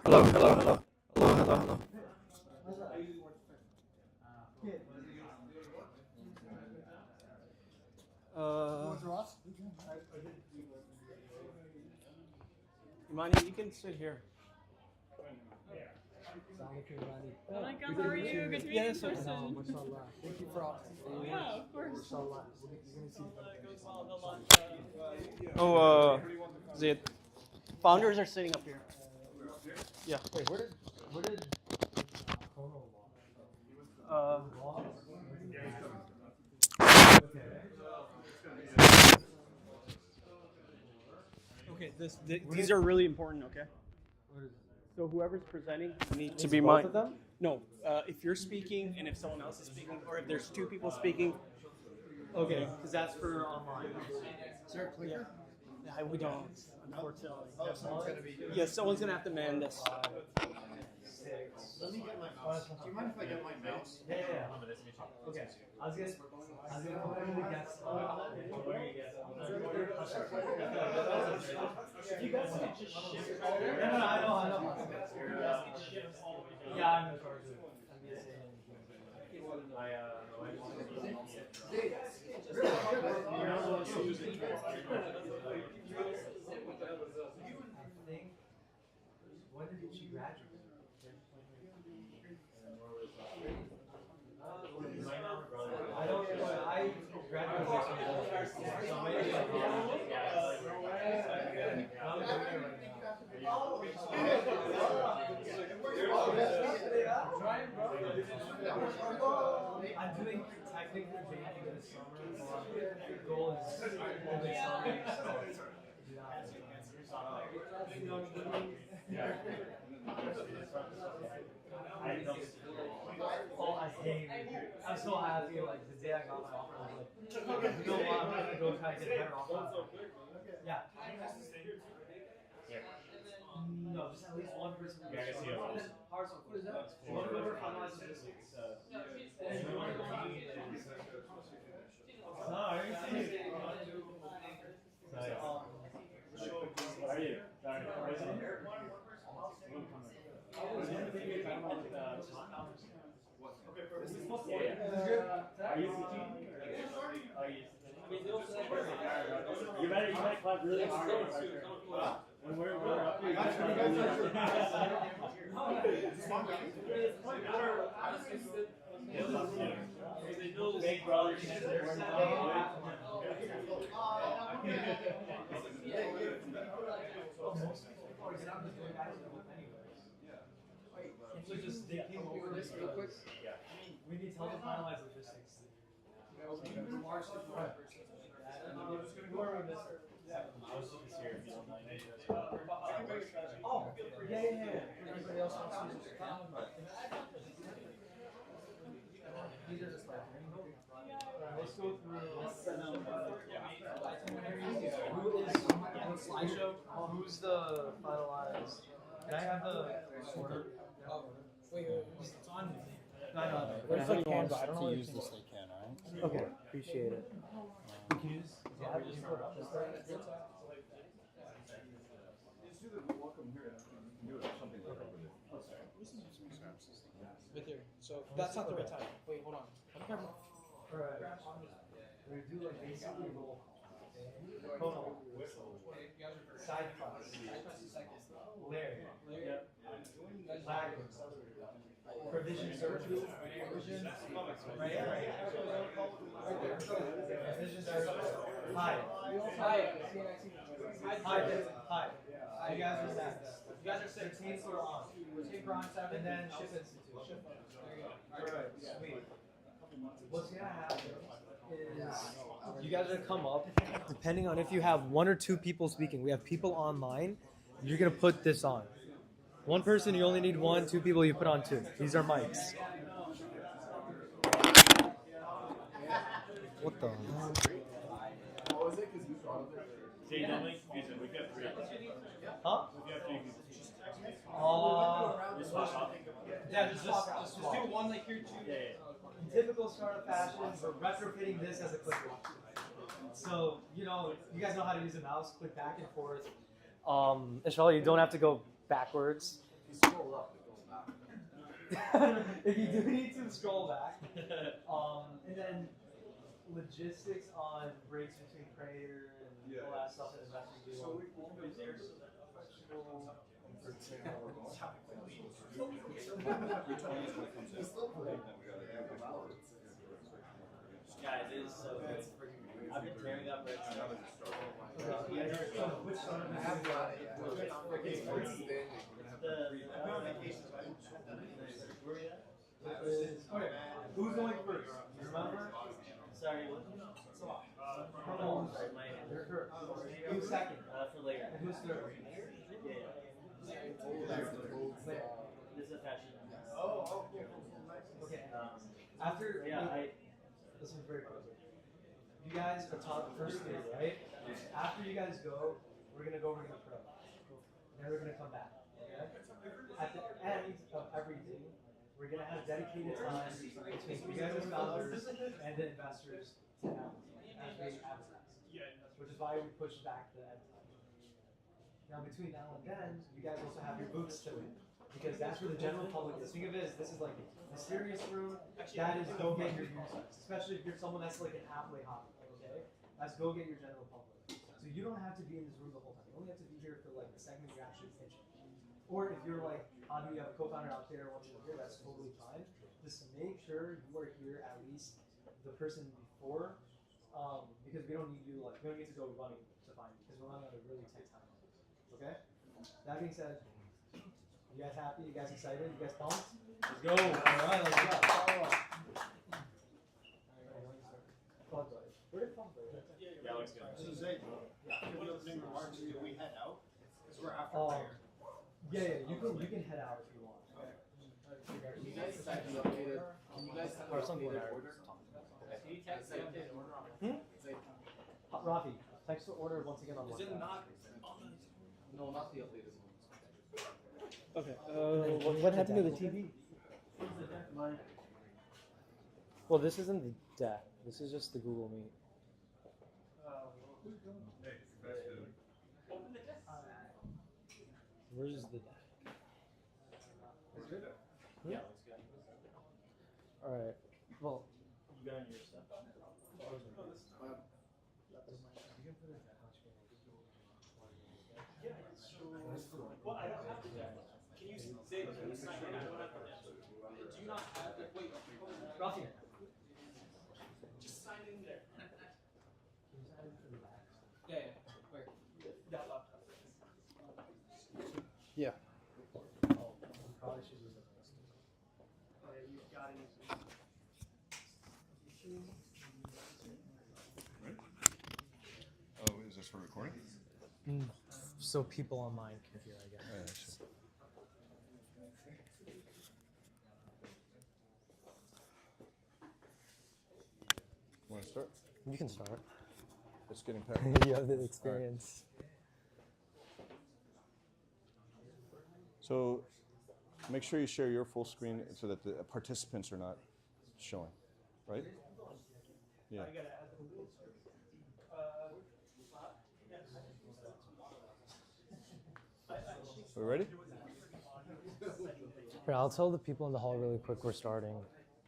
Hello, hello, hello. Hello, hello, hello. Imani, you can sit here. Malika, how are you? Good to meet you in person. Thank you for all. Yeah, of course. Oh, the founders are sitting up here. Yeah. Wait, where did Uh, okay, these are really important, okay? So whoever's presenting needs to be both of them? No, if you're speaking and if someone else is speaking, or if there's two people speaking, Okay, because that's for online. is there a clicker? Yeah, we don't, unfortunately. Oh, someone's gonna be. Yeah, someone's gonna have to man this. Let me get my mouse. Do you mind if I get my mouse? Yeah. Okay. I was gonna completely guess. If you guys could just shift. No, I know. You guys could shift all the way. Yeah, I'm in charge of it. I'm just saying. When did she graduate? I don't know. I graduated so maybe I'm doing technically banking this summer. The goal is only summer. I hate it. I'm so happy. Like the day I got my offer, I was like, you know what? I'm gonna go try to get better offer. Yeah. No, just at least one person. Yeah, I see it. What is that? Whoever finalizes this. No, are you serious? How are you? Sorry. Are you teaching? You better clap really hard. When we're up here, Big brother. So just they came over this real quick. Yeah. We need to help them finalize logistics. Who are we missing? I was just here if you don't mind. Oh, yeah. Everybody else wants to use this account? These are just like, let's go through. Who is on the slideshow? Who's the finalized? Can I have the order? Wait, it's on me. I know. If anyone wants to use this, they can, alright? Okay, appreciate it. We can use. Yeah, just put up this thing. Right there. So that's not the right time. Wait, hold on. Alright. We do like basically roll. Side cross. Larry. Yep. Backwards. Provision search. Right. Provision search. Hi. You guys are next. You guys are 16 for on. 16 for on 7. And then Ship Institute. There you go. Alright, sweet. What's gonna happen is you guys are gonna come up. Depending on if you have one or two people speaking, we have people online. You're gonna put this on. One person, you only need one. Two people, you put on two. These are mics. What the hell? What was it? Because we thought of it. See, don't make confusion. We've got 3. Huh? We've got 3 people. Yeah, just do one like here, two. Yeah. In typical startup fashion, we're retrofitting this as a clicker. So, you guys know how to use a mouse, click back and forth. Inshallah, you don't have to go backwards. you scroll up, it goes back. If you do need to scroll back, and then logistics on breaks between prayer and all that stuff that investors do. So we Guys, it is so good. I've been tearing up right now. Who's going first? Remember? Sorry, what? Oh, sorry, my Who's second? for later. And who's third? Yeah. This is a fashion. Okay. After this is very quick. You guys are taught the first three, right? After you guys go, we're gonna go over to the pro. Then we're gonna come back. Okay? At the end of everything, we're gonna have dedicated time between you guys as founders and the investors to have as we advertise. Which is why we push back the end time. Now between now and then, you guys also have your booths to win. Because that's where the general public is. Think of it as this is like the serious room. That is go get your users. Especially if you're someone that's like an halfway hobby. Okay? That's go get your general public. So you don't have to be in this room the whole time. You only have to be here for like the segment you're actually pitching. Or if you're like, you have a co-founder out there watching here, that's totally fine. Just make sure you are here at least the person before, because we don't need you we don't need to go running to find you because we're running on a really tight time. Okay? That being said, you guys happy? You guys excited? You guys pumped? Let's go! Alright, let's go. Where did Funk go? Yeah, looks good. So Zay, what opening remarks do we head out? Because we're after prayer. Yeah, you can head out if you want. Can you guys send an updated order? Can you text the updated order on it? Rafi, text the order once again on WhatsApp. No, not the updated one. Okay. What happened to the TV? Well, this isn't the deck. This is just the Google Meet. Where's the deck? Yeah, looks good. All right. Well, You got your stuff. Well, I don't have to. Can you say? Can you sign in? I don't have to. Do you not have the wait? Rafi. Just sign in there. Yeah. Where? That laptop. yeah. Probably should use it. You got it. Oh, is this for recording? So people online can hear, I guess. Yeah, sure. Want to start? You can start. It's getting packed. You have the experience. So make sure you share your full screen so that the participants are not showing, right? Yeah. We ready? Here, I'll tell the people in the hall really quick we're starting.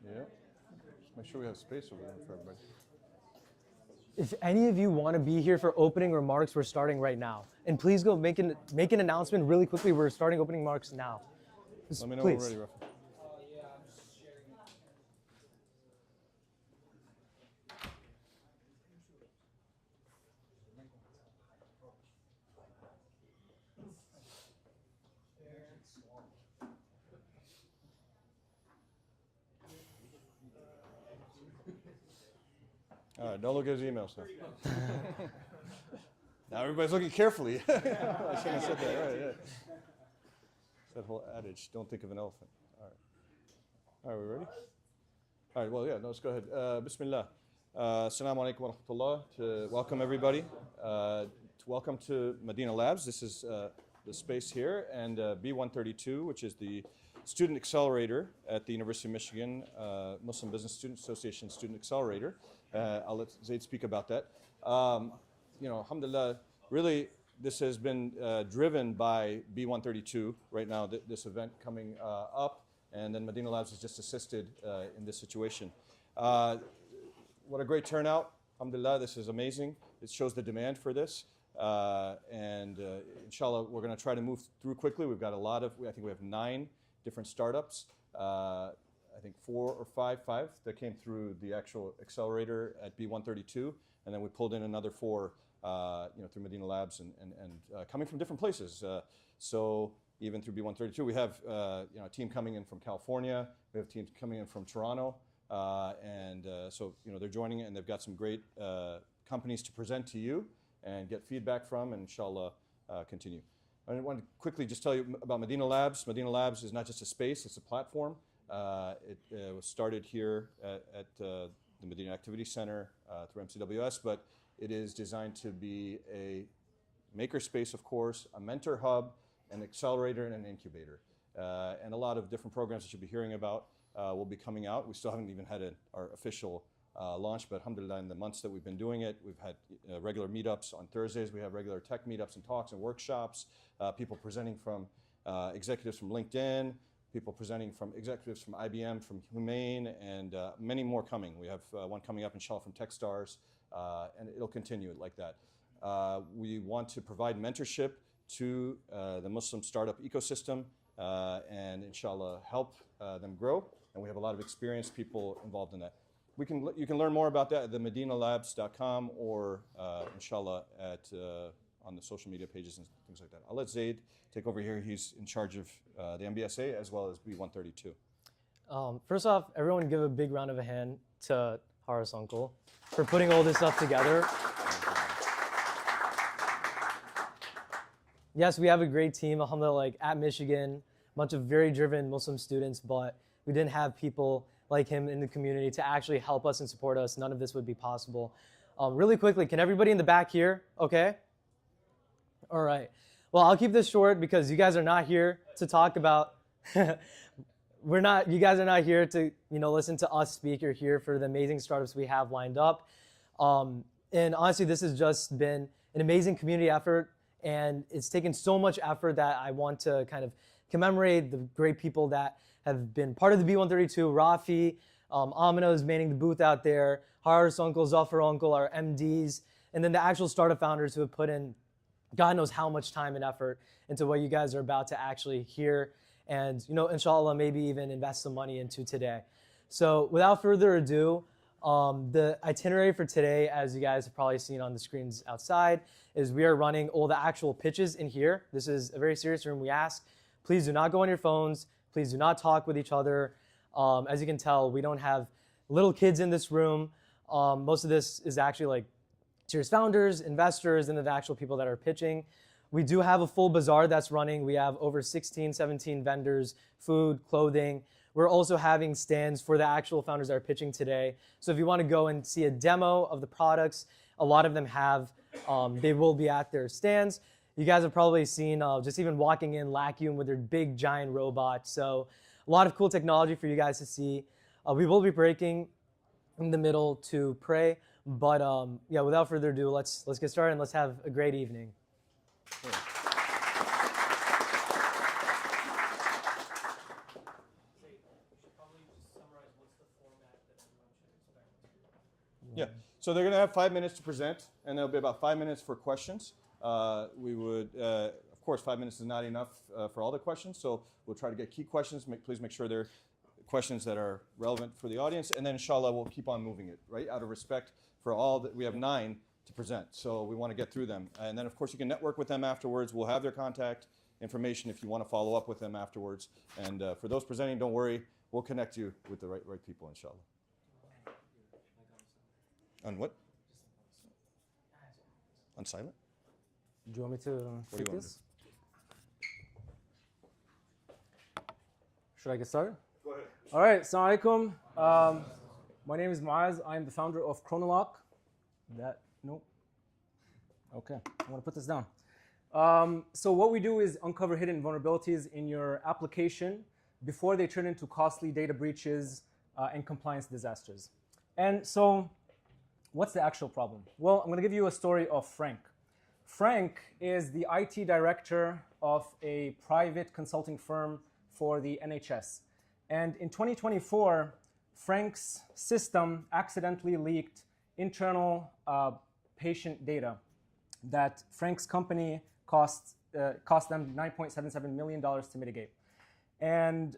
Yeah. Just make sure we have space over there for everybody. If any of you want to be here for opening remarks, we're starting right now. And please go make an announcement really quickly. We're starting opening remarks now. Just Let me know please. when we're ready, Rafa. All right, don't look at his emails now. Now everybody's looking carefully. I shouldn't have said that. Right, yeah. That whole adage, don't think of an elephant. All right. All right, we ready? All right, well, yeah, no, let's go ahead. Bismillah. Assalamu alaikum wa rahmatullah. Welcome, everybody. Welcome to Medina Labs. This is the space here, and b132, which is the Student Accelerator at the University of Michigan, Muslim Business Student Association Student Accelerator. I'll let Zaid speak about that. Alhamdulillah, really this has been driven by b132 right now, this event coming up, and then Medina Labs has just assisted in this situation. What a great turnout. Alhamdulillah, this is amazing. It shows the demand for this. Inshallah, we're going to try to move through quickly. We've got a lot of, I think we have 9 different startups. I think 4 or 5 that came through the actual accelerator at b132, and then we pulled in another 4 through Medina Labs and coming from different places. So even through b132, we have a team coming in from California, we have teams coming in from Toronto, so they're joining, and they've got some great companies to present to you and get feedback from, and inshallah continue. I want to quickly just tell you about Medina Labs. Medina Labs is not just a space, it's a platform. It was started here at the Medina Activity Center through MCWS, but it is designed to be a makerspace, of course, a mentor hub, an accelerator, and an incubator. And a lot of different programs that you'll be hearing about will be coming out. We still haven't even had our official launch, but alhamdulillah, in the months that we've been doing it, we've had regular meetups on Thursdays. We have regular tech meetups and talks and workshops, people presenting from executives from LinkedIn, people presenting from executives from IBM, from Humane, and many more coming. We have one coming up, inshallah, from Techstars, and it'll continue like that. We want to provide mentorship to the Muslim startup ecosystem and inshallah help them grow, and we have a lot of experienced people involved in that. You can learn more about that at themedinalabs.com or inshallah on the social media pages and things like that. I'll let Zaid take over here. He's in charge of the MBSA as well as b132. First off, everyone give a big round of a hand to Haris Uncle for putting all this stuff together. Yes, we have a great team, alhamdulillah, like at Michigan, a bunch of very driven Muslim students, but we didn't have people like him in the community to actually help us and support us. None of this would be possible. Really quickly, can everybody in the back hear? Okay? All right. Well, I'll keep this short because you guys are not here to talk about, you guys are not here to, listen to us speak. You're here for the amazing startups we have lined up. And honestly, this has just been an amazing community effort, and it's taken so much effort that I want to kind of commemorate the great people that have been part of the b132. Rafi, Amina is manning the booth out there, Haris Uncle, Zafar Uncle, our MDs, and then the actual startup founders who have put in God knows how much time and effort into what you guys are about to actually hear and, inshallah, maybe even invest some money into today. So without further ado, the itinerary for today, as you guys have probably seen on the screens outside, is we are running all the actual pitches in here. This is a very serious room. We ask, please do not go on your phones. Please do not talk with each other. As you can tell, we don't have little kids in this room. Most of this is actually like serious founders, investors, and the actual people that are pitching. We do have a full bazaar that's running. We have over 16, 17 vendors, food, clothing. We're also having stands for the actual founders that are pitching today. So if you want to go and see a demo of the products, a lot of them have, they will be at their stands. You guys have probably seen just even walking in Lacune with their big giant robot. So a lot of cool technology for you guys to see. We will be breaking in the middle to pray. But yeah, without further ado, let's get started and let's have a great evening. Cool. Yeah, so they're going to have 5 minutes to present, and there'll be about 5 minutes for questions. We would, of course, 5 minutes is not enough for all the questions, so we'll try to get key questions. Please make sure they're questions that are relevant for the audience, and then inshallah we'll keep on moving it, right? Out of respect for all that, we have 9 to present, so we want to get through them. And then of course you can network with them afterwards. We'll have their contact information if you want to follow up with them afterwards. And for those presenting, don't worry, we'll connect you with the right people, inshallah. On what? On silent? Do you want me to take this? Should I get started? Go ahead. All right, assalamu alaikum. My name is Muaz. I'm the founder of Chronolock. Nope. Okay, I'm gonna put this down. So what we do is uncover hidden vulnerabilities in your application before they turn into costly data breaches and compliance disasters. And so what's the actual problem? Well, I'm gonna give you a story of Frank. Frank is the IT director of a private consulting firm for the NHS. And in 2024, Frank's system accidentally leaked internal patient data that Frank's company cost them $9.77 million to mitigate. And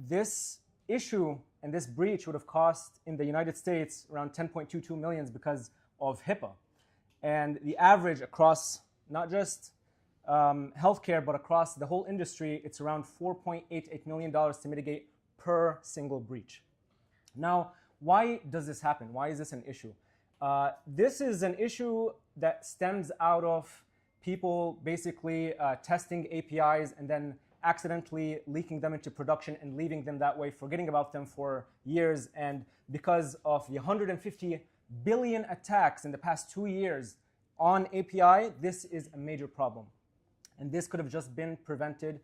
this issue and this breach would have cost in the United States around 10.22 million because of HIPAA. And the average across not just healthcare, but across the whole industry, it's around $4.88 million to mitigate per single breach. Now, why does this happen? Why is this an issue? This is an issue that stems out of people basically testing APIs and then accidentally leaking them into production and leaving them that way, forgetting about them for years. And because of the 150 billion attacks in the past 2 years on API, this is a major problem. And this could have just been prevented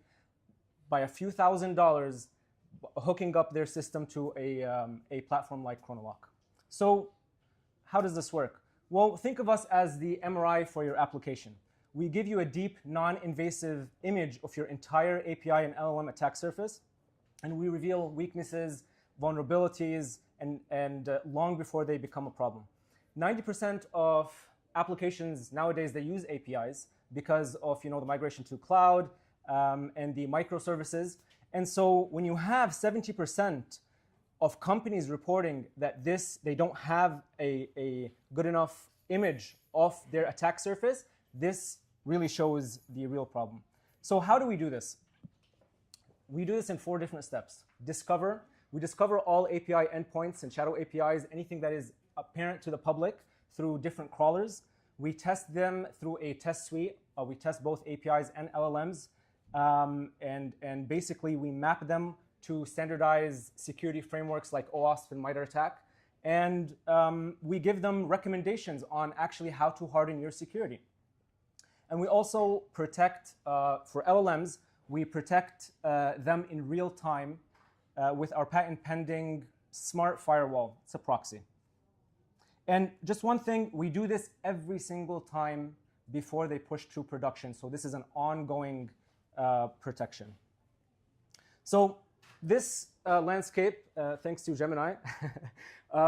by a few $1,000s hooking up their system to a platform like Chronolock. So how does this work? Well, think of us as the MRI for your application. We give you a deep, non-invasive image of your entire API and LLM attack surface, and we reveal weaknesses, vulnerabilities, and long before they become a problem. 90% of applications nowadays, they use APIs because of the migration to cloud and the microservices. And so when you have 70% of companies reporting that they don't have a good enough image of their attack surface, this really shows the real problem. So how do we do this? We do this in 4 different steps. Discover. We discover all API endpoints and shadow APIs, anything that is apparent to the public through different crawlers. We test them through a test suite. We test both APIs and LLMs. And basically, we map them to standardized security frameworks like OWASP and MITRE ATT&CK. And we give them recommendations on actually how to harden your security. And we also protect, for LLMs, we protect them in real time with our patent pending smart firewall. It's a proxy. And just one thing, we do this every single time before they push to production. So this is an ongoing protection. So this landscape, thanks to Gemini,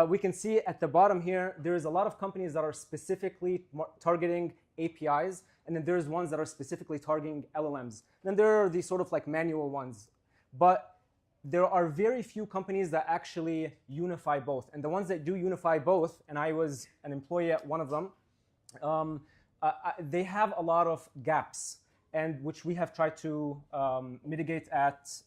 we can see at the bottom here, there's a lot of companies that are specifically targeting APIs, and then there's ones that are specifically targeting LLMs. Then there are these sort of like manual ones. But there are very few companies that actually unify both. And the ones that do unify both, and I was an employee at one of them, they have a lot of gaps, and which we have tried to mitigate at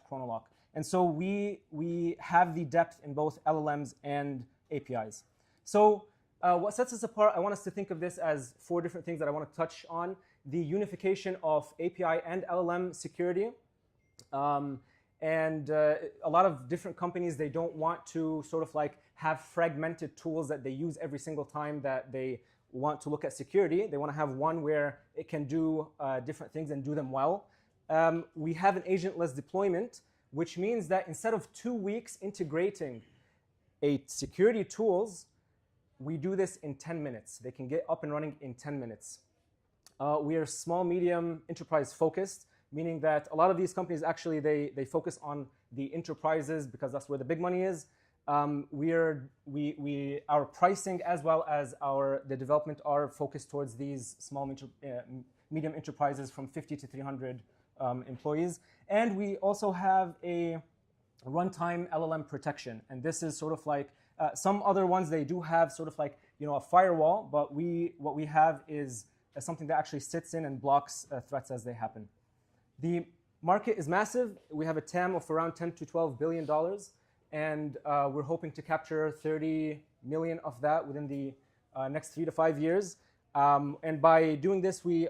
Chronolock. And so we have the depth in both LLMs and APIs. So what sets us apart, I want us to think of this as 4 different things that I want to touch on. The unification of API and LLM security. And a lot of different companies, they don't want to sort of like have fragmented tools that they use every single time that they want to look at security. They want to have one where it can do different things and do them well. We have an agentless deployment, which means that instead of 2 weeks integrating security tools, we do this in 10 minutes. They can get up and running in 10 minutes. We are small, medium, enterprise focused, meaning that a lot of these companies actually, they focus on the enterprises because that's where the big money is. Our pricing as well as the development are focused towards these small, medium enterprises from 50 to 300 employees. And we also have a runtime LLM protection. And this is sort of like, some other ones, they do have sort of like, a firewall, but what we have is something that actually sits in and blocks threats as they happen. The market is massive. We have a TAM of around $10 to $12 billion. And we're hoping to capture 30 million of that within the next 3 to 5 years. And by doing this, we're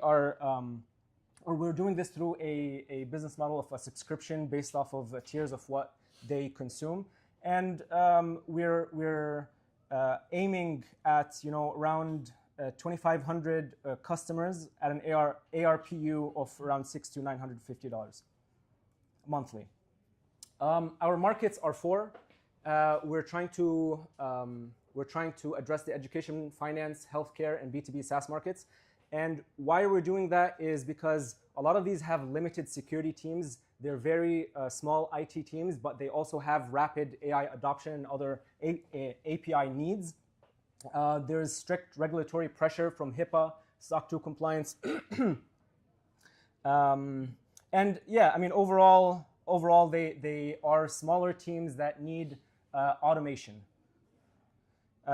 doing this through a business model of a subscription based off of tiers of what they consume. And we're aiming at around 2,500 customers at an ARPU of around $600 to $950 monthly. Our markets are 4. We're trying to address the education, finance, healthcare, and B2B SaaS markets. And why we're doing that is because a lot of these have limited security teams. They're very small IT teams, but they also have rapid AI adoption and other API needs. There's strict regulatory pressure from HIPAA, SOC 2 compliance. And yeah, I mean, overall they are smaller teams that need automation.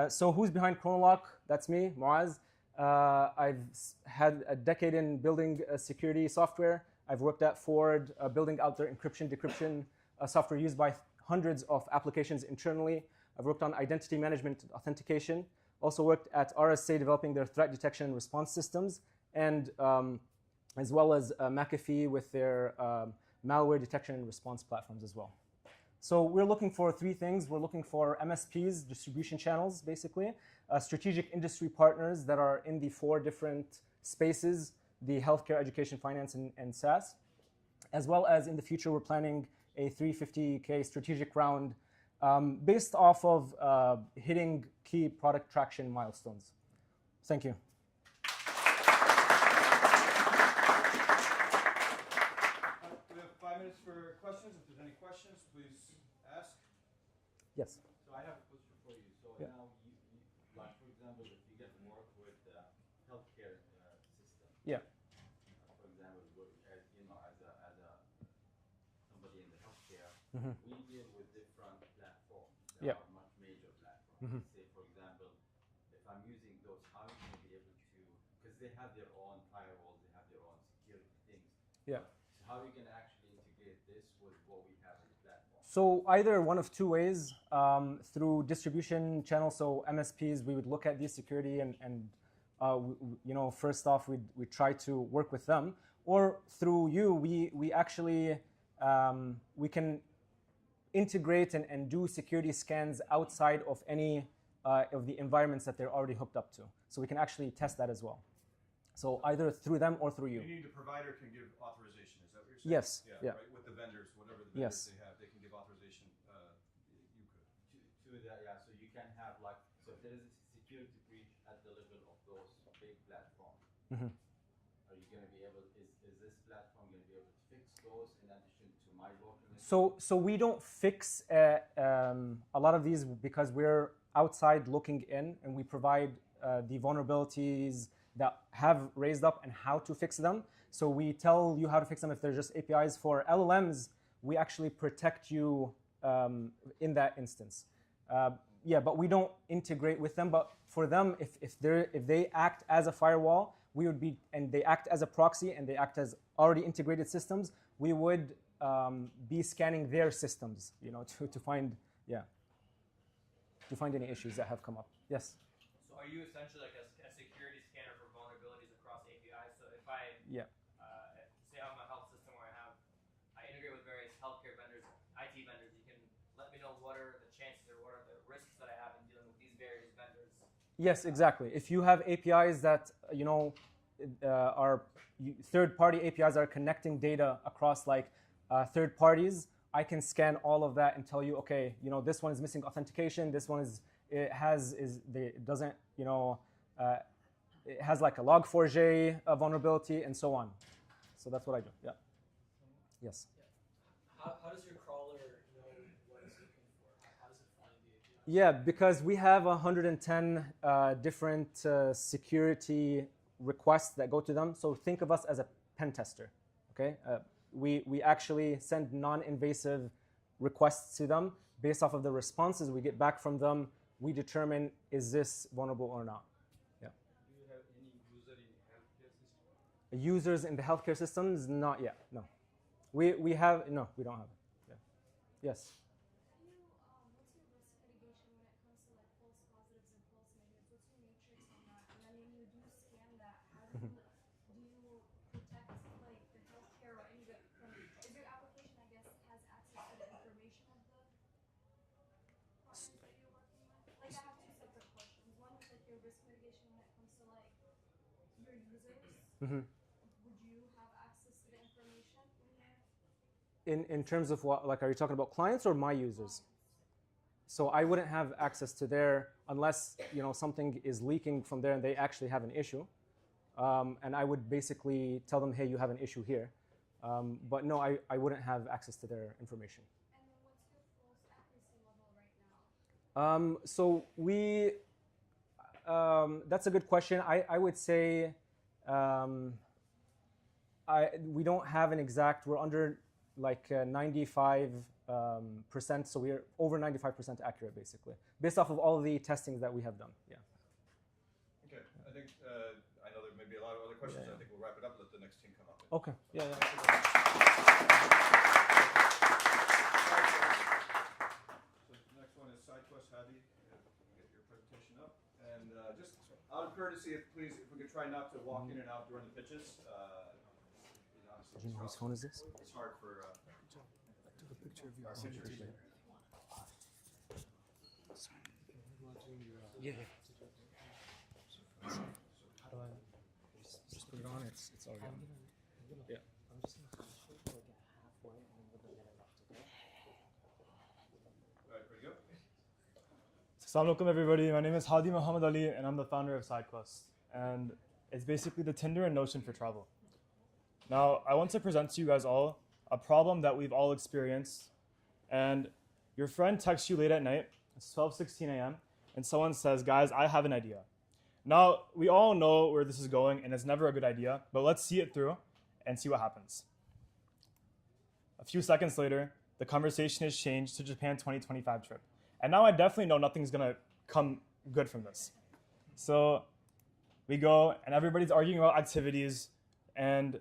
So who's behind Chronolock? That's me, Muaz. I've had a decade in building security software. I've worked at Ford, building out their encryption, decryption software used by hundreds of applications internally. I've worked on identity management and authentication. Also worked at RSA developing their threat detection and response systems, and as well as McAfee with their malware detection and response platforms as well. So we're looking for three things. We're looking for MSPs, distribution channels, basically, strategic industry partners that are in the four different spaces, the healthcare, education, finance, and SaaS, as well as in the future, we're planning a 350K strategic round based off of hitting key product traction milestones. Thank you. We have 5 minutes for questions. If there's any questions, please ask. Yes. So I have a question for you. So Yeah. now, like for example, if you get work with healthcare system. Yeah. For example, as somebody in the healthcare, Mm-hmm. we deal with different platforms. Yeah. There are much major platforms. Mhm. Say, for example, if I'm using those, how can I be able to? Because they have their own firewalls, they have their own security things. Yeah. So how we can actually integrate this with what we have in the platform? So either one of two ways, through distribution channels, so MSPs, we would look at these security and first off, we try to work with them, or through you, we actually, we can integrate and do security scans outside of any of the environments that they're already hooked up to. So we can actually test that as well. So either through them or through you. Meaning the provider can give authorization. Is that what you're saying? Yes. Yeah. Right? With the vendors, whatever the vendors Yes. they have, they can give authorization. You could. To that, yeah. So you can have like, so if there is a security breach at the level of those big platforms, Mhm. are you going to be able? Is this platform going to be able to fix those in addition to my local? So we don't fix a lot of these because we're outside looking in, and we provide the vulnerabilities that have raised up and how to fix them. So we tell you how to fix them. If they're just APIs for LLMs, we actually protect you in that instance. Yeah, but we don't integrate with them. But for them, if they act as a firewall, we would be, and they act as a proxy, and they act as already integrated systems, we would be scanning their systems, to find, to find any issues that have come up. Yes. So are you essentially like a security scanner for vulnerabilities across APIs? So if I say I'm a health system where I integrate with various healthcare vendors, IT vendors, you can let me know what are the chances or what are the risks that I have in dealing with these various vendors. Yes, exactly. If you have APIs that are third-party APIs that are connecting data across like third parties, I can scan all of that and tell you, okay, this one is missing authentication. This one it doesn't, it has like a log4j vulnerability and so on. So that's what I do. Yeah. Yes. How does your crawler know what it's looking for? How does it find the API? Yeah, because we have 110 different security requests that go to them. So think of us as a pen tester. Okay. We actually send non-invasive requests to them. Based off of the responses we get back from them, we determine, is this vulnerable or not. Yeah. Do you have any user in the healthcare system? Users in the healthcare systems? Not yet, no. We have, no, we don't have it. Yeah. Yes. What's your risk mitigation when it comes to like false positives and false negatives? What's your matrix on that? And then when you do scan that, how do you protect like the healthcare or any is your application, I guess, has access to the information of the partners that you're working with? Like I have two separate questions. One is like your risk mitigation when it comes to like your users. Mm-hmm. Would you have access to the information when you're In terms of what, like, are you talking about clients or my users? So I wouldn't have access to their, unless something is leaking from there and they actually have an issue. and I would basically tell them, hey, you have an issue here. But no, I wouldn't have access to their information. And then what's your false accuracy level right now? So we, that's a good question. I would say we don't have an exact, we're under like 95%, so we're over 95% accurate basically, based off of all the testings that we have done, yeah. Okay, I think, I know there may be a lot of other questions. I think we'll wrap it up, let the next team come up. Okay, yeah. So the next one is SideQuest. Hadi, get your presentation up. And just out of courtesy, if we could try not to walk in and out during the pitches. Do you know whose phone is this? It's hard for. Yeah. How do I just put it on? It's already on. Yeah. I'm just gonna switch like halfway and then with a minute left to go. All right, ready to go? Assalamu alaikum everybody, my name is Hadi Muhammad Ali and I'm the founder of SideQuest, and it's basically the Tinder and Notion for travel. Now I want to present to you guys all a problem that we've all experienced, and your friend texts you late at night, it's 12:16 a.m. and someone says, guys, I have an idea. Now we all know where this is going and it's never a good idea, but let's see it through and see what happens. A few seconds later, the conversation is changed to Japan 2025 trip. And now I definitely know nothing's gonna come good from this. So we go and everybody's arguing about activities, and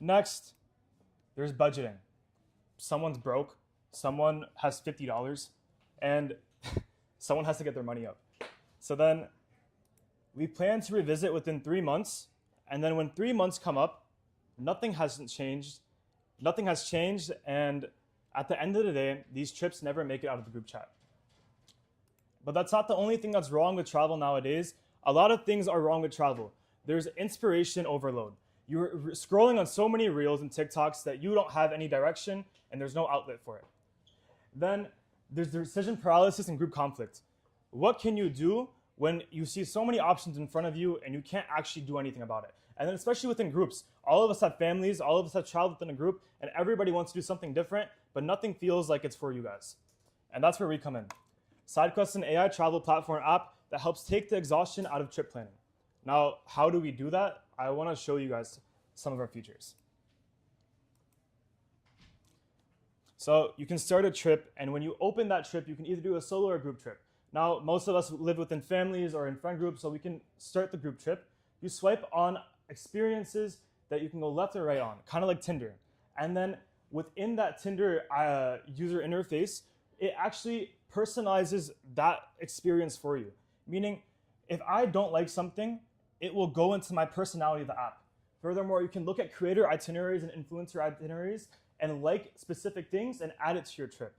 next, there's budgeting. Someone's broke, someone has $50, and someone has to get their money up. So then we plan to revisit within 3 months, and then when 3 months come up, nothing has changed, and at the end of the day, these trips never make it out of the group chat. But that's not the only thing that's wrong with travel nowadays. A lot of things are wrong with travel. There's inspiration overload. You're scrolling on so many reels and TikToks that you don't have any direction and there's no outlet for it. Then there's decision paralysis and group conflict. What can you do when you see so many options in front of you and you can't actually do anything about it? And then especially within groups, all of us have families, all of us have traveled within a group, and everybody wants to do something different, but nothing feels like it's for you guys. And that's where we come in. SideQuest is an AI travel platform app that helps take the exhaustion out of trip planning. Now, how do we do that? I want to show you guys some of our features. So you can start a trip, and when you open that trip, you can either do a solo or a group trip. Now, most of us live within families or in friend groups, so we can start the group trip. You swipe on experiences that you can go left or right on, kind of like Tinder. And then within that Tinder user interface, it actually personalizes that experience for you. Meaning, if I don't like something, it will go into my personality of the app. Furthermore, you can look at creator itineraries and influencer itineraries and like specific things and add it to your trip.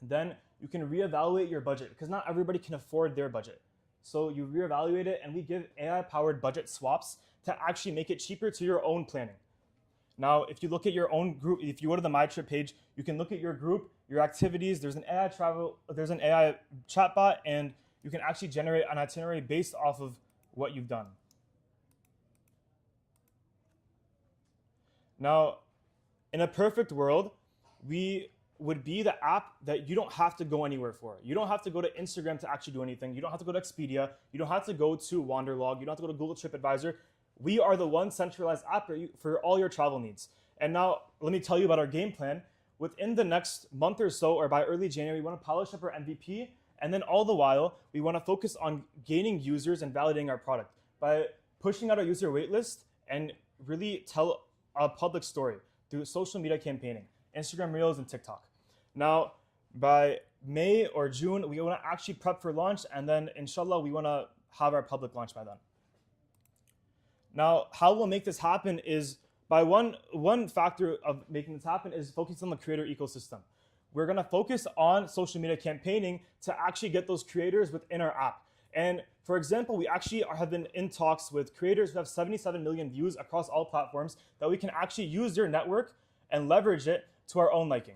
Then you can reevaluate your budget, because not everybody can afford their budget. So you reevaluate it, and we give AI-powered budget swaps to actually make it cheaper to your own planning. Now, if you look at your own group, if you go to the My Trip page, you can look at your group, your activities. There's an AI chatbot, and you can actually generate an itinerary based off of what you've done. Now, in a perfect world, we would be the app that you don't have to go anywhere for. You don't have to go to Instagram to actually do anything. You don't have to go to Expedia. You don't have to go to Wanderlog. You don't have to go to Google TripAdvisor. We are the one centralized app for all your travel needs. And now, let me tell you about our game plan. Within the next month or so, or by early January, we want to polish up our MVP. And then all the while, we want to focus on gaining users and validating our product by pushing out our user waitlist and really tell a public story through social media campaigning, Instagram Reels and TikTok. Now, by May or June, we want to actually prep for launch, and then inshallah, we want to have our public launch by then. Now, how we'll make this happen is by one factor of making this happen is focusing on the creator ecosystem. We're going to focus on social media campaigning to actually get those creators within our app. And for example, we actually have been in talks with creators who have 77 million views across all platforms that we can actually use their network and leverage it to our own liking.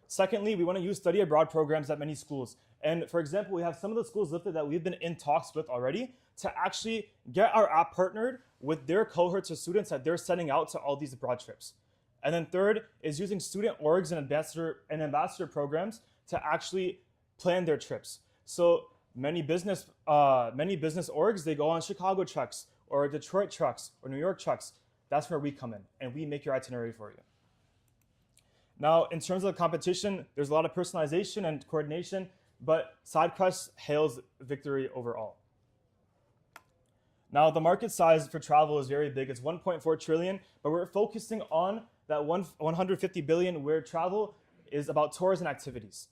Secondly, we want to use study abroad programs at many schools. And for example, we have some of the schools listed that we've been in talks with already to actually get our app partnered with their cohorts of students that they're sending out to all these abroad trips. And then third is using student orgs and ambassador programs to actually plan their trips. So many business orgs, they go on Chicago trucks or Detroit trucks or New York trucks. That's where we come in and we make your itinerary for you. Now, in terms of the competition, there's a lot of personalization and coordination, but SideQuest hails victory overall. Now, the market size for travel is very big. It's 1.4 trillion, but we're focusing on that 150 billion where travel is about tours and activities.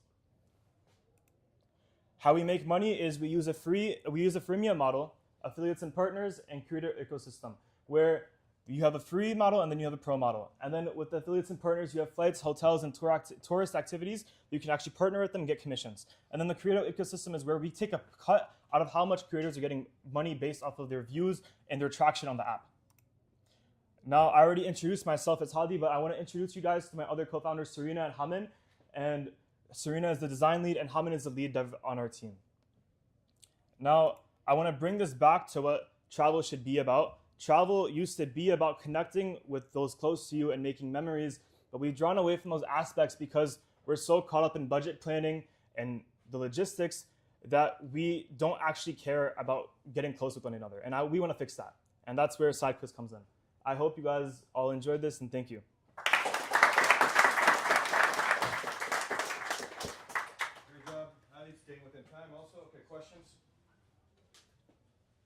How we make money is we use a freemium model, affiliates and partners, and creator ecosystem, where you have a free model and then you have a pro model. And then with the affiliates and partners, you have flights, hotels, and tourist activities. You can actually partner with them and get commissions. And then the creator ecosystem is where we take a cut out of how much creators are getting money based off of their views and their traction on the app. Now, I already introduced myself as Hadi, but I want to introduce you guys to my other co-founders, Serena and Hamin. And Serena is the design lead and Hamin is the lead dev on our team. Now, I want to bring this back to what travel should be about. Travel used to be about connecting with those close to you and making memories, but we've drawn away from those aspects because we're so caught up in budget planning and the logistics that we don't actually care about getting close with one another. And we want to fix that. And that's where SideQuest comes in. I hope you guys all enjoyed this and thank you. Great job. Ali, staying within time also. Okay, questions?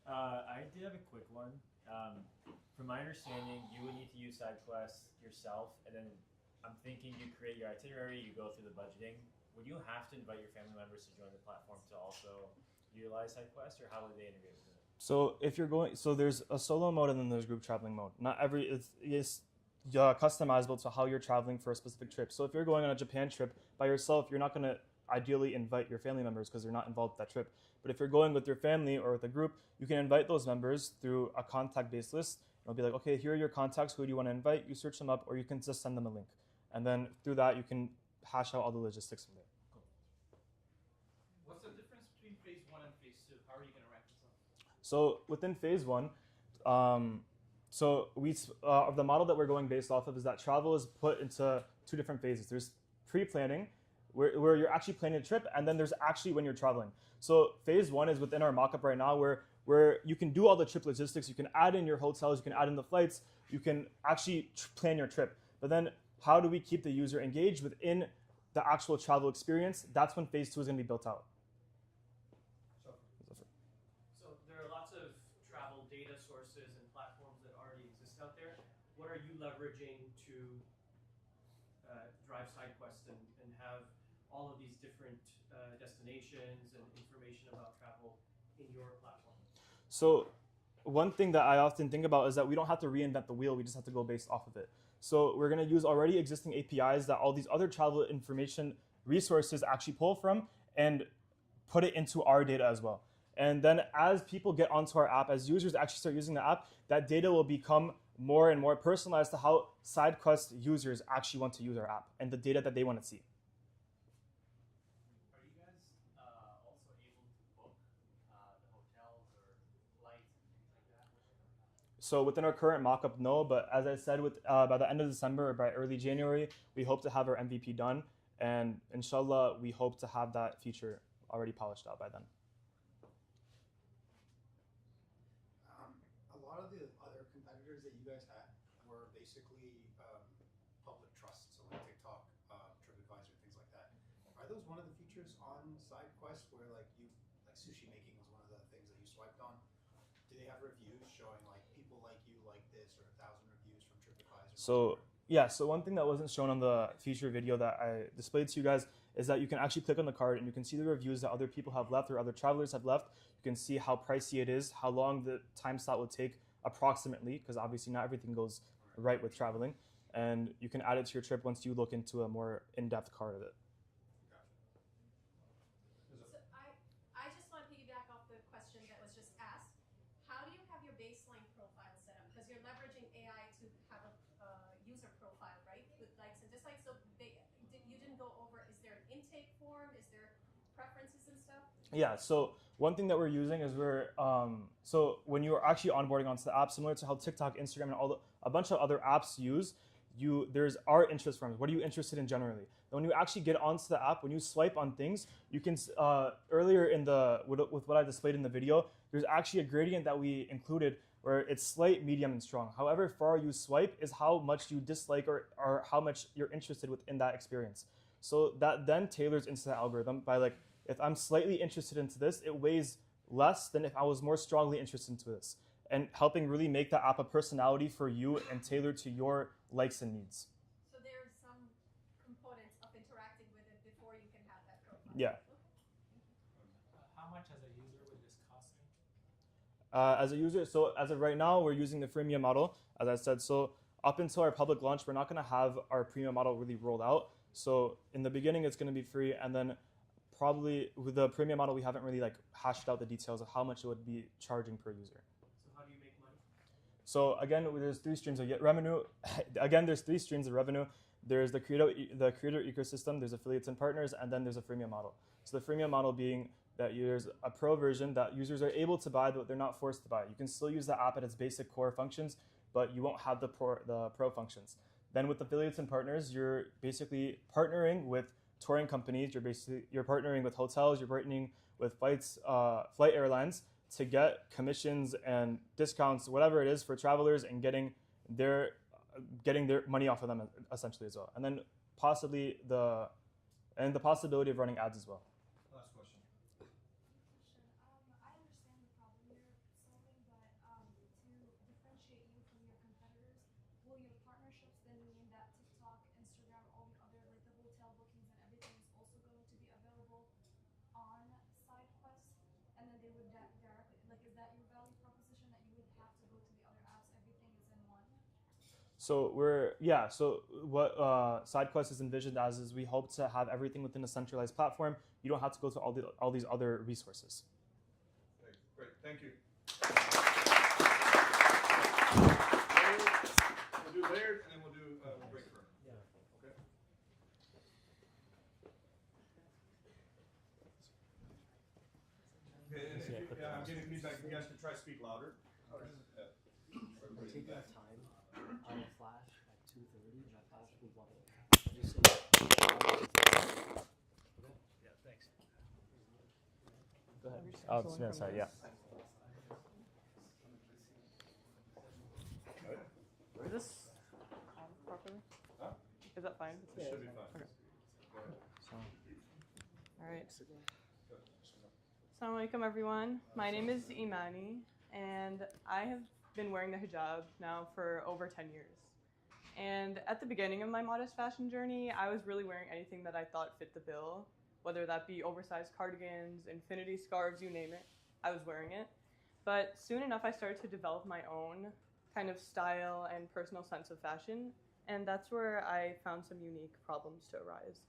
I did have a quick one. From my understanding, you would need to use SideQuest yourself, and then I'm thinking you create your itinerary, you go through the budgeting. Would you have to invite your family members to join the platform to also utilize SideQuest, or how would they integrate with it? So if you're going, so there's a solo mode and then there's group traveling mode. Not every, it's customizable to how you're traveling for a specific trip. So if you're going on a Japan trip by yourself, you're not going to ideally invite your family members because they're not involved with that trip. But if you're going with your family or with a group, you can invite those members through a contact-based list. It'll be like, okay, here are your contacts. Who do you want to invite? You search them up, or you can just send them a link. And then through that, you can hash out all the logistics from there. Cool. What's the difference between phase 1 and phase 2? How are you going to reconcile? So within phase 1, the model that we're going based off of is that travel is put into 2 different phases. There's pre-planning, where you're actually planning a trip, and then there's actually when you're traveling. So phase 1 is within our mockup right now, where you can do all the trip logistics. You can add in your hotels, you can add in the flights, you can actually plan your trip. But then how do we keep the user engaged within the actual travel experience? That's when phase 2 is going to be built out. So there are lots of travel data sources and platforms that already exist out there. What are you leveraging to drive SideQuest and have all of these different destinations and information about travel in your platform? So one thing that I often think about is that we don't have to reinvent the wheel, we just have to go based off of it. So we're going to use already existing APIs that all these other travel information resources actually pull from and put it into our data as well. And then as people get onto our app, as users actually start using the app, that data will become more and more personalized to how SideQuest users actually want to use our app and the data that they want to see. Are you guys also able to book the hotels or flights and things like that? So within our current mockup, no, but as I said, by the end of December or by early January, we hope to have our MVP done. And inshallah, we hope to have that feature already polished out by then. A lot of the other competitors that you guys had were basically public trusts, so like TikTok, TripAdvisor, things like that. Are those one of the features on SideQuest where like sushi making was one of the things that you swiped on? Do they have reviews showing like people like you like this, or 1,000 reviews from TripAdvisor? So yeah, so one thing that wasn't shown on the feature video that I displayed to you guys is that you can actually click on the card and you can see the reviews that other people have left or other travelers have left. You can see how pricey it is, how long the time slot will take approximately, because obviously not everything goes right with traveling. And you can add it to your trip once you look into a more in-depth card of it. So I just want to piggyback off the question that was just asked. How do you have your baseline profile set up? Because you're leveraging AI to have a user profile, right? With likes and dislikes. So you didn't go over, is there an intake form? Is there preferences and stuff? Yeah, so one thing that we're using is so when you're actually onboarding onto the app, similar to how TikTok, Instagram, and a bunch of other apps use, there's our interest forms. What are you interested in generally? And when you actually get onto the app, when you swipe on things, you can earlier with what I displayed in the video, there's actually a gradient that we included where it's slight, medium, and strong. However far you swipe is how much you dislike or how much you're interested within that experience. So that then tailors into the algorithm by like, if I'm slightly interested into this, it weighs less than if I was more strongly interested into this, and helping really make the app a personality for you and tailored to your likes and needs. So there's some components of interacting with it before you can have that profile. Yeah. How much as a user would this cost me? As a user, so as of right now, we're using the freemium model, as I said. So up until our public launch, we're not going to have our premium model really rolled out. So in the beginning, it's going to be free, and then probably with the premium model, we haven't really like hashed out the details of how much it would be charging per user. So how do you make money? So again, there's three streams of revenue. Again, there's three streams of revenue. There's the creator ecosystem, there's affiliates and partners, and then there's a freemium model. So the freemium model being that there's a pro version that users are able to buy, but they're not forced to buy. You can still use the app at its basic core functions, but you won't have the pro functions. Then with affiliates and partners, you're basically partnering with touring companies. You're partnering with hotels. You're partnering with flight airlines to get commissions and discounts, whatever it is, for travelers, and getting their money off of them essentially as well. And then possibly the possibility of running ads as well. Last question. I understand the problem you're solving, but to differentiate you from your competitors, will your partnerships then mean that TikTok, Instagram, all the other, like the hotel bookings and everything is also going to be available on SideQuest? And then they would directly, like, is that your value proposition that you would have to go to the other apps, everything is in one? So what SideQuest is envisioned as is we hope to have everything within a centralized platform. You don't have to go to all these other resources. Okay, great, thank you. We'll do layered, and then we'll break for it. Okay. Okay, and I'm getting feedback. You guys can try to speak louder. We're taking our time. I will flash at 2:30, and that flash will bubble. Yeah, thanks. Go ahead. Oh, sorry, yeah. Is this on properly? Huh? Is that fine? It should be fine. Okay. Go ahead. All right. Assalamu alaikum, everyone. My name is Imani, and I have been wearing the hijab now for over 10 years. And at the beginning of my modest fashion journey, I was really wearing anything that I thought fit the bill, whether that be oversized cardigans, infinity scarves, you name it, I was wearing it. But soon enough, I started to develop my own kind of style and personal sense of fashion, and that's where I found some unique problems to arise.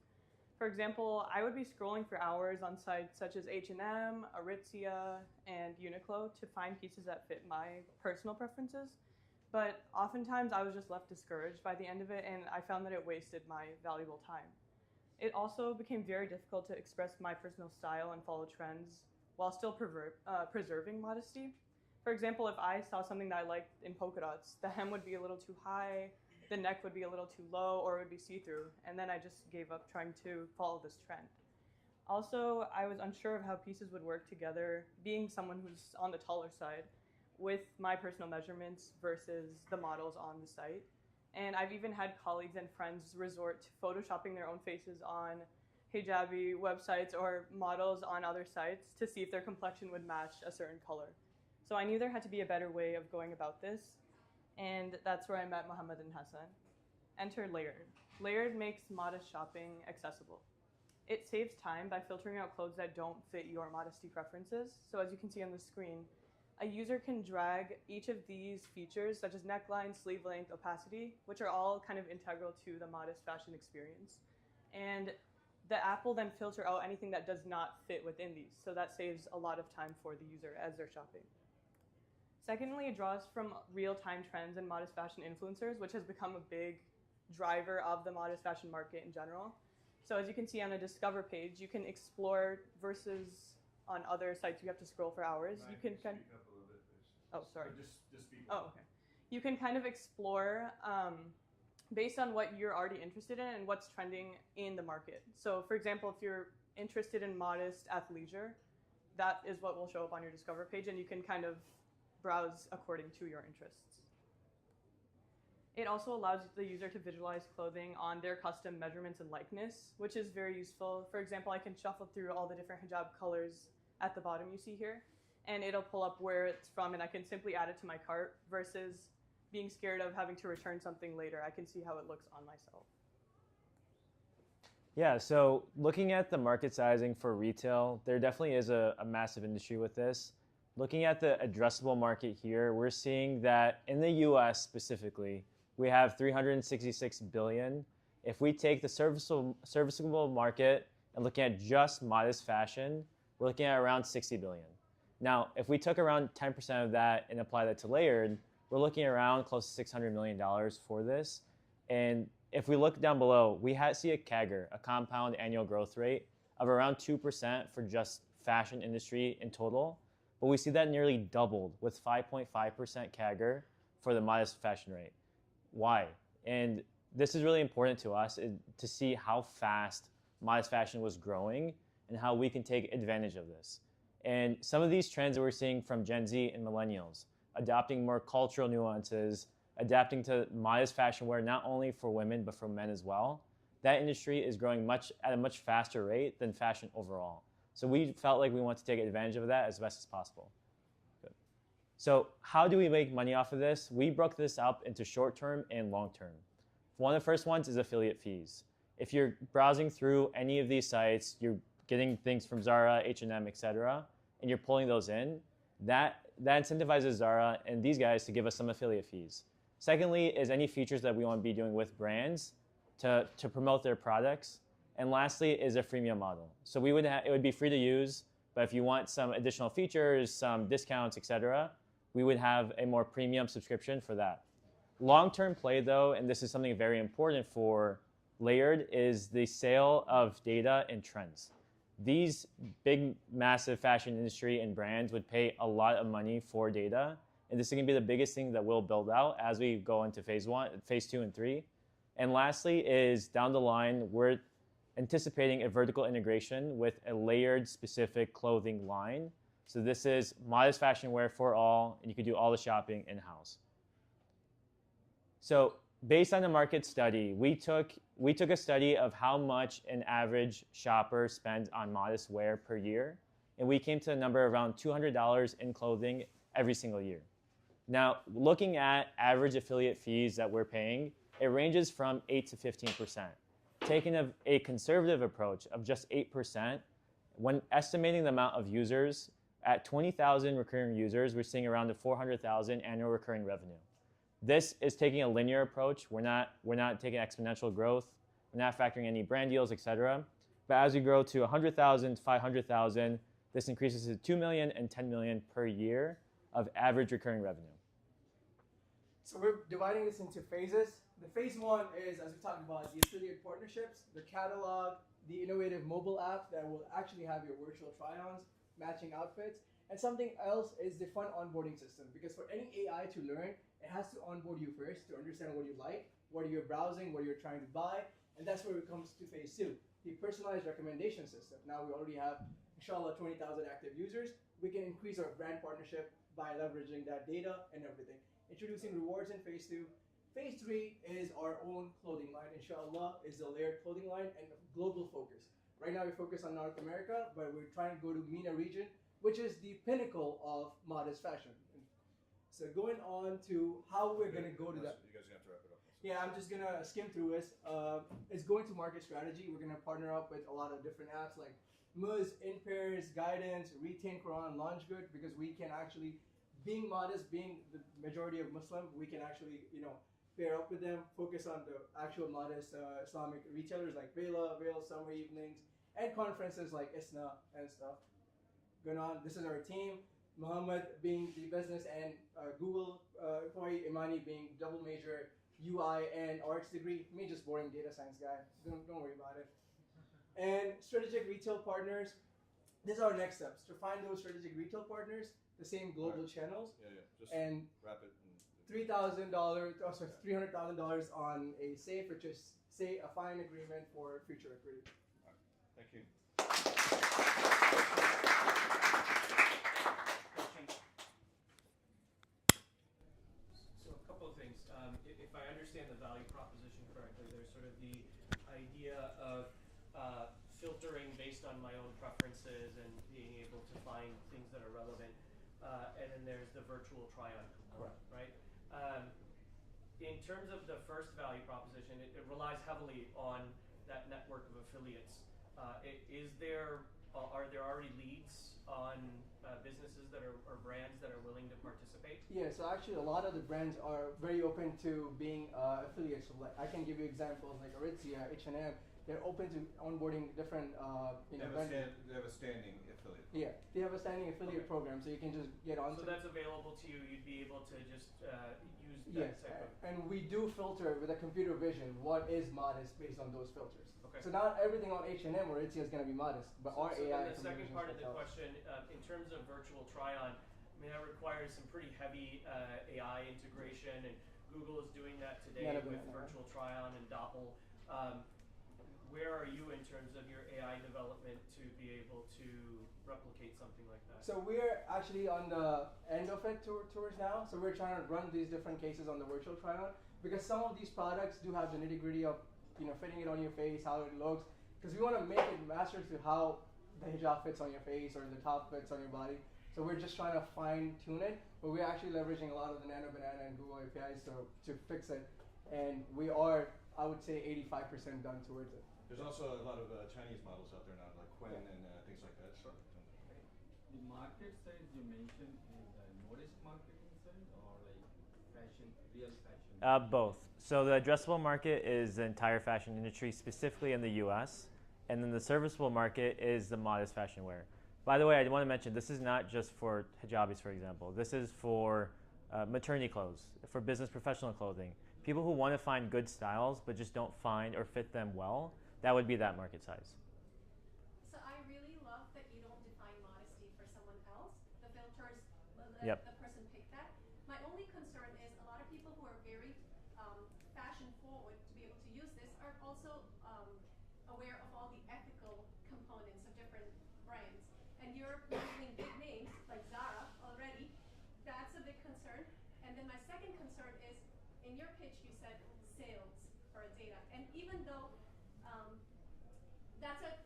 For example, I would be scrolling for hours on sites such as H&M, Aritzia, and Uniqlo to find pieces that fit my personal preferences, but oftentimes I was just left discouraged by the end of it, and I found that it wasted my valuable time. It also became very difficult to express my personal style and follow trends while still preserving modesty. For example, if I saw something that I liked in polka dots, the hem would be a little too high, the neck would be a little too low, or it would be see-through, and then I just gave up trying to follow this trend. Also, I was unsure of how pieces would work together, being someone who's on the taller side, with my personal measurements versus the models on the site. And I've even had colleagues and friends resort to photoshopping their own faces on hijabi websites or models on other sites to see if their complexion would match a certain color. So I knew there had to be a better way of going about this, and that's where I met Muhammad and Hassan. Enter Layered. Layered makes modest shopping accessible. It saves time by filtering out clothes that don't fit your modesty preferences. So as you can see on the screen, a user can drag each of these features, such as neckline, sleeve length, opacity, which are all kind of integral to the modest fashion experience. And the app will then filter out anything that does not fit within these. So that saves a lot of time for the user as they're shopping. Secondly, it draws from real-time trends and modest fashion influencers, which has become a big driver of the modest fashion market in general. So as you can see on the Discover page, you can explore versus on other sites you have to scroll for hours, you can kind Speak up a little bit, please. oh, sorry. Just speak up. Oh, okay. You can kind of explore based on what you're already interested in and what's trending in the market. So, for example, if you're interested in modest athleisure, that is what will show up on your Discover page, and you can kind of browse according to your interests. It also allows the user to visualize clothing on their custom measurements and likeness, which is very useful. For example, I can shuffle through all the different hijab colors at the bottom you see here, and it'll pull up where it's from, and I can simply add it to my cart versus being scared of having to return something later. I can see how it looks on myself. Yeah, so looking at the market sizing for retail, there definitely is a massive industry with this. Looking at the addressable market here, we're seeing that in the US specifically, we have 366 billion. If we take the serviceable market and looking at just modest fashion, we're looking at around 60 billion. Now, if we took around 10% of that and apply that to layered, we're looking around close to $600 million for this. And if we look down below, we see a CAGR, a compound annual growth rate of around 2% for just fashion industry in total. But we see that nearly doubled with 5.5% CAGR for the modest fashion rate. Why? And this is really important to us to see how fast modest fashion was growing and how we can take advantage of this. And some of these trends that we're seeing from Gen Z and millennials, adopting more cultural nuances, adapting to modest fashion wear not only for women but for men as well, that industry is growing at a much faster rate than fashion overall. So we felt like we want to take advantage of that as best as possible. Good. So how do we make money off of this? We broke this up into short-term and long-term. One of the first ones is affiliate fees. If you're browsing through any of these sites, you're getting things from Zara, H&M, etc., and you're pulling those in, that incentivizes Zara and these guys to give us some affiliate fees. Secondly is any features that we want to be doing with brands to promote their products. And lastly is a freemium model. So it would be free to use, but if you want some additional features, some discounts, etc., we would have a more premium subscription for that. Long-term play though, and this is something very important for Layered, is the sale of data and trends. These big, massive fashion industry and brands would pay a lot of money for data, and this is going to be the biggest thing that we'll build out as we go into phase 2, and 3. And lastly is down the line, we're anticipating a vertical integration with a layered specific clothing line. So this is modest fashion wear for all, and you can do all the shopping in-house. So based on the market study, we took a study of how much an average shopper spends on modest wear per year, and we came to a number around $200 in clothing every single year. Now, looking at average affiliate fees that we're paying, it ranges from 8 to 15%. Taking a conservative approach of just 8%, when estimating the amount of users, at 20,000 recurring users, we're seeing around 400,000 annual recurring revenue. This is taking a linear approach. We're not taking exponential growth. We're not factoring any brand deals, etc. But as we grow to 100,000, 500,000, this increases to 2 million and 10 million per year of average recurring revenue. So we're dividing this into phases. The phase 1 is, as we talked about, the affiliate partnerships, the catalog, the innovative mobile app that will actually have your virtual try-ons, matching outfits, and something else is the fun onboarding system. Because for any AI to learn, it has to onboard you first to understand what you like, what you're browsing, what you're trying to buy, and that's where it comes to phase 2, the personalized recommendation system. Now we already have, inshallah, 20,000 active users. We can increase our brand partnership by leveraging that data and everything. Introducing rewards in phase 2. Phase 3 is our own clothing line, inshallah, is a layered clothing line and global focus. Right now we focus on North America, but we're trying to go to MENA region, which is the pinnacle of modest fashion. So going on to how we're going to go to that. You guys are going to have to wrap it up. Yeah, I'm just going to skim through this. It's going to market strategy. We're going to partner up with a lot of different apps like Muz, In Pairs, Guidance, Retain Quran, Launch Good, because we can actually, being modest, being the majority of Muslim, we can actually, pair up with them, focus on the actual modest Islamic retailers like Veil, Summer Evenings, and conferences like ISNA and stuff. Going on, this is our team. Muhammad being the business and Google employee, Imani being double major UI and arts degree. Me just boring data science guy. Don't worry about it. And strategic retail partners. This is our next steps to find those strategic retail partners, the same global channels, Just and wrap it. $300,000 on a safe, which is say a fine agreement for future equity. Thank you. So a couple of things. If I understand the value proposition correctly, there's sort of the idea of filtering based on my own preferences and being able to find things that are relevant. And then there's the virtual try-on component, right? In terms of the first value proposition, it relies heavily on that network of affiliates. Are there already leads on businesses that are or brands that are willing to participate? Yeah, so actually a lot of the brands are very open to being affiliates. So like I can give you examples like Aritzia, H&M. They're open to onboarding different vendors. They have a standing affiliate. Yeah, they have a standing affiliate program, so you can just get on. So that's available to you. You'd be able to just use that type of. And we do filter with a computer vision what is modest based on those filters. Okay. So not everything on H&M or Aritzia is going to be modest, but our AI. Then the second part of the question, in terms of virtual try-on, I mean that requires some pretty heavy AI integration, and Google is doing that today with virtual try-on and Doppel. Where are you in terms of your AI development to be able to replicate something like that? So we're actually on the end of it towards now. So we're trying to run these different cases on the virtual try-on because some of these products do have the nitty-gritty of fitting it on your face, how it looks. Because we want to make it master to how the hijab fits on your face or the top fits on your body. So we're just trying to fine-tune it, but we're actually leveraging a lot of the Nano Banana and Google APIs to fix it. And we are, I would say, 85% done towards it. There's also a lot of Chinese models out there now, like Quen and things like that. So. The market size you mentioned is a modest marketing size or like fashion, real fashion? Both. So the addressable market is the entire fashion industry, specifically in the U.S., and then the serviceable market is the modest fashion wear. By the way, I want to mention this is not just for hijabis, for example. This is for maternity clothes, for business professional clothing. People who want to find good styles but just don't find or fit them well. That would be that market size. So I really love that you don't define modesty for someone else. The filters, Yep. the person picked that. My only concern is a lot of people who are very fashion forward to be able to use this are also aware of all the ethical components of different brands. And you're mentioning big names like Zara already. That's a big concern. And then my second concern is in your pitch you said sales for a data. And even though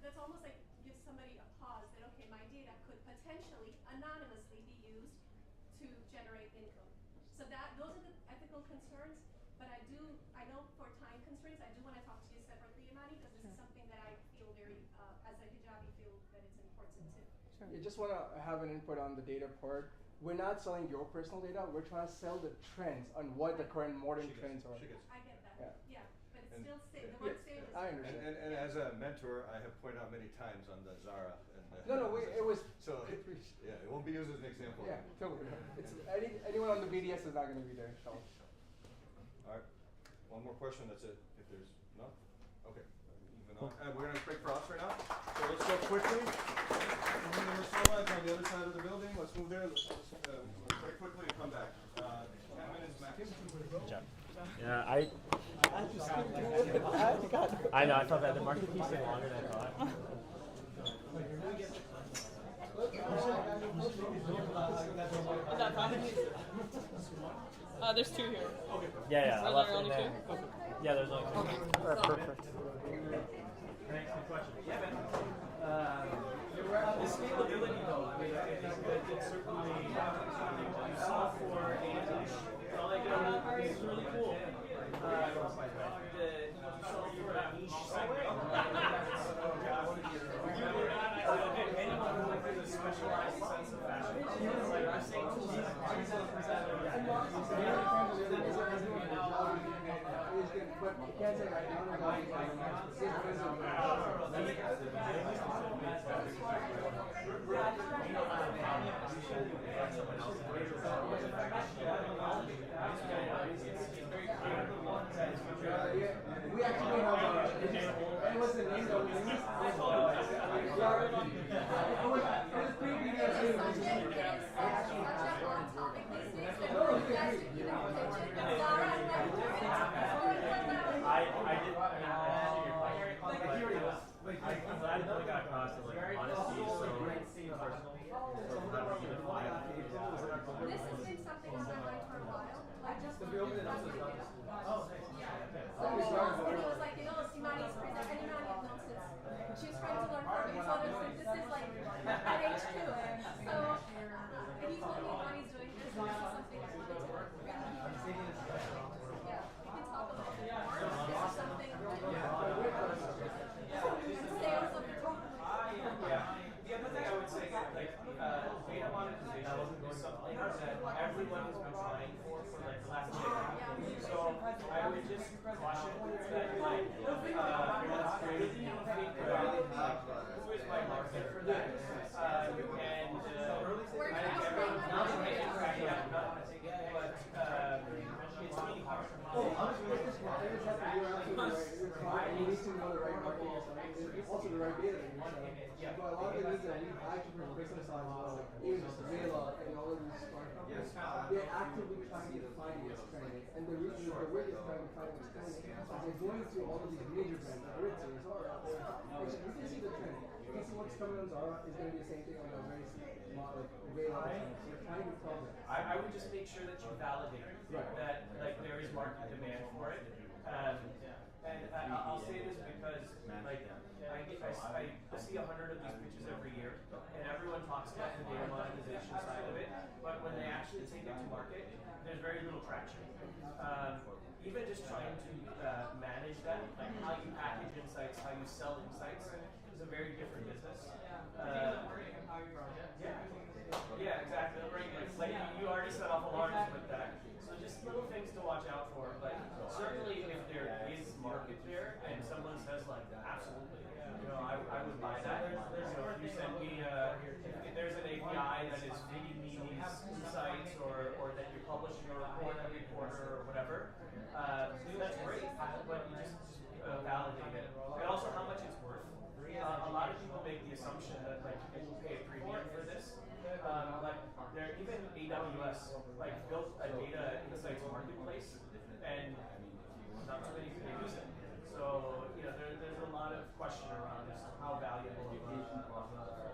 that's almost like gives somebody a pause that okay, my data could potentially anonymously be used to generate income. So those are the ethical concerns. But I know for time constraints, I do want to talk to you separately, Imani, because this is something that I feel very, as a hijabi, feel that it's important too. Sure. You just want to have an input on the data part. We're not selling your personal data. We're trying to sell the trends on what the current modern trends are. I get that. Yeah. But it's still the word sale is. I understand. And as a mentor, I have pointed out many times on the Zara. It was. So yeah, it won't be used as an example. Yeah, totally. It's anyone on the BDS is not going to be there. So. All right. One more question. That's it. If there's none. Okay. Moving on. We're gonna break for us right now. So let's go quickly. Number on the other side of the building. Let's move there. Let's break quickly and come back. 10 minutes max. Good job. Yeah, I know. I felt that the market piece took longer than I thought. Is that fine? There's two here. Yeah. Are there only two? Okay. Yeah, there's only two. Okay. Perfect. Thanks. Good question. Yeah, man. The scalability, though, I mean, I think that it's certainly you solve for it's really cool. You solve for a niche segment. Anyone who has a specialized sense of fashion, like I'm saying, We actually have what's the name of the I'm glad that we got across that like honesty is so personal. This has been something on my mind for a while. Like just The building is also yeah. Oh, nice. So it was like, Imani's present and Imani had known since she was trying to learn from me. So this is like at age 2. So he told me Imani's doing this, and this is something I wanted to really keep in mind. Yeah, we can talk a little bit more. This is something sales of the The other thing I would say, like, data monetization is something that everyone has been trying for like the last decade. So I would just caution that, like, let's create, think about who is my market for that, and I think everyone's not making but it's really hard. You need to know the right marketing or something. There's also the right data that you're selling. But a lot of the needs that we've actually business on as well, like even Vela and all of these smart companies, they're actively trying to find what's trending. And the reason the way they're trying to find what's trending is they're going through all of these major brands, like Ritzy, Zara, out there. You can see the trend. You can see what's coming on Zara is going to be the same thing on the very smart, like Vela. So they're trying to tell them. I would just make sure that you validate that like there is market demand for it. And I'll say this because like I see 100 of these pitches every year, and everyone talks about the data monetization side of it, but when they actually take it to market, there's very little traction. Even just trying to manage that, like how you package insights, how you sell insights, is a very different business. Yeah, exactly. Like you already set off alarms with that. So just little things to watch out for. But certainly if there is market there and someone says like, absolutely, I would buy that. If you send me, if there's an API that is feeding me these insights or that you're publishing a report every quarter or whatever, that's great. But you just validate it. And also how much it's worth. A lot of people make the assumption that like people will pay a premium for this. Like there, even AWS like built a data insights marketplace, and not too many people use it. So there's a lot of question around this, how valuable of a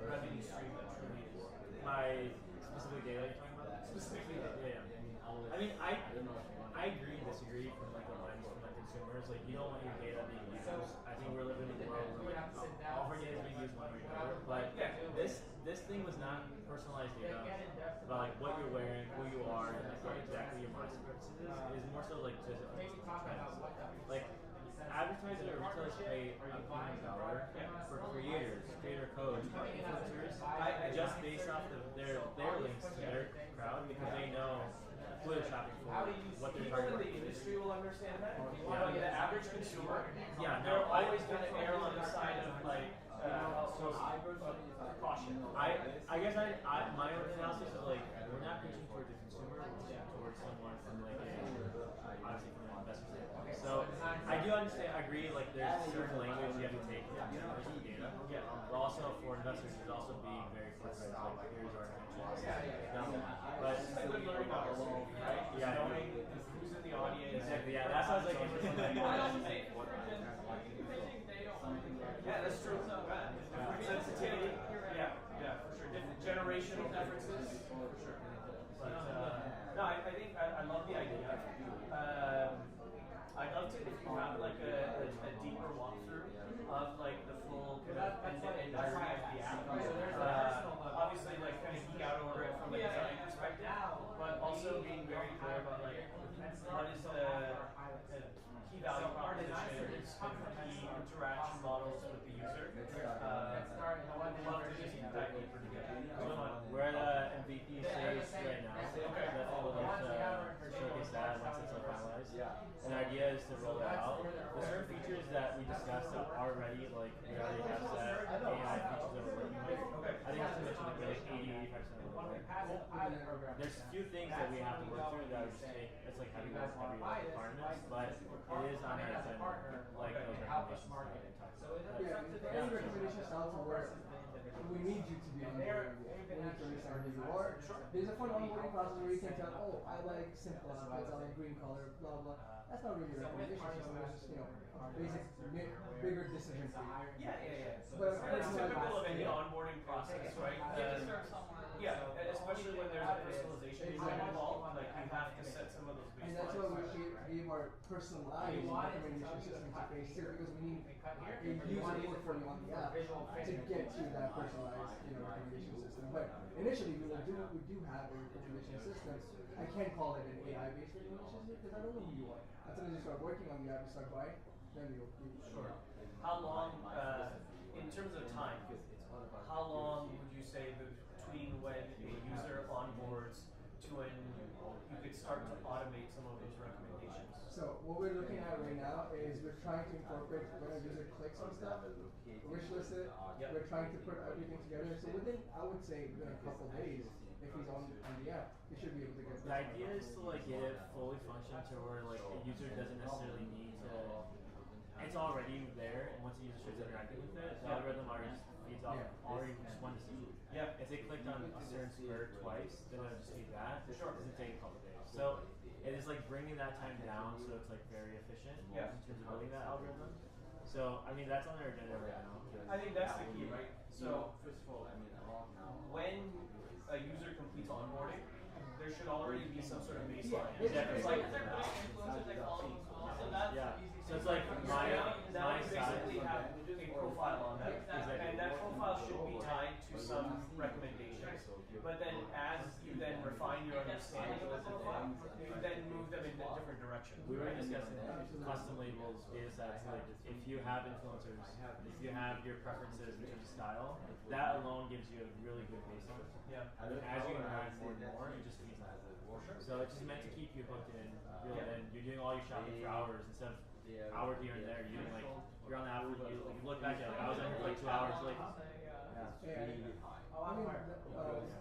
revenue stream that truly is. My specific data you're talking about? Specifically, yeah. I mean, I agree and disagree from like a lens from like consumers. Like you don't want your data being used. I think we're living in a world where like, all of our data is being used one way or another. But this thing was not personalized data about like what you're wearing, who you are, and like what exactly your market purposes is. It is more so like just trends. Like advertisers or retailers pay a $1 for creator codes, influencers, just based off of their links to their crowd because they know who they're shopping for, what they're People in the industry will understand that. The average consumer, they're always going to err on the side of like caution. I guess my own analysis is like we're not preaching towards the consumer, we're preaching towards someone from like obviously from an investor standpoint. So I do understand, I agree, like there's certain language you have to take from data. But also for investors, there's also being very forthright, like here's our intentions. But it's a good learning opportunity, right? Yeah. Knowing who's in the audience. Exactly. Yeah. That sounds like interesting. Yeah, that's true. Sensitivity. Yeah, for sure. Different generational differences. For sure. But no, I think I love the idea. I'd love to if you have like a deeper walkthrough of like the full kind of end-to-end journey of the app. Obviously, like kind of geek out over it from a design perspective, but also being very clear about like what is the key value proposition, key interaction models with the user. I'd love to just dive deeper together. We're at MVP stage right now. Definitely would like to showcase that once it's finalized. And the idea is to roll it out. There's certain features that we discussed that are ready, like we already have set AI features that we're working with. I think that's to mention like we're like 80-85% of the work. There's a few things that we have to work through that would just take, it's like heavy requirements, but it is on our agenda, like those recommendations that we talked about. Any recommendations sound to where we need you to be on board. We need you are. There's a fun onboarding process where you can tell, oh, I like simple outfits, I like green color, blah blah. That's not really a recommendation system. It's just a basic, bigger decision tree. Yeah. But And it's typical of any onboarding process, right? Yeah, especially when there's a personalization involved, like you have to set some of those baselines. And that's why we gave our personalized recommendation system to phase 2 because we need a user portfolio on the app to get to that personalized recommendation system. But initially we do have a recommendation system. I can't call it an AI-based recommendation system because I don't know who you are. As soon as you start working on the app, you start buying, then you'll Sure. How long, in terms of time, how long would you say between when a user onboards to when you could start to automate some of those recommendations? So what we're looking at right now is we're trying to incorporate when a user clicks on stuff, wish list it, we're trying to put everything together. So within, I would say within a couple days, if he's on the app, he should be able to get The idea is to like get it fully functioned to where like a user doesn't necessarily need to. It's already there, and once the user starts interacting with it, the algorithm already just feeds off already just one decision. Yeah. If they clicked on a certain square twice, then it'll just feed that. It doesn't take a couple days. So it is like bringing that time down so it's like very efficient in terms of building that algorithm. So I mean that's on our agenda right now. I think that's the key, right? So when a user completes onboarding, there should already be some sort of baseline. Yeah. It's like So it's like my now you basically have a profile on them, and that profile should be tied to some recommendations. But then as you then refine your understanding of the profile, you then move them in a different direction. We were discussing custom labels, data sets, like if you have influencers, if you have your preferences in terms of style, that alone gives you a really good baseline. Yeah. And then as you interact more and more, it just feeds that. So it's just meant to keep you hooked in, real in. You're doing all your shopping for hours instead of hour here and there. You're doing like you're on the app for you look back at it. I was on here for like 2 hours. Like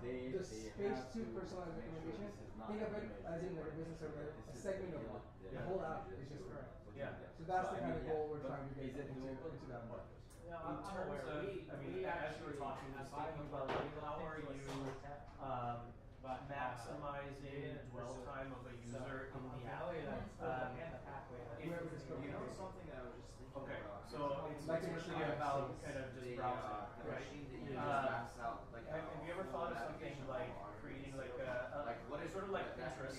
the phase 2 personalized recommendation, think of it as in like a business server, a segment of it. The whole app is just for it. Yeah. So that's the kind of goal we're trying to get into that part. In terms of, I mean, as you were talking, just thinking about like, how are you maximizing dwell time of a user in the app? Okay, so it's really about kind of just browsing, right? Have you ever thought of something like creating like sort of like Pinterest,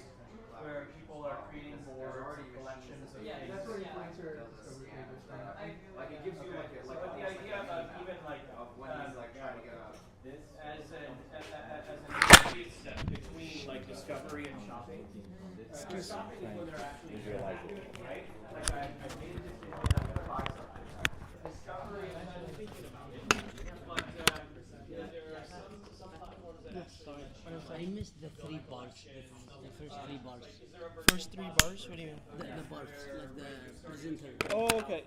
where people are creating boards, collections of things? That's where influencer discovery pages from. Like it gives you But the idea of even like trying to get this as an intermediate step between like discovery and shopping. Shopping is when they're actually interacting, right? Like I made a decision, I'm gonna buy something. Discovery is kind of thinking about it. But there are some platforms that actually. I missed the 3 bars, the first 3 bars. First 3 bars? What do you mean? The bars, like the presenter. Oh, okay.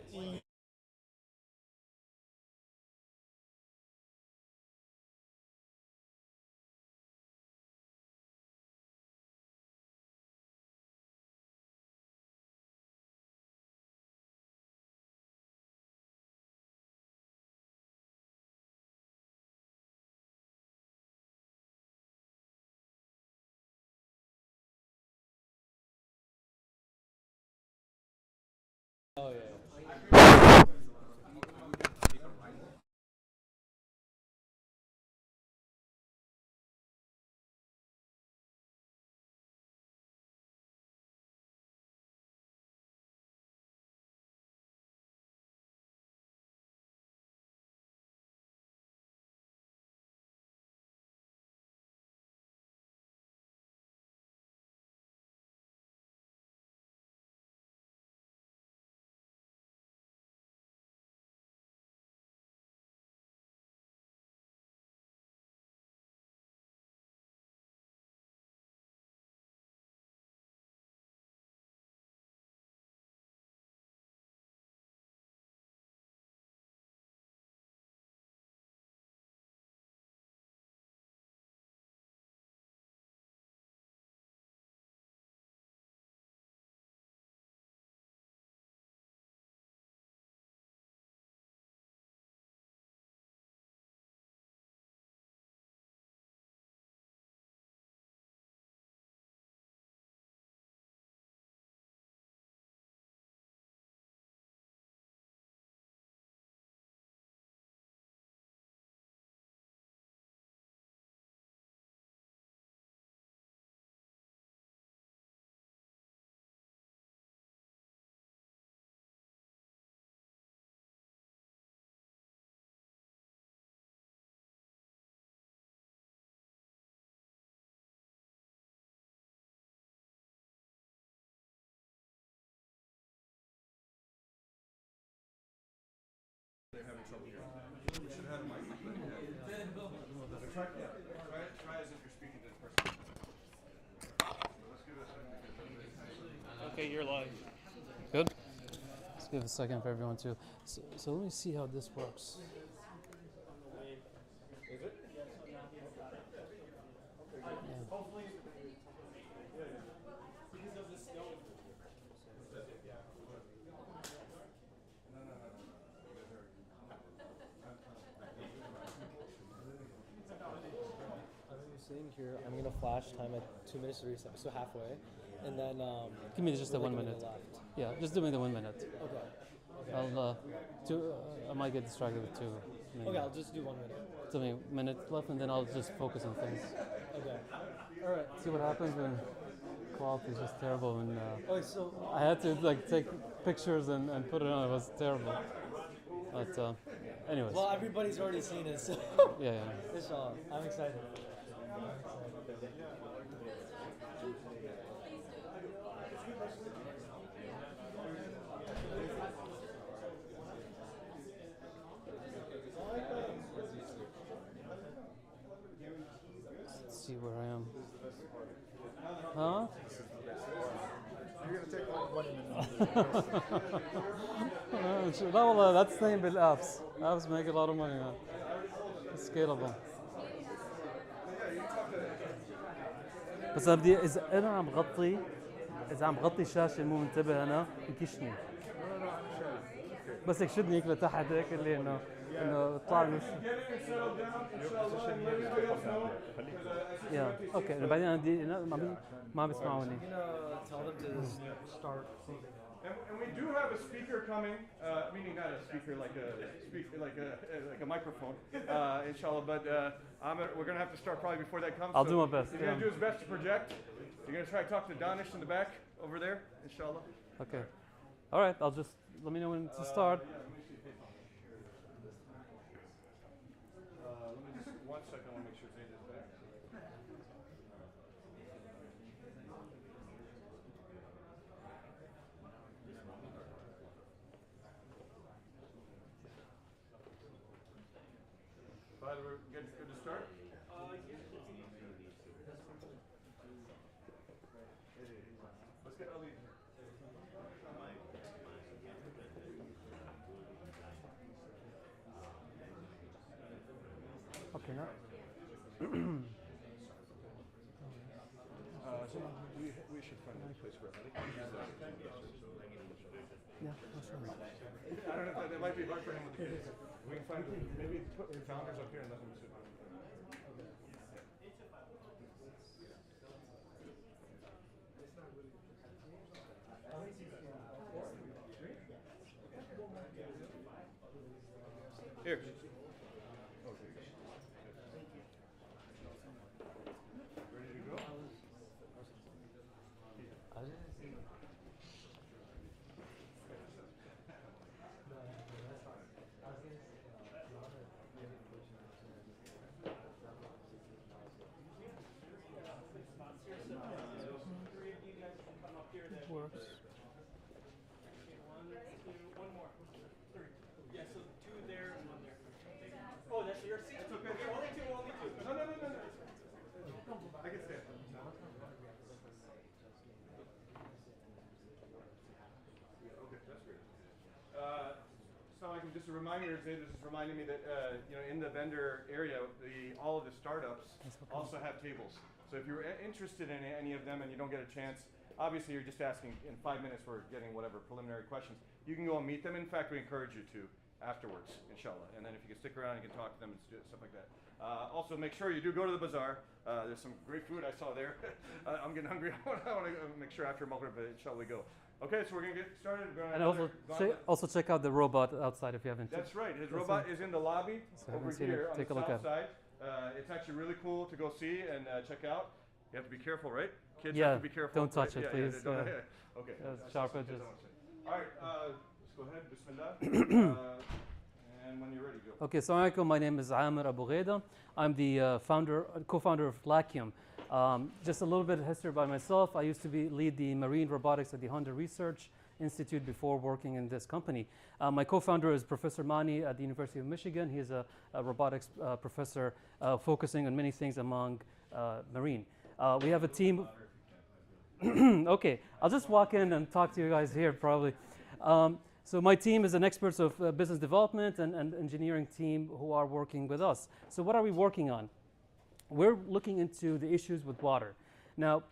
Oh yeah. They're having trouble hearing. We should have had a mic. Try as if you're speaking to the person. Let's give it a second. Okay, you're live. Good. Let's give a second for everyone too. So let me see how this works. Is it? Hopefully. Because of the snow. Sitting here, I'm gonna flash time at 2 minutes to reset, so halfway, and then Give me just the we're 1 like a minute. left. Yeah, just do me the 1 minute. Okay. I'll I might get distracted with two. Maybe. Okay, I'll just do 1 minute. So me minute left, and then I'll just focus on things. Okay. All right. See what happens when quality is just terrible. And Okay, so I had to like take pictures and put it on. It was terrible. But anyways. Well, everybody's already seen it, so Yeah. Inshallah, I'm excited. Let's see where I am. Huh? You're gonna take like 1 minute. لا والله لا تستهين بالابس. Apps make a lot of money. It's scalable. بس بدي اذا انا عم غطي الشاشه مو منتبه انا انكشني. بس هيك شدني هيك لتحت هيك اللي انه اطلع له. يا اوكي بعدين انا بدي ما بيسمعوني. And we do have a speaker coming, meaning not a speaker like a microphone, inshallah. But we're gonna have to start probably before that comes. I'll do my best. He's gonna do his best to project. You're gonna try to talk to Danish in the back over there, inshallah. Okay. All right. I'll just let me know when to start. Let me just 1 second. I want to make sure Zayd is back. Father, we're good to start? Let's get Ali. Okay. Now. We should find a place for Ali. Yeah, that's right. I don't know if that might be hard for him with the kids. We can find maybe put the founders up here and let them sit. Here. Ready to go? It works. One more. Three. Yeah, so 2 there and 1 there. Oh, that's your seat. It's okay. Only two. No. I can stand. Okay, that's great. So just a reminder, Zayd, this is reminding me that in the vendor area, all of the startups also have tables. So if you're interested in any of them and you don't get a chance, obviously you're just asking in 5 minutes we're getting whatever preliminary questions. You can go and meet them. In fact, we encourage you to afterwards, inshallah. And then if you can stick around, you can talk to them and stuff like that. Also, make sure you do go to the bazaar. There's some great food I saw there. I'm getting hungry. I want to make sure after Maghrib, inshallah, we go. Okay, so we're going to get started. And also check out the robot outside if you haven't. That's right. His robot is in the lobby over here on take the a look south at. side. It's actually really cool to go see and check out. You have to be careful, right? Kids Yeah, have to be careful. don't touch right? it, please. Okay. That's sharp edges. All right, let's go ahead. Bismillah. And when you're ready, go. Okay, assalamu alaikum. My name is Amir Abu Gheda. I'm the co-founder of Lacium. Just a little bit of history by myself. I used to lead the marine robotics at the Honda Research institute before working in this company. My co-founder is Professor Mani at the University of Michigan. He is a robotics professor focusing on many things among marine. We have a team. Okay, I'll just walk in and talk to you guys here probably. So my team is an experts of business development and engineering team who are working with us. So what are we working on? We're looking into the issues with water. Now,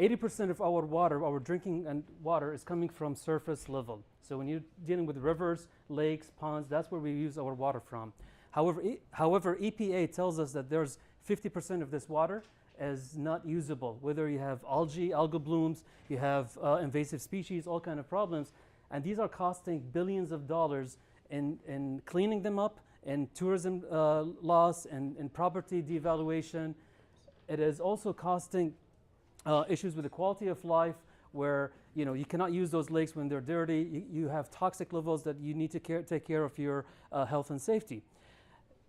80% of our water, our drinking and water, is coming from surface level. So when you're dealing with rivers, lakes, ponds, that's where we use our water from. However, EPA tells us that there's 50% of this water is not usable, whether you have algal blooms, you have invasive species, all kind of problems. And these are costing billions of dollars in cleaning them up, in tourism loss, and in property devaluation. It is also costing issues with the quality of life, where you cannot use those lakes when they're dirty. You have toxic levels that you need to take care of your health and safety.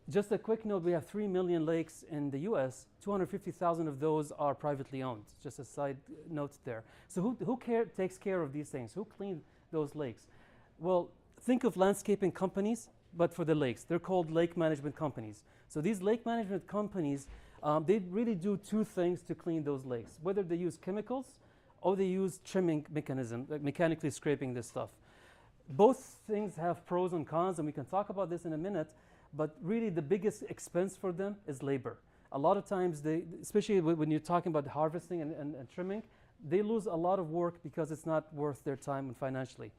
Just a quick note, we have 3 million lakes in the US. 250,000 of those are privately owned. Just a side note there. So who takes care of these things? Who cleans those lakes? Well, think of landscaping companies, but for the lakes. They're called lake management companies. So these lake management companies, they really do two things to clean those lakes, whether they use chemicals or they use trimming mechanism, like mechanically scraping this stuff. Both things have pros and cons, and we can talk about this in a minute, but really the biggest expense for them is labor. A lot of times, especially when you're talking about harvesting and trimming, they lose a lot of work because it's not worth their time and financially.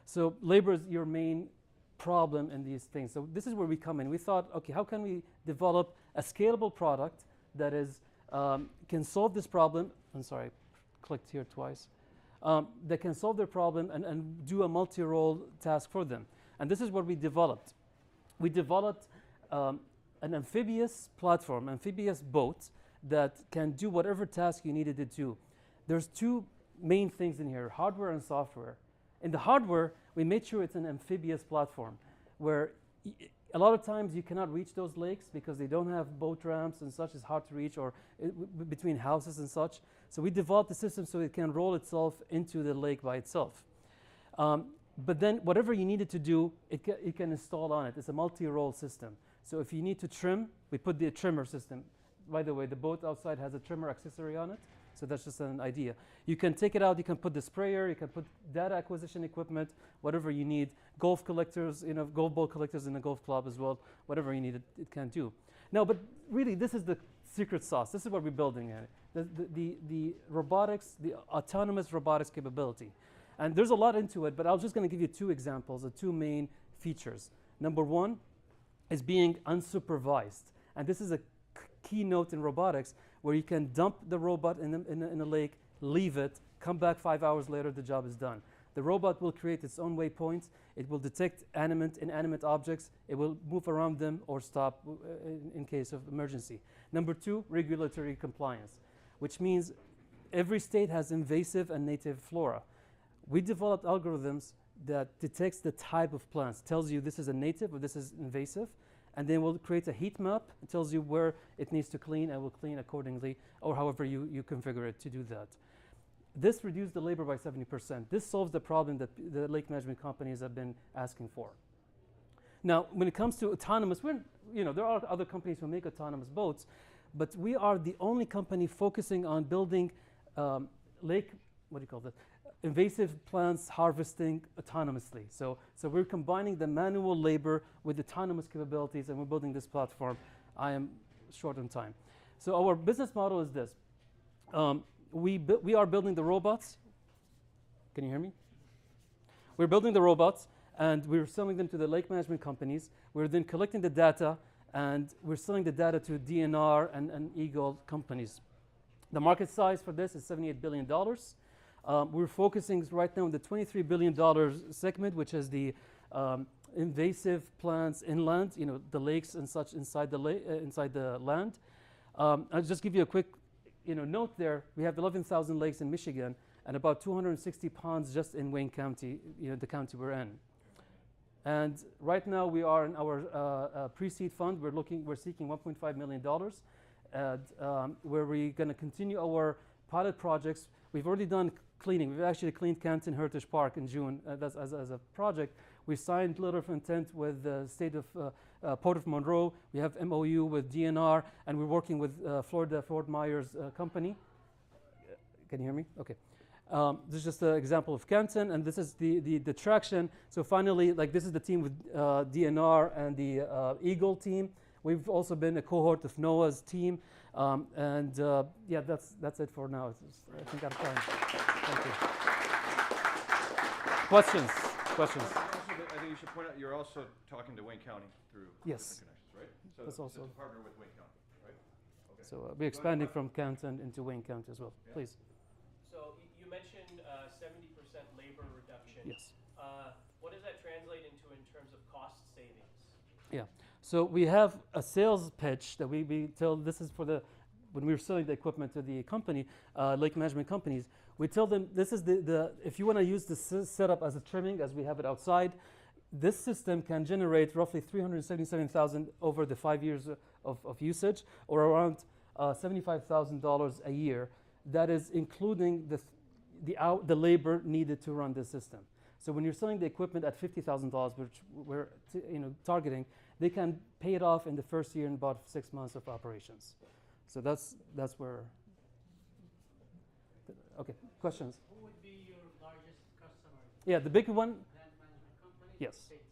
So labor is your main problem in these things. So this is where we come in. We thought, okay, how can we develop a scalable product that is can solve this problem? I'm sorry, I clicked here twice. That can solve their problem and do a multi-role task for them. And this is what we developed. We developed an amphibious platform, amphibious boat that can do whatever task you needed to do. There's two main things in here, hardware and software. In the hardware, we made sure it's an amphibious platform where a lot of times you cannot reach those lakes because they don't have boat ramps and such. It's hard to reach, or between houses and such. So we developed the system so it can roll itself into the lake by itself. But then whatever you needed to do, it can install on it. It's a multi-role system. So if you need to trim, we put the trimmer system. By the way, the boat outside has a trimmer accessory on it. So that's just an idea. You can take it out, you can put the sprayer, you can put data acquisition equipment, whatever you need. Golf collectors, golf ball collectors in a golf club as well, whatever you need, it can do. Now, but really, this is the secret sauce. This is what we're building at. The robotics, the autonomous robotics capability. And there's a lot into it, but I'm just going to give you two examples, the two main features. Number one is being unsupervised. And this is a keynote in robotics, where you can dump the robot in a lake, leave it, come back 5 hours later, the job is done. The robot will create its own waypoints. It will detect inanimate objects. It will move around them or stop in case of emergency. Number two, regulatory compliance, which means every state has invasive and native flora. We developed algorithms that detects the type of plants, tells you this is a native or this is invasive, and then we'll create a heat map. It tells you where it needs to clean, and will clean accordingly, or however you configure it to do that. This reduced the labor by 70%. This solves the problem that the lake management companies have been asking for. Now, when it comes to autonomous, there are other companies who make autonomous boats, but we are the only company focusing on building invasive plants harvesting autonomously. So we're combining the manual labor with autonomous capabilities, and we're building this platform. I am short on time. So our business model is this. We are building the robots. Can you hear me? We're building the robots, and we're selling them to the lake management companies. We're then collecting the data, and we're selling the data to DNR and Eagle companies. The market size for this is $78 billion. We're focusing right now on the $23 billion segment, which is the invasive plants inland, the lakes and such inside the land. I'll just give you a quick note there. We have 11,000 lakes in Michigan and about 260 ponds just in Wayne County, the county we're in. And right now we are in our pre-seed fund. We're seeking $1.5 million, where we're going to continue our pilot projects. We've already done cleaning. We've actually cleaned Canton Heritage Park in June. That's as a project. We signed letter of intent with the state of Port of Monroe. We have MOU with DNR, and we're working with Florida Fort Myers company. Can you hear me? Okay. This is just an example of Canton, and this is the traction. So finally, like this is the team with DNR and the Eagle team. We've also been a cohort of NOAA's team, and yeah, that's it for now. I think I'm fine. Thank you. Questions? Questions? I think you should point out you're also talking to Wayne County through Yes. the connections, right? So That's also. it's a partner with Wayne County, right? Okay. So we're expanding from Canton into Wayne County as well. Yeah. Please. So you mentioned 70% labor reduction. Yes. What does that translate into in terms of cost savings? Yeah. So we have a sales pitch that we tell. This is for when we're selling the equipment to the company, lake management companies. We tell them this is if you want to use this setup as a trimming, as we have it outside, this system can generate roughly $377,000 over the 5 years of usage, or around $75,000 a year. That is including the labor needed to run this system. So when you're selling the equipment at $50,000, which we're targeting, they can pay it off in the first year in about 6 months of operations. So that's where. Okay, questions? Who would be your largest customer? Yeah, the big one. Land management companies? Yes. States?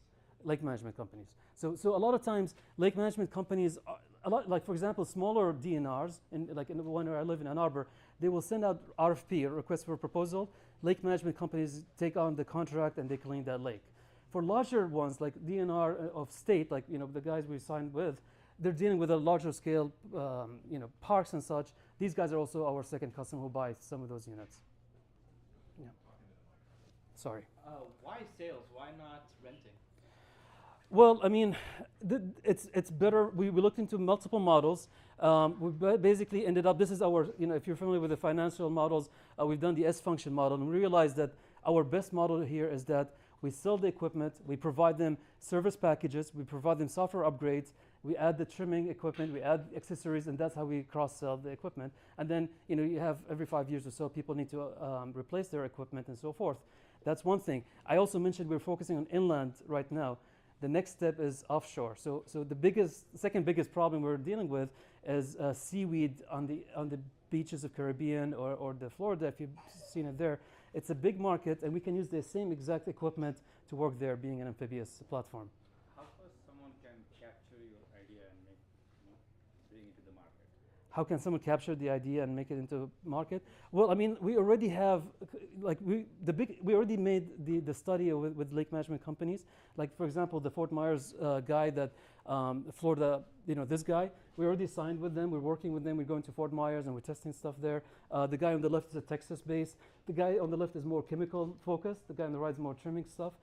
Lake management companies. So a lot of times, lake management companies, like for example, smaller DNRs, in the one where I live in Ann Arbor, they will send out RFP, a request for proposal. Lake management companies take on the contract and they clean that lake. For larger ones like DNR of state, like the guys we signed with, they're dealing with a larger scale, parks and such. These guys are also our second customer who buy some of those units. Yeah. Sorry. Why sales? Why not renting? Well, I mean, it's better. We looked into multiple models. We basically ended up. This is our. If you're familiar with the financial models, we've done the S-function model, and we realized that our best model here is that we sell the equipment, we provide them service packages, we provide them software upgrades, we add the trimming equipment, we add accessories, and that's how we cross-sell the equipment. And then you have every 5 years or so, people need to replace their equipment and so forth. That's one thing. I also mentioned we're focusing on inland right now. The next step is offshore. So the second biggest problem we're dealing with is seaweed on the beaches of Caribbean or the Florida, if you've seen it there. It's a big market, and we can use the same exact equipment to work there, being an amphibious platform. How fast someone can capture your idea and bring it to the market? How can someone capture the idea and make it into market? Well, I mean, we already have, we already made the study with lake management companies. Like, for example, the Fort Myers guy that Florida, this guy, we already signed with them. We're working with them. We're going to Fort Myers and we're testing stuff there. The guy on the left is a Texas base. The guy on the left is more chemical focused. The guy on the right is more trimming stuff.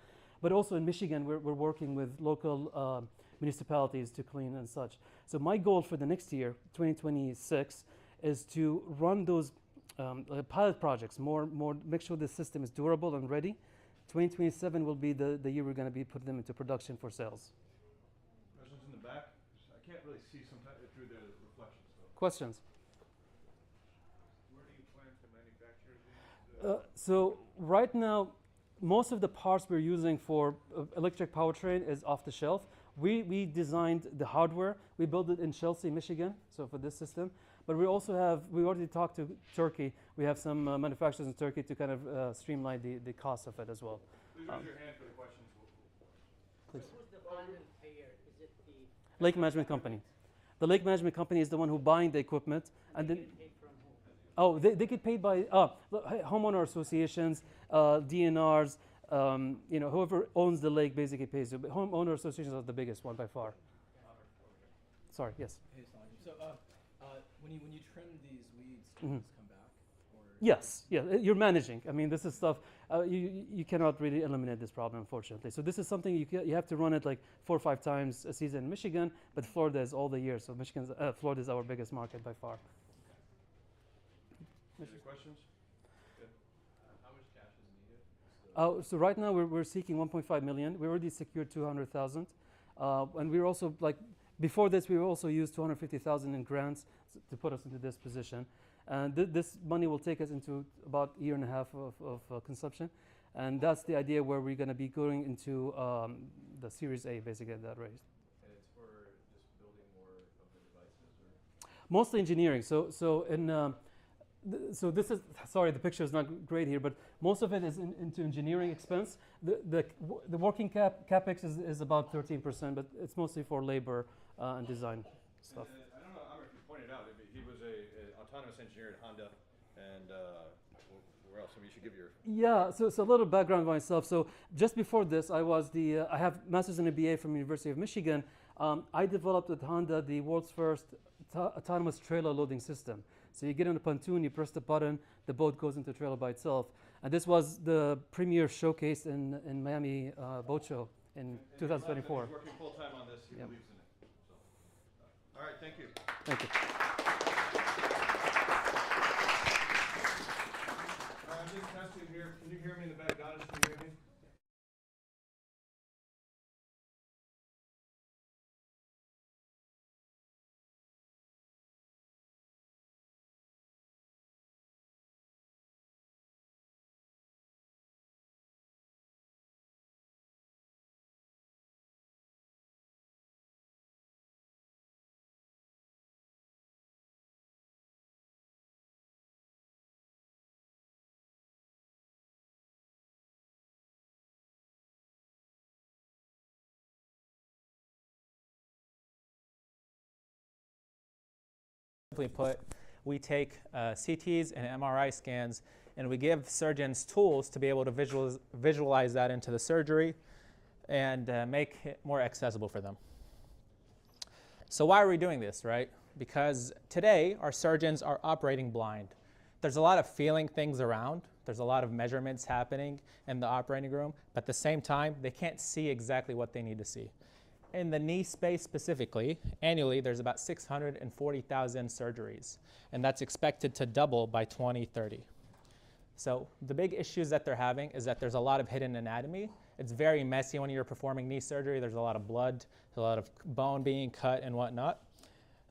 But also in Michigan, we're working with local municipalities to clean and such. So my goal for the next year, 2026, is to run those pilot projects, make sure the system is durable and ready. 2027 will be the year we're going to be putting them into production for sales. Questions in the back? I can't really see sometimes through the reflections, though. Questions? Where do you plan to manufacture these? So right now, most of the parts we're using for electric powertrain is off the shelf. We designed the hardware. We built it in Chelsea, Michigan, so for this system. But we already talked to Turkey. We have some manufacturers in Turkey to kind of streamline the cost of it as well. Please raise your hand for the questions. Please. Who's the final payer? Is it the Lake management company. The lake management company is the one who buying the equipment, and then. paid from who? Oh, they get paid by homeowner associations, DNRs. Whoever owns the lake basically pays you. But homeowner associations are the biggest one by far. Sorry. Yes. Hey, Salim. So, when you trim these weeds, do Mhm. these come back? Or Yes. Yeah. You're managing. I mean, this is stuff you cannot really eliminate this problem, unfortunately. So this is something you have to run it like 4 or 5 times a season in Michigan, but Florida is all the year. So Florida is our biggest market by far. Any questions? How much cash is needed? So right now we're seeking 1.5 million. We already secured 200,000, and we're also before this we also used 250,000 in grants to put us into this position, And this money will take us into about a year and a half of consumption. And that's the idea where we're going to be going into the Series A, basically, at that rate. And it's for just building more of the devices, or? Mostly engineering. So this is, sorry, the picture is not great here, but most of it is into engineering expense. The working capex is about 13%, but it's mostly for labor and design stuff. I don't know, Amr, if you pointed out, he was an autonomous engineer at Honda, and where else? I mean, you should give your... Yeah, so a little background on myself. So just before this, I have master's and a BA from University of Michigan. I developed at Honda the world's first autonomous trailer loading system. So you get on a pontoon, you press the button, the boat goes into a trailer by itself. And this was the premier showcase in Miami Boat Show in 2024. He's working full time on this. He believes in it. So, all right, thank you. Thank you. I'm just testing here. Can you hear me in the back? Goddess, can you hear me? Simply put, we take CTs and MRI scans and we give surgeons tools to be able to visualize that into the surgery and make it more accessible for them. So why are we doing this, right? Because today our surgeons are operating blind. There's a lot of feeling things around. There's a lot of measurements happening in the operating room, but at the same time, they can't see exactly what they need to see. In the knee space specifically, annually there's about 640,000 surgeries, and that's expected to double by 2030. So the big issues that they're having is that there's a lot of hidden anatomy. It's very messy when you're performing knee surgery. There's a lot of blood, a lot of bone being cut and whatnot.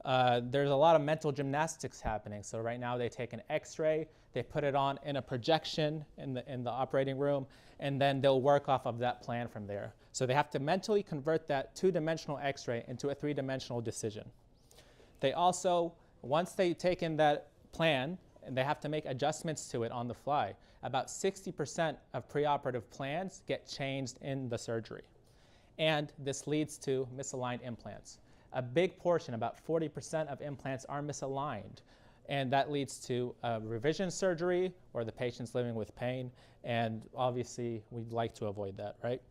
There's a lot of mental gymnastics happening. So right now they take an x-ray, they put it on in a projection in the operating room, and then they'll work off of that plan from there. So they have to mentally convert that two-dimensional x-ray into a three-dimensional decision. They also, once they've taken that plan, and they have to make adjustments to it on the fly. About 60% of preoperative plans get changed in the surgery. And this leads to misaligned implants. A big portion, about 40% of implants are misaligned. And that leads to revision surgery or the patient's living with pain. And obviously, we'd like to avoid that, right?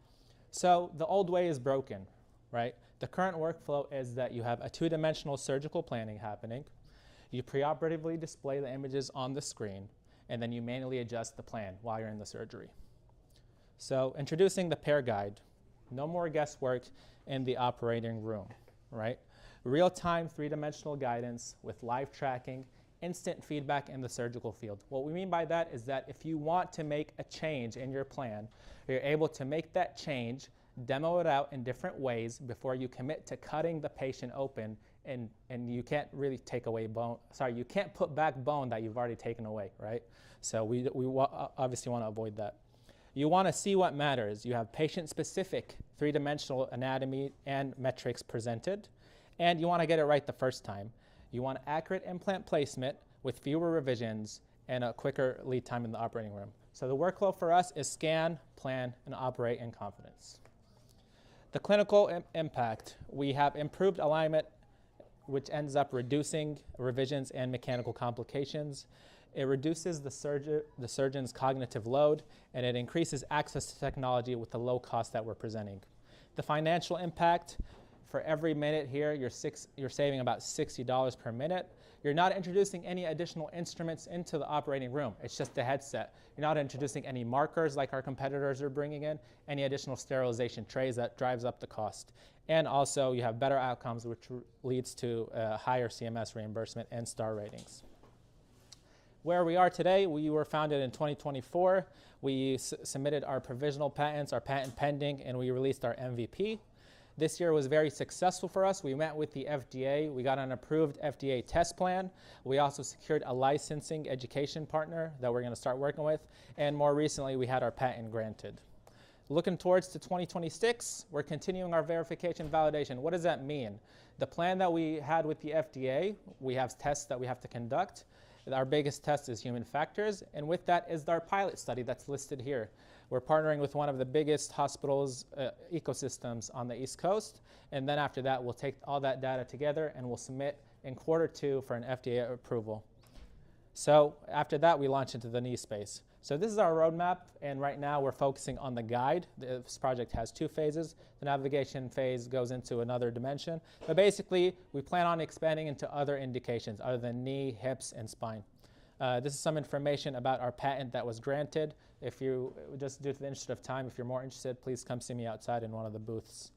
So the old way is broken, right? The current workflow is that you have a two-dimensional surgical planning happening. You preoperatively display the images on the screen, and then you manually adjust the plan while you're in the surgery. So introducing the pair guide. No more guesswork in the operating room, right? Real-time three-dimensional guidance with live tracking, instant feedback in the surgical field. What we mean by that is that if you want to make a change in your plan, you're able to make that change, demo it out in different ways before you commit to cutting the patient open, and you can't really take away bone. Sorry, you can't put back bone that you've already taken away, right? So we obviously want to avoid that. You want to see what matters. You have patient-specific three-dimensional anatomy and metrics presented, and you want to get it right the first time. You want accurate implant placement with fewer revisions and a quicker lead time in the operating room. So the workflow for us is scan, plan, and operate in confidence. The clinical impact, we have improved alignment, which ends up reducing revisions and mechanical complications. It reduces the surgeon's cognitive load, and it increases access to technology with the low cost that we're presenting. The financial impact, for every minute here, you're saving about $60 per minute. You're not introducing any additional instruments into the operating room. It's just the headset. You're not introducing any markers like our competitors are bringing in, any additional sterilization trays that drives up the cost. And also, you have better outcomes, which leads to higher CMS reimbursement and star ratings. Where we are today, we were founded in 2024. We submitted our provisional patents, our patent pending, and we released our MVP. This year was very successful for us. We met with the FDA. We got an approved FDA test plan. We also secured a licensing education partner that we're going to start working with. And more recently, we had our patent granted. Looking towards to 2026, we're continuing our verification validation. What does that mean? The plan that we had with the FDA, we have tests that we have to conduct. Our biggest test is human factors, and with that is our pilot study that's listed here. We're partnering with one of the biggest hospitals ecosystems on the East Coast, and then after that, we'll take all that data together and we'll submit in Q2 for an FDA approval. So after that, we launch into the knee space. So this is our roadmap, and right now we're focusing on the guide. This project has 2 phases. The navigation phase goes into another dimension. But basically, we plan on expanding into other indications other than knee, hips, and spine. This is some information about our patent that was granted. If you, just due to the interest of time, if you're more interested, please come see me outside in one of the booths.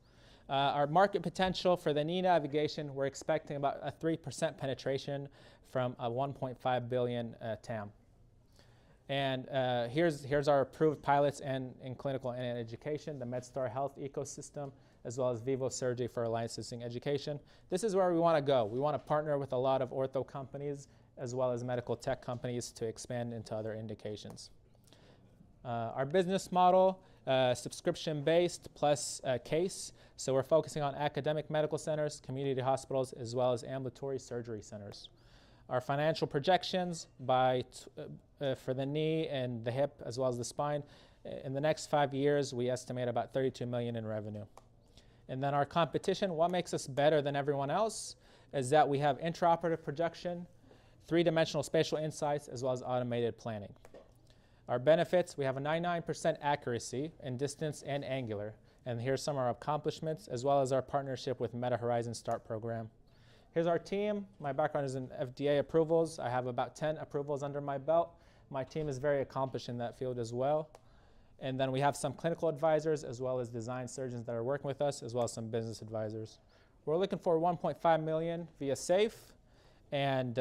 Our market potential for the knee navigation, we're expecting about a 3% penetration from a 1.5 billion TAM. And here's our approved pilots in clinical and in education, the MedStar Health ecosystem, as well as Vivo Surgery for licensing education. This is where we want to go. We want to partner with a lot of ortho companies as well as medical tech companies to expand into other indications. Our business model, subscription-based plus case. So we're focusing on academic medical centers, community hospitals, as well as ambulatory surgery centers. Our financial projections for the knee and the hip as well as the spine, in the next 5 years, we estimate about 32 million in revenue. And then our competition, what makes us better than everyone else is that we have intraoperative projection, 3-dimensional spatial insights, as well as automated planning. Our benefits, we have a 99% accuracy in distance and angular. And here's some of our accomplishments, as well as our partnership with Meta Horizon START program. Here's our team. My background is in FDA approvals. I have about 10 approvals under my belt. My team is very accomplished in that field as well. And then we have some clinical advisors as well as design surgeons that are working with us, as well as some business advisors. We're looking for 1.5 million via SAFE. And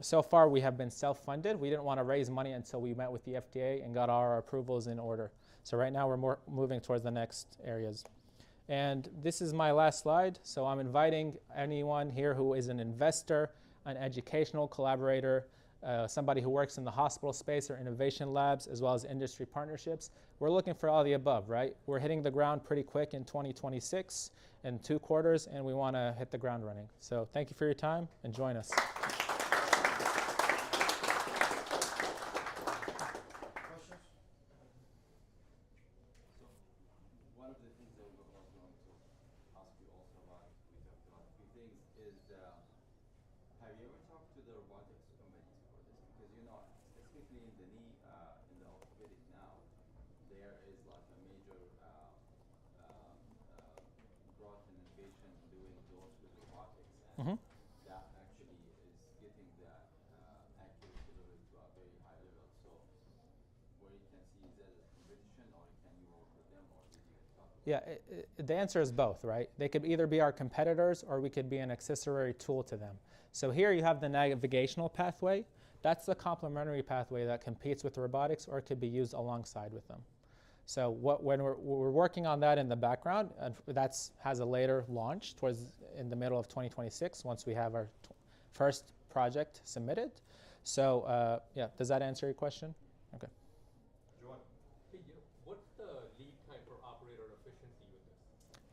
so far we have been self-funded. We didn't want to raise money until we met with the FDA and got our approvals in order. So right now we're moving towards the next areas. And this is my last slide. So I'm inviting anyone here who is an investor, an educational collaborator, somebody who works in the hospital space or innovation labs, as well as industry partnerships. We're looking for all the above, right? We're hitting the ground pretty quick in 2026 in 2 quarters, and we want to hit the ground running. So thank you for your time, and join us. One of the things that we was going to ask you also about, we talked about a few things, is have you ever talked to the robotics companies for this? Because specifically in the knee, in the orthopedic now, there is like a major growth and innovation doing those with robotics, and that actually is getting that accuracy level to a very high level. So where you can see that as competition, or can you work with them, or did you talk about Yeah, the answer is both, right? They could either be our competitors or we could be an accessory tool to them. So here you have the navigational pathway. That's the complementary pathway that competes with robotics or could be used alongside with them. So when we're working on that in the background, that has a later launch in the middle of 2026 once we have our first project submitted. So yeah, does that answer your question? Okay. Joan, what's the lead time for operator efficiency with this?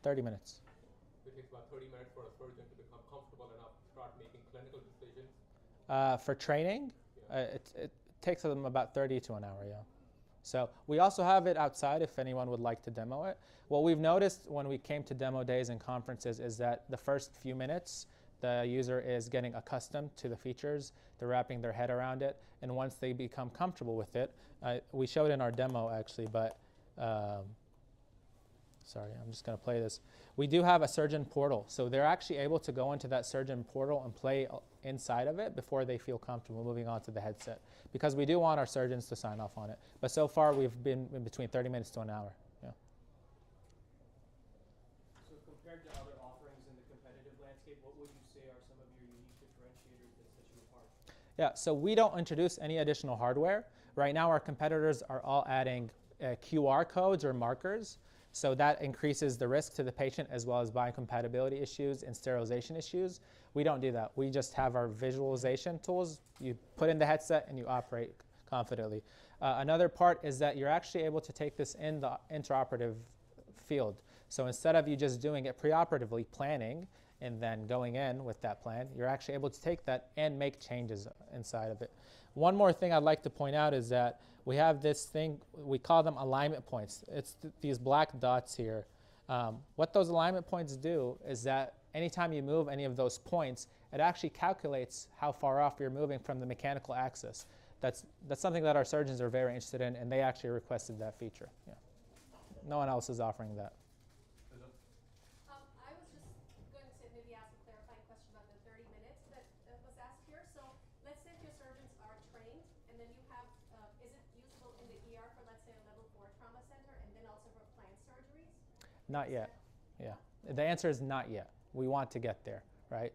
30 minutes. It takes about 30 minutes for a surgeon to become comfortable enough to start making clinical decisions. For training, it takes them about 30 to an hour, yeah. So we also have it outside if anyone would like to demo it. What we've noticed when we came to demo days and conferences is that the first few minutes, the user is getting accustomed to the features, they're wrapping their head around it, and once they become comfortable with it, we showed in our demo actually, but sorry, I'm just going to play this. We do have a surgeon portal, so they're actually able to go into that surgeon portal and play inside of it before they feel comfortable moving on to the headset, because we do want our surgeons to sign off on it. But so far, we've been in between 30 minutes to an hour. Yeah. So compared to other offerings in the competitive landscape, what would you say are some of your unique differentiators that set you apart? Yeah, so we don't introduce any additional hardware. Right now, our competitors are all adding QR codes or markers. So that increases the risk to the patient as well as biocompatibility issues and sterilization issues. We don't do that. We just have our visualization tools. You put in the headset and you operate confidently. Another part is that you're actually able to take this in the intraoperative field. So instead of you just doing it preoperatively, planning, and then going in with that plan, you're actually able to take that and make changes inside of it. One more thing I'd like to point out is that we have this thing, we call them alignment points. It's these black dots here. What those alignment points do is that anytime you move any of those points, it actually calculates how far off you're moving from the mechanical axis. That's something that our surgeons are very interested in, and they actually requested that feature. Yeah. No one else is offering that. I was just going to maybe ask a clarifying question about the 30 minutes that was asked here. So let's say if your surgeons are trained, and then you have, is it useful in the ER for, let's say, a level 4 trauma center, and then also for planned surgeries? Not yet. Yeah. The answer is not yet. We want to get there, right?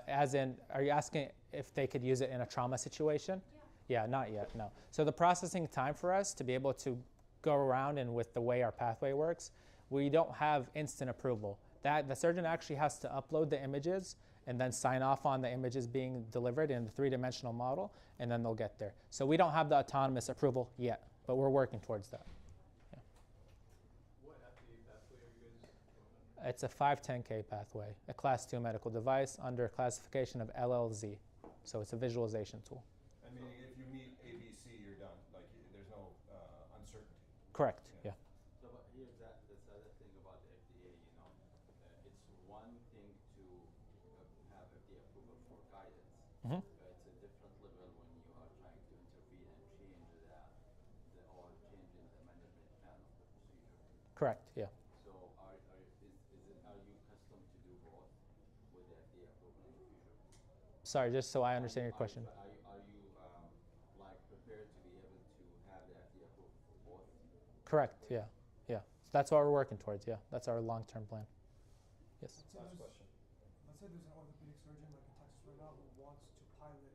As in, are you asking if they could use it in a trauma situation? Yeah, not yet, no. So the processing time for us to be able to go around and with the way our pathway works, we don't have instant approval. That the surgeon actually has to upload the images and then sign off on the images being delivered in the 3-dimensional model, and then they'll get there. So we don't have the autonomous approval yet, but we're working towards that. Yeah. What FDA pathway are you guys? It's a 510K pathway, a class 2 medical device under classification of LLZ. So it's a visualization tool. And meaning if you meet ABC, you're done. Like there's no uncertainty. Correct, yeah. So but here's that's the other thing about the FDA, you know. It's one thing to have FDA approval for guidance. Mm-hmm. But it's a different level when you are trying to intervene and change or changing the management plan of the procedure. Correct, yeah. So are you custom to do both with the FDA approval in the future? Sorry, just so I understand your question. Are you like prepared to be able to have the FDA approval for both? Correct, yeah, yeah. That's what we're working towards, yeah. That's our long-term plan. Yes. Last question. Let's say there's an orthopedic surgeon like in Texas right now who wants to pilot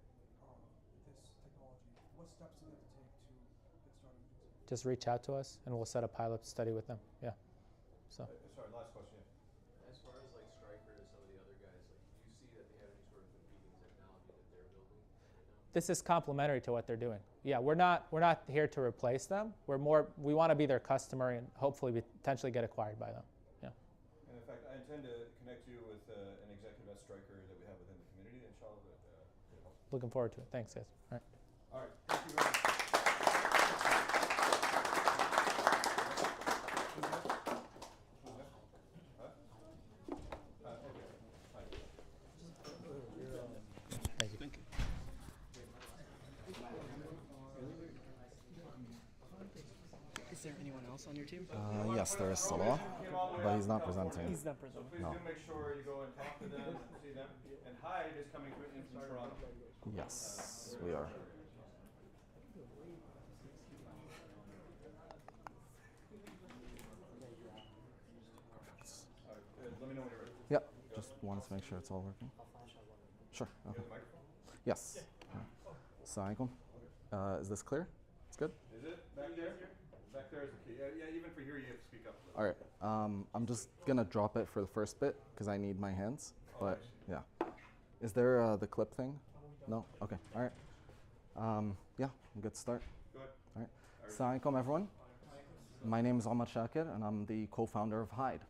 this technology. What steps do they have to take to get started? Just reach out to us and we'll set a pilot study with them, yeah. So. Sorry, last question. As far as like Stryker and some of the other guys, like, do you see that they have any sort of competing technology that they're building right now? This is complementary to what they're doing. Yeah, we're not here to replace them. We want to be their customer and hopefully potentially get acquired by them. Yeah. And in fact, I intend to connect you with an executive at Stryker that we have within the community, inshallah. Looking forward to it. Thanks, guys. All right. All right. Thank you very much. Thank you. Is there anyone else on your team? Yes, there is Salah, but he's not presenting. He's not presenting. So please do make sure you go and talk to them and see them. And Hyde is coming in from Toronto. Yes, we are. Let me know when you're ready. Yep, just wanted to make sure it's all working. Sure, okay. Yes. Assalamu alaikum. Is this clear? It's good? Is it back there? Back there is the key. Yeah, even for here you have to speak up. All right. I'm just gonna drop it for the first bit because I need my hands. But yeah, is there the clip thing? No. Okay. All right. Yeah, I'm good to start. Go ahead. All right. Assalamu alaikum, everyone. My name is Omar Shakir, and I'm the co-founder of Hyde.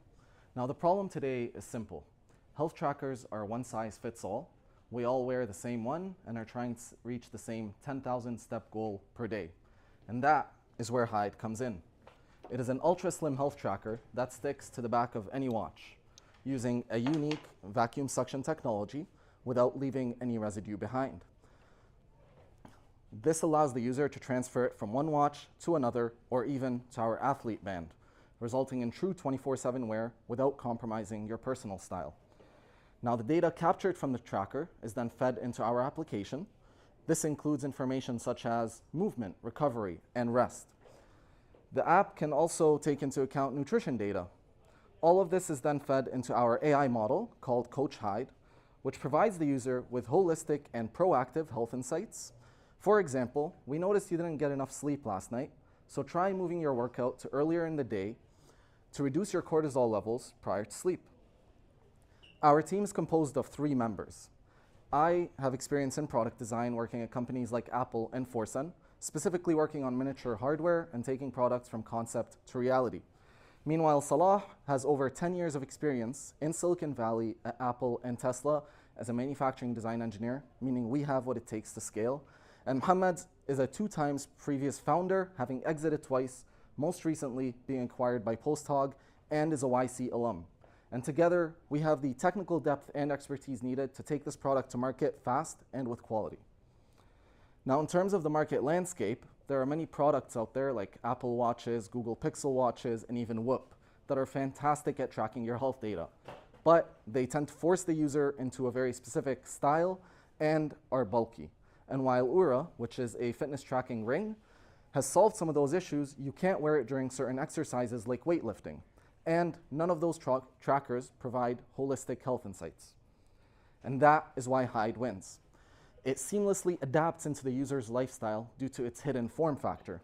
Now, the problem today is simple. Health trackers are one size fits all. We all wear the same one and are trying to reach the same 10,000 step goal per day. And that is where Hyde comes in. It is an ultra slim health tracker that sticks to the back of any watch using a unique vacuum suction technology without leaving any residue behind. This allows the user to transfer it from one watch to another or even to our athlete band, resulting in true 24/7 wear without compromising your personal style. Now, the data captured from the tracker is then fed into our application. This includes information such as movement, recovery, and rest. The app can also take into account nutrition data. All of this is then fed into our AI model called Coach Hyde, which provides the user with holistic and proactive health insights. For example, we noticed you didn't get enough sleep last night, so try moving your workout to earlier in the day to reduce your cortisol levels prior to sleep. Our team is composed of 3 members. I have experience in product design working at companies like Apple and Forsen, specifically working on miniature hardware and taking products from concept to reality. Meanwhile, Salah has over 10 years of experience in Silicon Valley at Apple and Tesla as a manufacturing design engineer, meaning we have what it takes to scale. And Mohammed is a 2 times previous founder, having exited twice, most recently being acquired by Posthog, and is a YC alum. And together, we have the technical depth and expertise needed to take this product to market fast and with quality. Now, in terms of the market landscape, there are many products out there like Apple Watches, Google Pixel Watches, and even Whoop that are fantastic at tracking your health data. But they tend to force the user into a very specific style and are bulky. And while Oura, which is a fitness tracking ring, has solved some of those issues, you can't wear it during certain exercises like weightlifting. And none of those trackers provide holistic health insights. And that is why Hyde wins. It seamlessly adapts into the user's lifestyle due to its hidden form factor.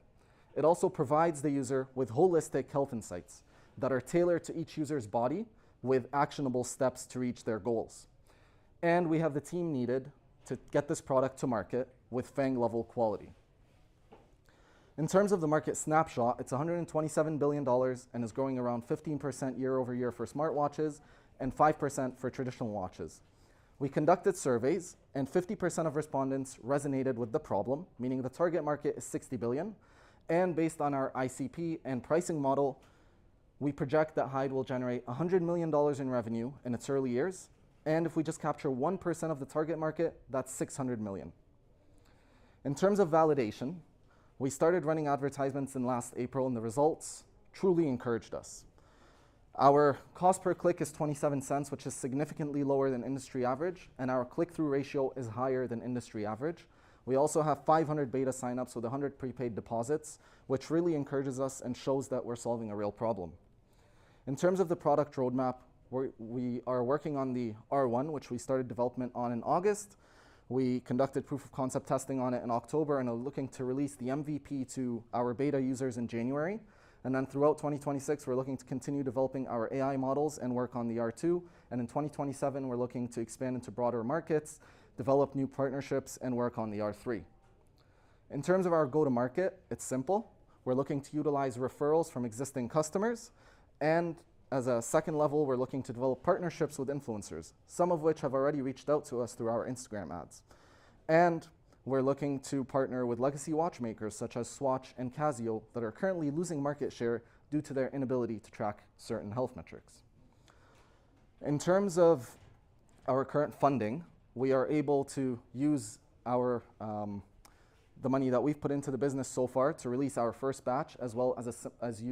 It also provides the user with holistic health insights that are tailored to each user's body with actionable steps to reach their goals. And we have the team needed to get this product to market with FANG-level quality. In terms of the market snapshot, it's $127 billion and is growing around 15% year over year for smartwatches and 5% for traditional watches. We conducted surveys, and 50% of respondents resonated with the problem, meaning the target market is 60 billion. And based on our ICP and pricing model, we project that Hyde will generate $100 million in revenue in its early years. And if we just capture 1% of the target market, that's 600 million. In terms of validation, we started running advertisements in last April, and the results truly encouraged us. Our cost per click is 27 cents, which is significantly lower than industry average, and our click-through ratio is higher than industry average. We also have 500 beta signups with 100 prepaid deposits, which really encourages us and shows that we're solving a real problem. In terms of the product roadmap, we are working on the R1, which we started development on in August. We conducted proof of concept testing on it in October and are looking to release the MVP to our beta users in January. And then throughout 2026, we're looking to continue developing our AI models and work on the R2. And in 2027, we're looking to expand into broader markets, develop new partnerships, and work on the R3. In terms of our go-to-market, it's simple. We're looking to utilize referrals from existing customers. And as a second level, we're looking to develop partnerships with influencers, some of which have already reached out to us through our Instagram ads. And we're looking to partner with legacy watchmakers such as Swatch and Casio that are currently losing market share due to their inability to track certain health metrics. In terms of our current funding, we are able to use our the money that we've put into the business so far to release our first batch, as well as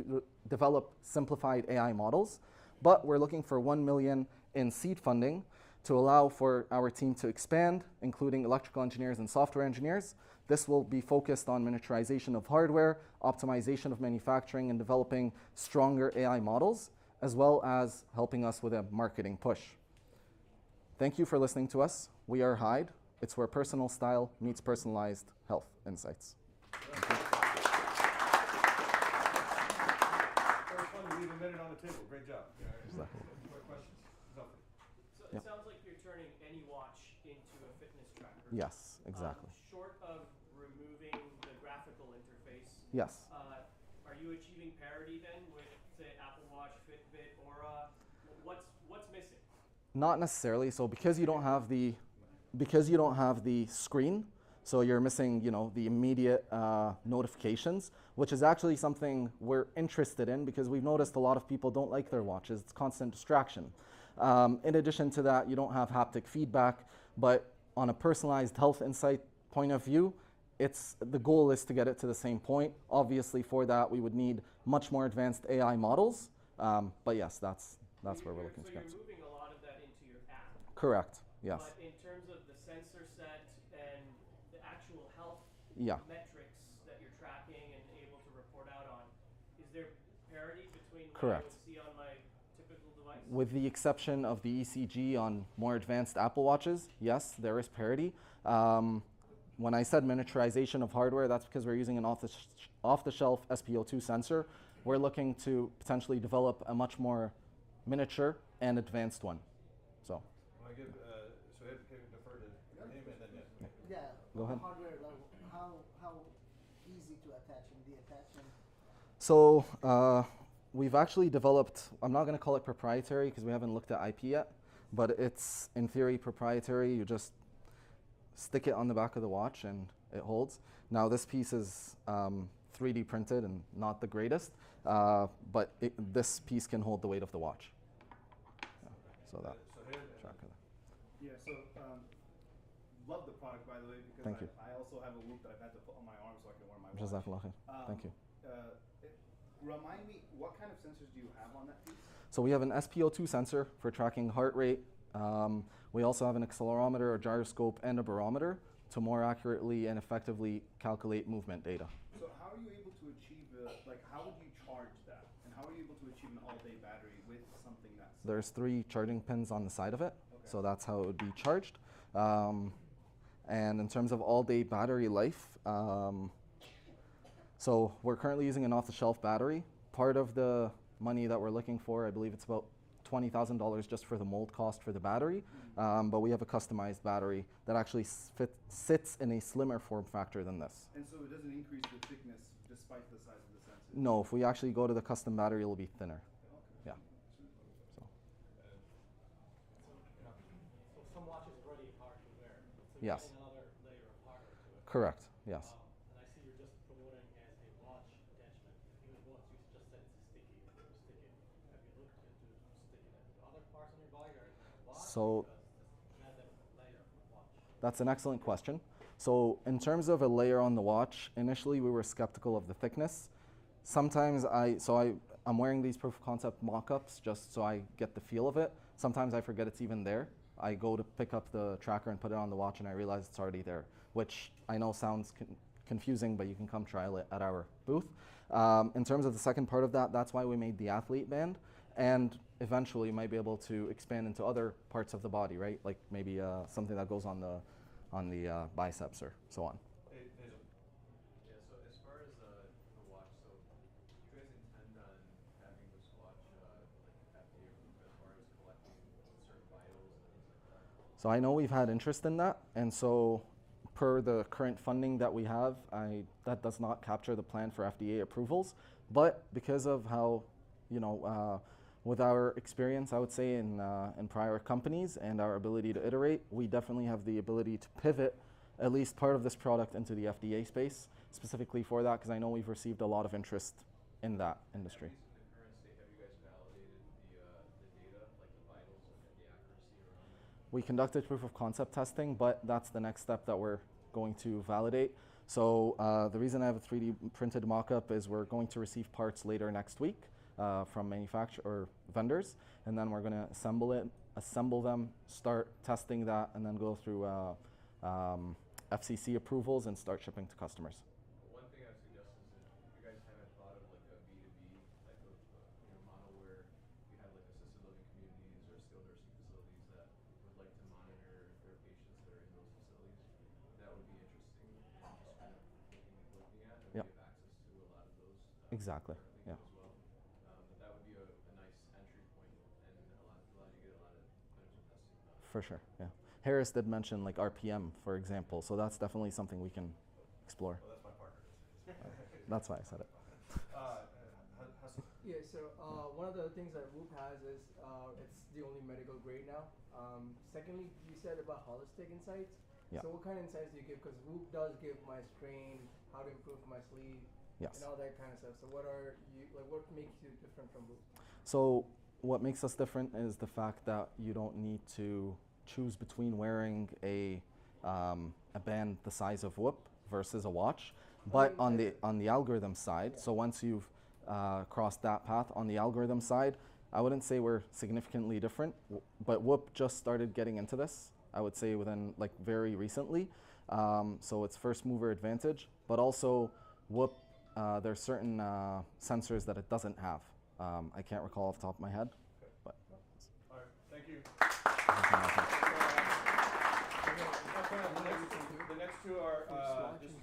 develop simplified AI models. But we're looking for 1 million in seed funding to allow for our team to expand, including electrical engineers and software engineers. This will be focused on miniaturization of hardware, optimization of manufacturing, and developing stronger AI models, as well as helping us with a marketing push. Thank you for listening to us. We are Hyde. It's where personal style meets personalized health insights. Very fun to leave a minute on the table. Great job. Exactly. More questions? Zafar. So it sounds like you're turning any watch into a fitness tracker. Yes, exactly. Short of removing the graphical interface. Yes. Are you achieving parity then with, say, Apple Watch, Fitbit, Aura? What's missing? Not necessarily. So because you don't have the screen, so you're missing, the immediate notifications, which is actually something we're interested in because we've noticed a lot of people don't like their watches. It's constant distraction. In addition to that, you don't have haptic feedback, but on a personalized health insight point of view, the goal is to get it to the same point. Obviously, for that, we would need much more advanced AI models. But yes, that's where we're looking to get. So you're moving a lot of that into your app. Correct. Yes. But in terms of the sensor set and the actual health metrics that you're tracking and able to report out on, is there parity between what I would see on my typical device? With the exception of the ECG on more advanced Apple Watches, yes, there is parity. When I said miniaturization of hardware, that's because we're using an off-the-shelf SpO2 sensor we're looking to potentially develop a much more miniature and advanced one. So. Want to give Suhaib can defer to him and then Yeah. Go ahead. Hardware, like how easy to attach and deattach them? So we've actually developed, I'm not going to call it proprietary because we haven't looked at IP yet, but it's in theory proprietary. You just stick it on the back of the watch and it holds. Now this piece is 3D printed and not the greatest, but this piece can hold the weight of the watch. Yeah, so that. Yeah, so love the product, by the way, because Thank you. I also have a Whoop that I've had to put on my arm so I can wear my watch. Jazakallah khair. Thank you. Remind me, what kind of sensors do you have on that piece? So we have an SpO2 sensor for tracking heart rate. We also have an accelerometer, a gyroscope, and a barometer to more accurately and effectively calculate movement data. So how are you able to achieve, how would you charge that? And how are you able to achieve an all-day battery with something that's... There's 3 charging pins on the side of it, so that's how it would be charged. And in terms of all-day battery life, so we're currently using an off-the-shelf battery. Part of the money that we're looking for, I believe it's about $20,000 just for the mold cost for the battery, but we have a customized battery that actually sits in a slimmer form factor than this. And so it doesn't increase the thickness despite the size of the sensor? No, if we actually go to the custom battery, it'll be thinner. Yeah. So. So some watches are already hard to wear. So Yes. adding another layer of hardware to it. Correct. Yes. And I see you're just promoting as a watch attachment. Even once you just said it's sticky. Have you looked into sticking it to other parts on your body or watch? So Another layer of watch. that's an excellent question. So in terms of a layer on the watch, initially we were skeptical of the thickness. Sometimes I'm wearing these proof of concept mock-ups just so I get the feel of it. Sometimes I forget it's even there. I go to pick up the tracker and put it on the watch and I realize it's already there, which I know sounds confusing, but you can come trial it at our booth. In terms of the second part of that, that's why we made the athlete band. And eventually you might be able to expand into other parts of the body, right? Like maybe something that goes on the biceps or so on. Yeah, so as far as the watch, so do you guys intend on having this watch like FDA approved as far as collecting certain vitals and things like that? So I know we've had interest in that, and so per the current funding that we have, that does not capture the plan for FDA approvals. But because of how, with our experience, I would say in prior companies and our ability to iterate, we definitely have the ability to pivot at least part of this product into the FDA space, specifically for that, because I know we've received a lot of interest in that industry. In the current state, have you guys validated the data, like the vitals and the accuracy around that? We conducted proof of concept testing, but that's the next step that we're going to validate. So the reason I have a 3D printed mock-up is we're going to receive parts later next week from manufacturer vendors, and then we're going to assemble them, start testing that, and then go through FCC approvals and start shipping to customers. One thing I would suggest is if you guys haven't thought of like a B2B type of model where you have like assisted living communities or skilled nursing facilities that would like to monitor their patients that are in those facilities, that would be interesting and just kind of looking at. And Yep. we have access to a lot of those Exactly. Yeah. as well. But that would be a nice entry point and allow you to get a lot of clinical testing done. For sure, yeah. Harris did mention like RPM, for example, so that's definitely something we can explore. Well, that's my partner. That's why I said it. Yeah, so one of the things that Whoop has is it's the only medical grade now. Secondly, you said about holistic insights. Yeah. So what kind of insights do you give? Because Whoop does give my strain, how to improve my sleep, Yes. and all that kind of stuff. So what makes you different from Whoop? So what makes us different is the fact that you don't need to choose between wearing a band the size of Whoop versus a watch, but on the algorithm side. So once you've crossed that path on the algorithm side, I wouldn't say we're significantly different, but Whoop just started getting into this, I would say within like very recently. So it's first mover advantage, but also Whoop, there's certain sensors that it doesn't have. I can't recall off the top of my head. But. All right, thank you. The next two are just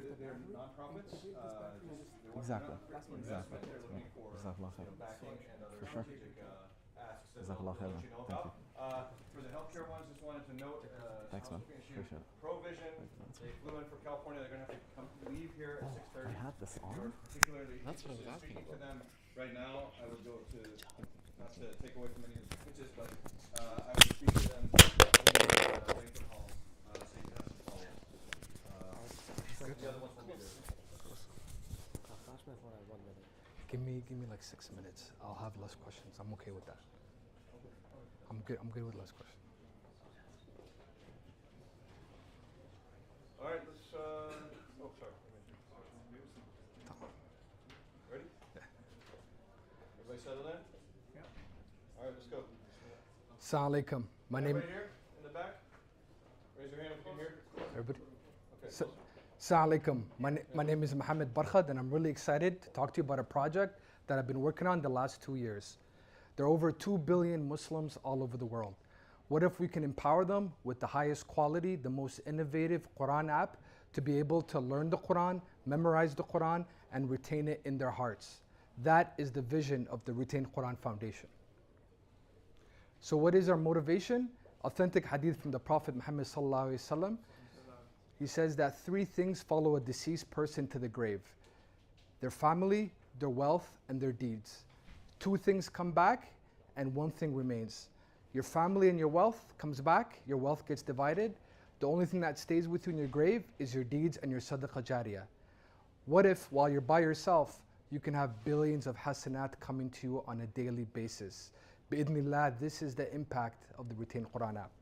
they're nonprofits. They're Exactly. not for Exactly. investment. They're looking for backing and other For sure. strategic asks that Jazakallah they'll let khairan. you know Thank about. For the healthcare ones, just wanted to note, Thanks, man. Appreciate it. Provision, they flew in from California. They're going to have to leave here at 6:30. I had this on? Particularly That's what I was interested in asking speaking to about. them right now. I would go to, not to take away from any of the speeches, but I would speak to them in the banquet hall, so you can have some follow-ups. The other ones will be there. Give me like 6 minutes. I'll have less questions. I'm okay with that. I'm good with less questions. All right, let's, oh, sorry. Ready? Everybody settled in? Yeah. All right, let's go. Assalamu alaikum. My name. Everybody here in the back? Raise your hand if you can hear. Everybody. Okay. Assalamu alaikum. My name is Mohammed Barkhad, and I'm really excited to talk to you about a project that I've been working on the last 2 years. There are over 2 billion Muslims all over the world. What if we can empower them with the highest quality, the most innovative Quran app to be able to learn the Quran, memorize the Quran, and retain it in their hearts? That is the vision of the Retain Quran Foundation. So what is our motivation? Authentic hadith from the Prophet Muhammad sallallahu alaihi wasallam. He says that 3 things follow a deceased person to the grave: their family, their wealth, and their deeds. 2 things come back and 1 thing remains. Your family and your wealth comes back, your wealth gets divided. The only thing that stays with you in your grave is your deeds and your sadaqah jariyah. What if while you're by yourself, you can have billions of hasanat coming to you on a daily basis? Bi'idhnillah, this is the impact of the Retain Quran app.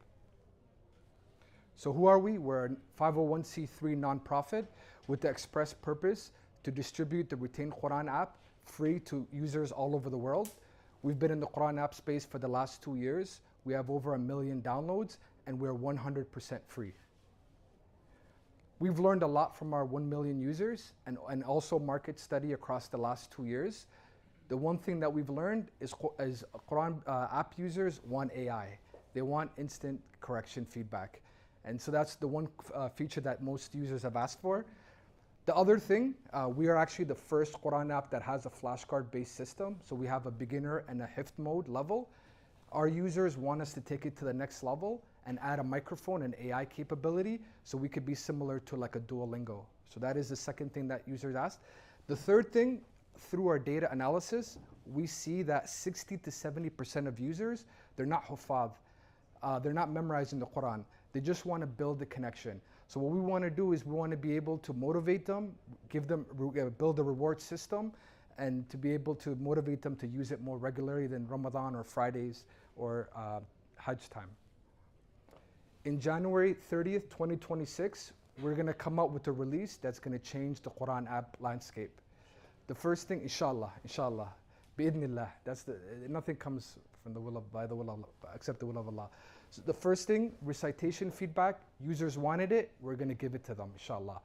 So who are we? We're a 501c3 nonprofit with the express purpose to distribute the Retain Quran app free to users all over the world. We've been in the Quran app space for the last 2 years. We have over 1 million downloads, and we're 100% free. We've learned a lot from our 1 million users and also market study across the last 2 years. The one thing that we've learned is Quran app users want AI. They want instant correction feedback. And so that's the one feature that most users have asked for. The other thing, we are actually the first Quran app that has a flashcard-based system. So we have a beginner and a hifd mode level. Our users want us to take it to the next level and add a microphone and AI capability so we could be similar to like a Duolingo. So that is the second thing that users asked. The third thing, through our data analysis, we see that 60 to 70% of users, they're not huffaz. They're not memorizing the Quran. They just want to build the connection. So what we want to do is we want to be able to motivate them, give them, build a reward system, and to be able to motivate them to use it more regularly than Ramadan or Fridays or Hajj time. In January 30th, 2026, we're going to come out with a release that's going to change the Quran app landscape. The first thing, inshallah, bi'idhnillah, nothing comes from the will of, by the will of Allah, except the will of Allah. So the first thing, recitation feedback. Users wanted it, we're going to give it to them, inshallah.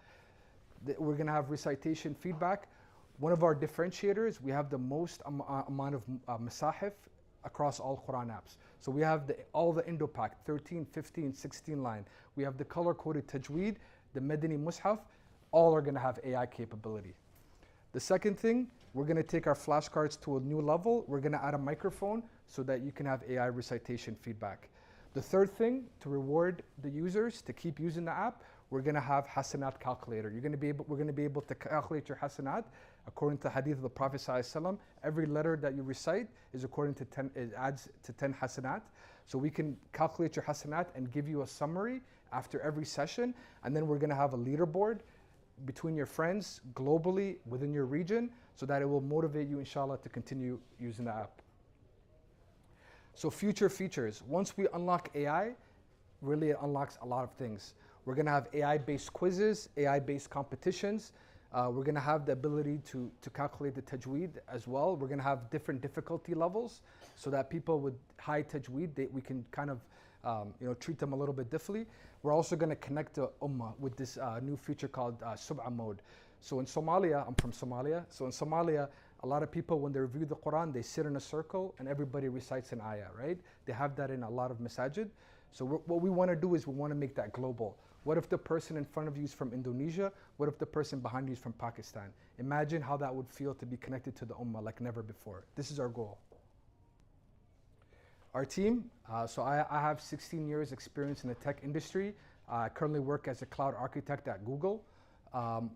We're going to have recitation feedback. One of our differentiators, we have the most amount of masahif across all Quran apps. So we have all the Indo-Pak, 13, 15, 16 line. We have the color-coded tajweed, the Medina mushaf, all are going to have AI capability. The second thing, we're going to take our flashcards to a new level. We're going to add a microphone so that you can have AI recitation feedback. The third thing, to reward the users to keep using the app, we're going to have hasanat calculator. We're going to be able to calculate your hasanat according to the hadith of the Prophet ﷺ. Every letter that you recite is according to 10, it adds to 10 hasanat. So we can calculate your hasanat and give you a summary after every session. And then we're going to have a leaderboard between your friends globally within your region so that it will motivate you, inshallah, to continue using the app. So future features. Once we unlock AI, really it unlocks a lot of things. We're going to have AI-based quizzes, AI-based competitions. We're going to have the ability to calculate the tajweed as well. We're going to have different difficulty levels so that people with high tajweed, we can kind of treat them a little bit differently. We're also going to connect the ummah with this new feature called Sub'a mode. So in Somalia, I'm from Somalia. So in Somalia, a lot of people, when they review the Quran, they sit in a circle and everybody recites an ayah, right? They have that in a lot of masajid. So what we want to do is we want to make that global. What if the person in front of you is from Indonesia? What if the person behind you is from Pakistan? Imagine how that would feel to be connected to the Ummah like never before. This is our goal. Our team, so I have 16 years experience in the tech industry. I currently work as a cloud architect at Google.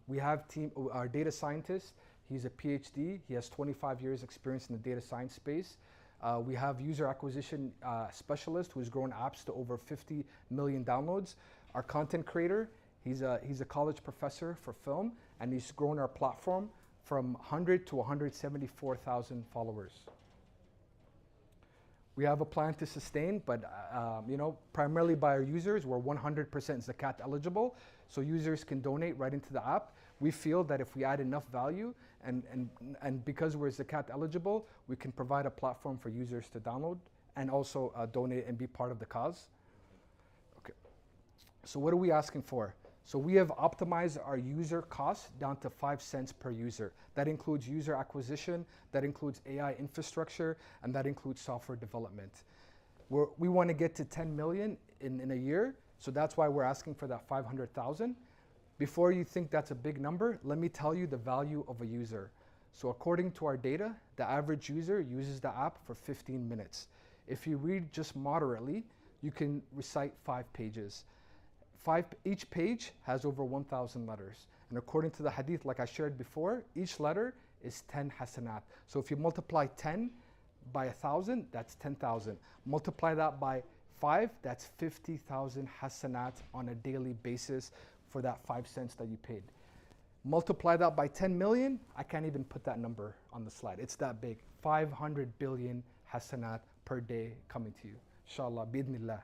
We have our data scientist. He's a PhD. He has 25 years experience in the data science space. We have user acquisition specialist who's grown apps to over 50 million downloads. Our content creator, he's a college professor for film, and he's grown our platform from 100 to 174,000 followers. We have a plan to sustain, but primarily by our users. We're 100% Zakat eligible, so users can donate right into the app. We feel that if we add enough value, and because we're Zakat eligible, we can provide a platform for users to download and also donate and be part of the cause. Okay. So what are we asking for? So we have optimized our user costs down to 5 cents per user. That includes user acquisition, that includes AI infrastructure, and that includes software development. We want to get to 10 million in a year, so that's why we're asking for that 500,000. Before you think that's a big number, let me tell you the value of a user. So according to our data, the average user uses the app for 15 minutes. If you read just moderately, you can recite 5 pages. Each page has over 1,000 letters. And according to the hadith, like I shared before, each letter is 10 hasanat. So if you multiply 10 by 1,000, that's 10,000. Multiply that by 5, that's 50,000 hasanat on a daily basis for that 5 cents that you paid. Multiply that by 10 million, I can't even put that number on the slide. It's that big. 500 billion hasanat per day coming to you. Inshallah, bidnillah.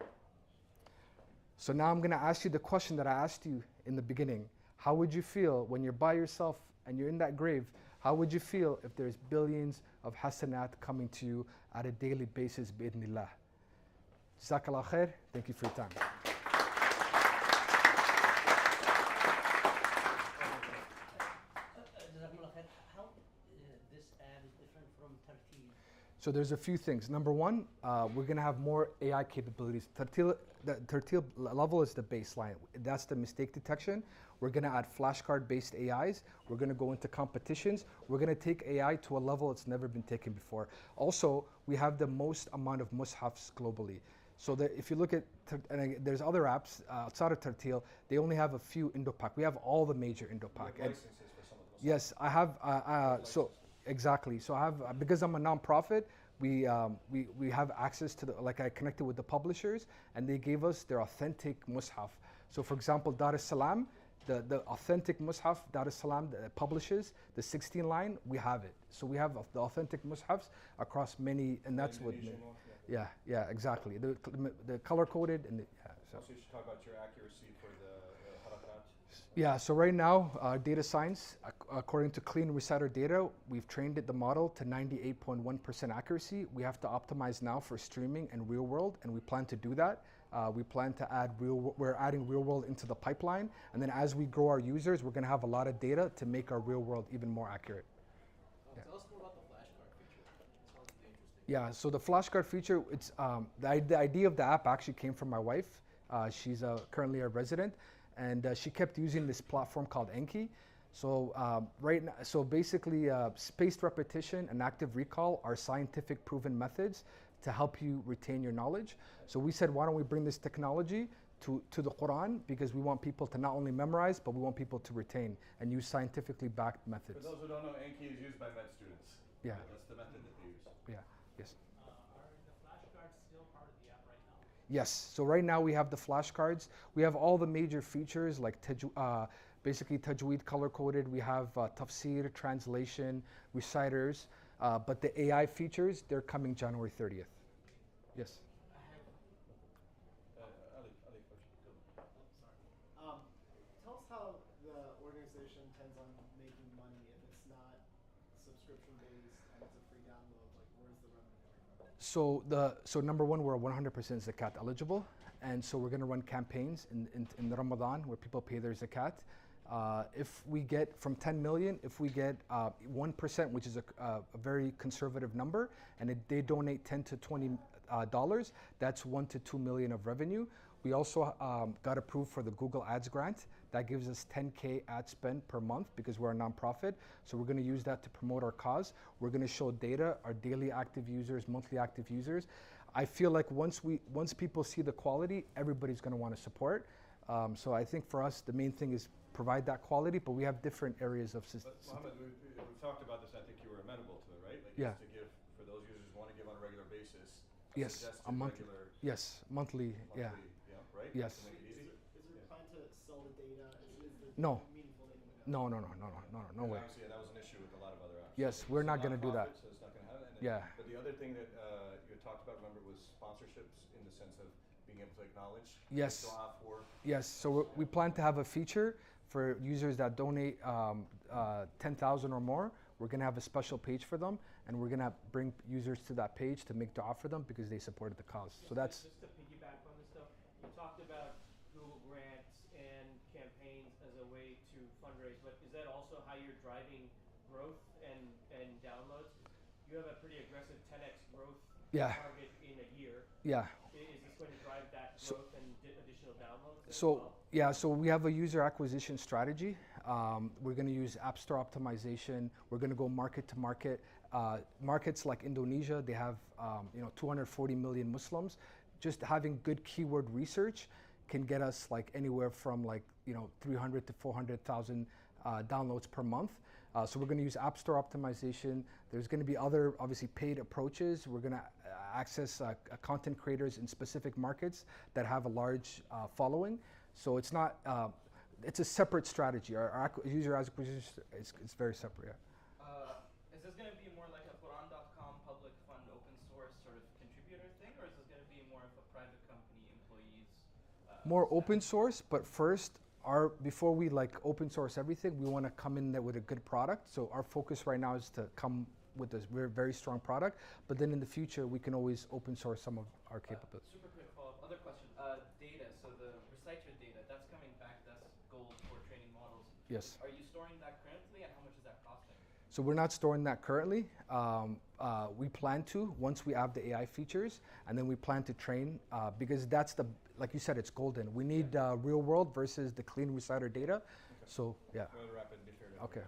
So now I'm going to ask you the question that I asked you in the beginning. How would you feel when you're by yourself and you're in that grave? How would you feel if there's billions of hasanat coming to you at a daily basis, bi'idhnillah? Jazakallah khair. Thank you for your time. How this ad is different from Tartil? So there's a few things. Number one, we're going to have more AI capabilities. The Tartil level is the baseline. That's the mistake detection. We're going to add flashcard-based AIs. We're going to go into competitions. We're going to take AI to a level it's never been taken before. Also, we have the most amount of mushafs globally. So that if you look at, and there's other apps outside of Tartil, they only have a few Indo-Pak. We have all the major Indo-Pak. Yes, I have. So exactly. So I have, because I'm a nonprofit, we have access to like I connected with the publishers, and they gave us their authentic mushaf. So for example, Dar es Salaam, the authentic mushaf Dar es Salaam publishes, the 16 line, we have it. So we have the authentic mushafs across many, and that's what. Yeah, exactly. The color coded and So you should talk about your accuracy for the harakat. Yeah, so right now, data science, according to Clean Reciter data, we've trained the model to 98.1% accuracy. We have to optimize now for streaming and real world, and we plan to do that. We plan to add we're adding real world into the pipeline, and then as we grow our users, we're gonna have a lot of data to make our real world even more accurate. Tell us more about the flashcard feature. It sounds interesting. Yeah, so the flashcard feature, it's the idea of the app actually came from my wife. She's currently a resident, and she kept using this platform called Enki. So so basically, spaced repetition and active recall are scientific proven methods to help you retain your knowledge. So we said, why don't we bring this technology to the Quran, because we want people to not only memorize, but we want people to retain and use scientifically backed methods. For those who don't know, Enki is used by med students. Yeah. That's the method that they use. Yeah, yes. Are the flashcards still part of the app right now? Yes, so right now we have the flashcards. We have all the major features like basically tajweed color coded. We have tafsir, translation, reciters, but the AI features, they're coming January 30th. Yes. Tell us how the organization intends on making money if it's not subscription based and it's a free download. Like, where's the revenue coming from? So number one, we're 100% zakat eligible, and so we're going to run campaigns in Ramadan where people pay their zakat. If we get from 10 million, if we get 1%, which is a very conservative number, and they donate 10 to 20 dollars, that's 1 to 2 million of revenue. We also got approved for the Google Ads grant. That gives us 10K ad spend per month because we're a nonprofit. So we're going to use that to promote our cause. We're going to show data, our daily active users, monthly active users. I feel like once people see the quality, everybody's going to want to support. So I think for us, the main thing is provide that quality, but we have different areas of But Mohammed, we've talked about this. I think you were amenable to it, right? Like Yeah. just to give for those users who want to give on a regular basis. Yes, suggested a monthly. regular- Yes, monthly. Yeah. Yeah, right? Yes. To make it easy? Is there a plan to sell the data? Is the No. meaningful data? No way. Obviously, that was an issue with a lot of other apps. Yes, we're not going to do that. Nonprofit, so it's not going to happen. Yeah. But the other thing that you had talked about, remember, was sponsorships in the sense of being able to acknowledge. Yes. Draw for. Yes. So we plan to have a feature for users that donate 10,000 or more. We're going to have a special page for them, and we're going to bring users to that page to make dua for them because they supported the cause. So that's. Just to piggyback on this stuff, you talked about Google grants and campaigns as a way to fundraise, but is that also how you're driving growth and downloads? You have a pretty aggressive 10x growth target in a year. Yeah. Is this going to drive that growth and additional downloads? So we have a user acquisition strategy. We're going to use App Store optimization. We're going to go market to market. Markets like Indonesia, they have 240 million Muslims. Just having good keyword research can get us like anywhere from 300 to 400,000 downloads per month. So we're going to use App Store optimization. There's going to be other, obviously, paid approaches. We're going to access content creators in specific markets that have a large following. So it's not, it's a separate strategy. Our user acquisition is very separate. Yeah. Is this going to be more like a Quran.com public fund open source sort of contributor thing, or is this going to be more of a private company employees? More open source, but first, before we open source everything, we want to come in there with a good product. So our focus right now is to come with this very strong product. But then in the future, we can always open source some of our capabilities. Super quick follow-up. Other question. Data. So the reciter data, that's coming back. That's gold for training models. Yes. Are you storing that currently, and how much is that costing? So we're not storing that currently. We plan to once we have the AI features, and then we plan to train because that's like you said, it's golden. We need real world versus the clean reciter data. Okay. So yeah. We'll wrap it and be fair to Okay.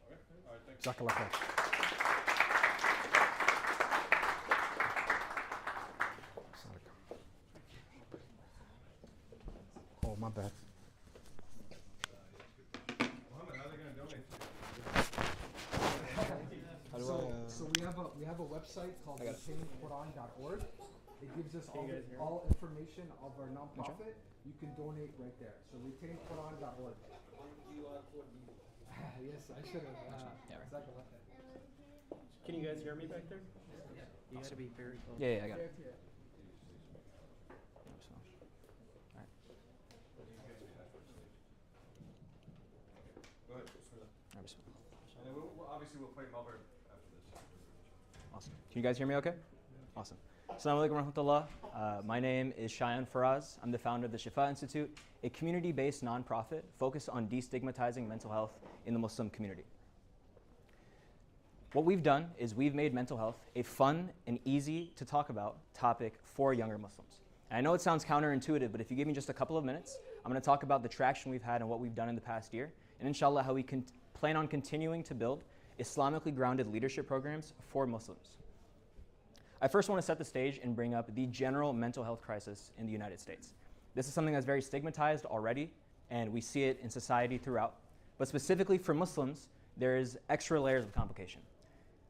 everybody. All right, thanks. Jazakallah khair. Oh, my bad. Mohammed, how are they going to donate to you? So we have a website called retainquran.org. It gives us all information of our nonprofit. You can donate right there. So retainquran.org. Yes, I should have. Can you guys hear me back there? You got to be very close. Yeah, I got it. Go ahead. And then obviously we'll play Melbourne after this. Awesome. Can you guys hear me okay? Awesome. Assalamu alaikum warahmatullah. My name is Shayan Faraz. I'm the founder of the Shifa Institute, a community-based nonprofit focused on destigmatizing mental health in the Muslim community. What we've done is we've made mental health a fun and easy to talk about topic for younger Muslims. And I know it sounds counterintuitive, but if you give me just a couple of minutes, I'm going to talk about the traction we've had and what we've done in the past year, and inshallah how we plan on continuing to build Islamically grounded leadership programs for Muslims. I first want to set the stage and bring up the general mental health crisis in the United States. This is something that's very stigmatized already, and we see it in society throughout. But specifically for Muslims, there is extra layers of complication.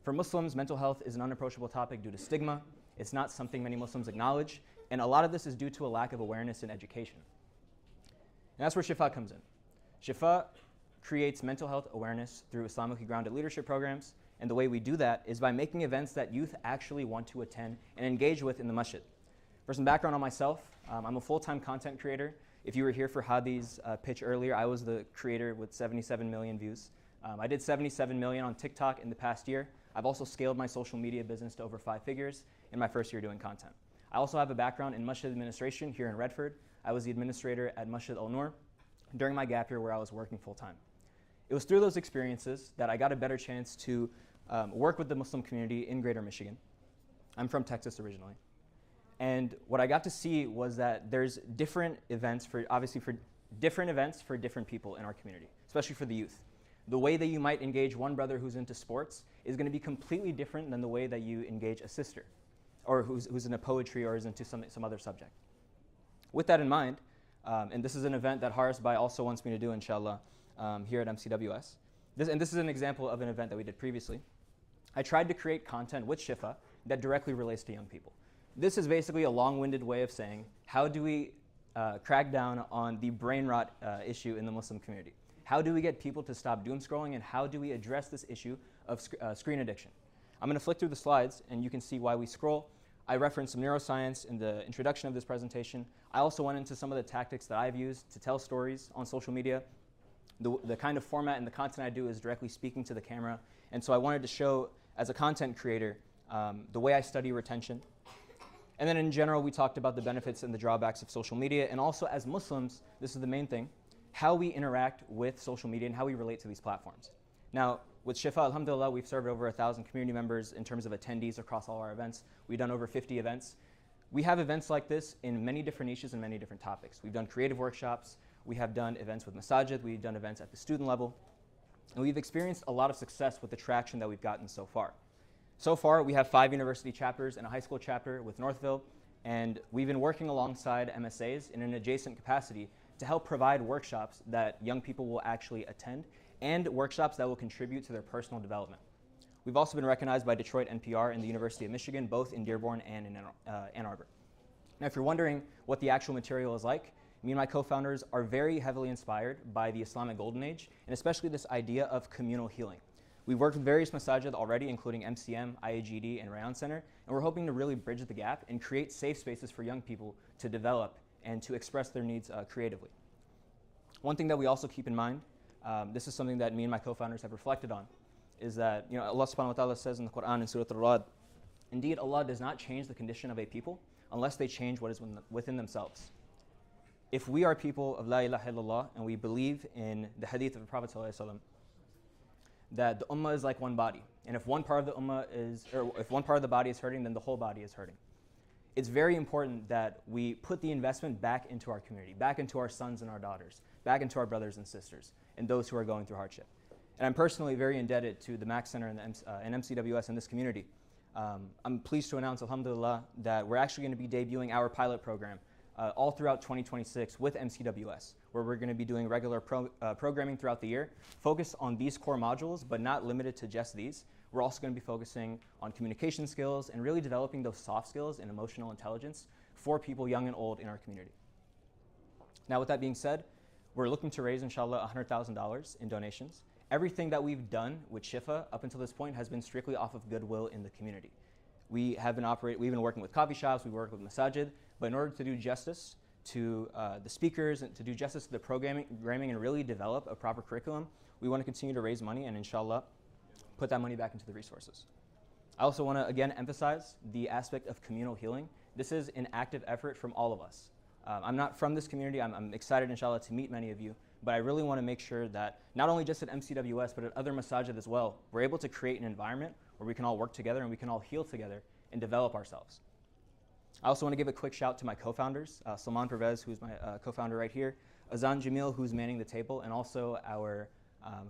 For Muslims, mental health is an unapproachable topic due to stigma. It's not something many Muslims acknowledge, and a lot of this is due to a lack of awareness and education. And that's where Shifa comes in. Shifa creates mental health awareness through Islamically grounded leadership programs, and the way we do that is by making events that youth actually want to attend and engage with in the masjid. For some background on myself, I'm a full-time content creator. If you were here for Hadi's pitch earlier, I was the creator with 77 million views. I did 77 million on TikTok in the past year. I've also scaled my social media business to over 5 figures in my first year doing content. I also have a background in masjid administration here in Redford. I was the administrator at Masjid Al-Noor during my gap year where I was working full-time. It was through those experiences that I got a better chance to work with the Muslim community in Greater Michigan. I'm from Texas originally. And what I got to see was that there's different events for different people in our community, especially for the youth. The way that you might engage one brother who's into sports is going to be completely different than the way that you engage a sister, or who's into poetry or is into some other subject. With that in mind, and this is an event that Haris Bai also wants me to do, inshallah, here at MCWS. This is an example of an event that we did previously. I tried to create content with Shifa that directly relates to young people. This is basically a long-winded way of saying, how do we crack down on the brain rot issue in the Muslim community? How do we get people to stop doom scrolling, and how do we address this issue of screen addiction? I'm going to flick through the slides, and you can see why we scroll. I referenced some neuroscience in the introduction of this presentation. I also went into some of the tactics that I've used to tell stories on social media. The kind of format and the content I do is directly speaking to the camera, and so I wanted to show, as a content creator, the way I study retention. And then in general, we talked about the benefits and the drawbacks of social media, and also as Muslims, this is the main thing, how we interact with social media and how we relate to these platforms. Now, with Shifa, alhamdulillah, we've served over 1,000 community members in terms of attendees across all our events. We've done over 50 events. We have events like this in many different niches and many different topics. We've done creative workshops. We have done events with masajid. We've done events at the student level. And we've experienced a lot of success with the traction that we've gotten so far. So far, we have 5 university chapters and a high school chapter with Northville, and we've been working alongside MSAs in an adjacent capacity to help provide workshops that young people will actually attend and workshops that will contribute to their personal development. We've also been recognized by Detroit NPR and the University of Michigan, both in Dearborn and in Ann Arbor. Now, if you're wondering what the actual material is like, me and my co-founders are very heavily inspired by the Islamic Golden Age, and especially this idea of communal healing. We've worked with various masajid already, including MCM, IAGD, and Rayan Center, and we're hoping to really bridge the gap and create safe spaces for young people to develop and to express their needs creatively. One thing that we also keep in mind, this is something that me and my co-founders have reflected on, is that Allah subhanahu wa ta'ala says in the Quran in Surah Al-Ra'd, indeed Allah does not change the condition of a people unless they change what is within themselves. If we are people of La ilaha illallah and we believe in the hadith of the Prophet ﷺ, that the ummah is like one body, and if one part of the ummah if one part of the body is hurting, then the whole body is hurting. It's very important that we put the investment back into our community, back into our sons and our daughters, back into our brothers and sisters, and those who are going through hardship. And I'm personally very indebted to the Max Center and MCWS in this community. I'm pleased to announce, alhamdulillah, that we're actually going to be debuting our pilot program all throughout 2026 with MCWS, where we're going to be doing regular programming throughout the year, focused on these core modules, but not limited to just these. We're also going to be focusing on communication skills and really developing those soft skills and emotional intelligence for people young and old in our community. Now, with that being said, we're looking to raise, inshallah, $100,000 in donations. Everything that we've done with Shifa up until this point has been strictly off of goodwill in the community. We've been working with coffee shops, we've worked with masajid, but in order to do justice to the speakers and to do justice to the programming and really develop a proper curriculum, we want to continue to raise money and, inshallah, put that money back into the resources. I also want to, again, emphasize the aspect of communal healing. This is an active effort from all of us. I'm not from this community. I'm excited, inshallah, to meet many of you, but I really want to make sure that not only just at MCWS, but at other masajid as well, we're able to create an environment where we can all work together and we can all heal together and develop ourselves. I also want to give a quick shout to my co-founders, Salman Pervez, who's my co-founder right here, Azan Jamil, who's manning the table, and also our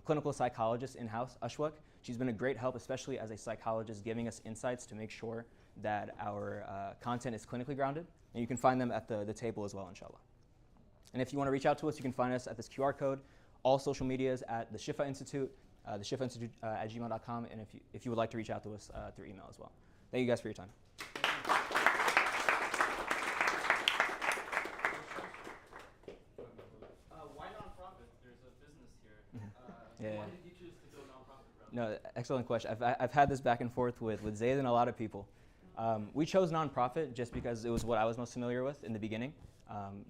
clinical psychologist in-house, Ashwak. She's been a great help, especially as a psychologist, giving us insights to make sure that our content is clinically grounded. And you can find them at the table as well, inshallah. And if you want to reach out to us, you can find us at this QR code, all social medias at the Shifa Institute, the Shifa Institute at gmail.com, and if you would like to reach out to us through email as well. Thank you guys for your time. Why nonprofit? There's a business here. Yeah. Why did you choose to go nonprofit route? No, excellent question. I've had this back and forth with Zayd and a lot of people. We chose nonprofit just because it was what I was most familiar with in the beginning.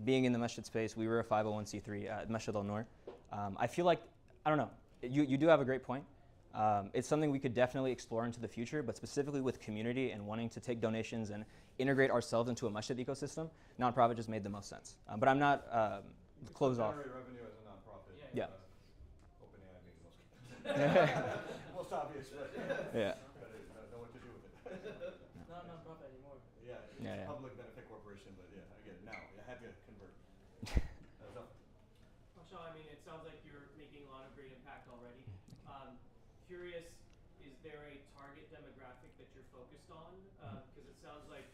Being in the masjid space, we were a 501c3 at Masjid al-Nur. I feel like, I don't know, you do have a great point. It's something we could definitely explore into the future, but specifically with community and wanting to take donations and integrate ourselves into a masjid ecosystem, nonprofit just made the most sense. But I'm not closed off. Generate revenue as a nonprofit. Yeah. OpenAI makes the most. Most obvious, but yeah. Know what to do with it. Not nonprofit anymore. Yeah, Yeah. public benefit. conversion, but yeah, I get it now. Yeah, happy to convert. Mashallah, I mean, it sounds like you're making a lot of great impact already. Curious, is there a target demographic that you're focused on? Because it sounds like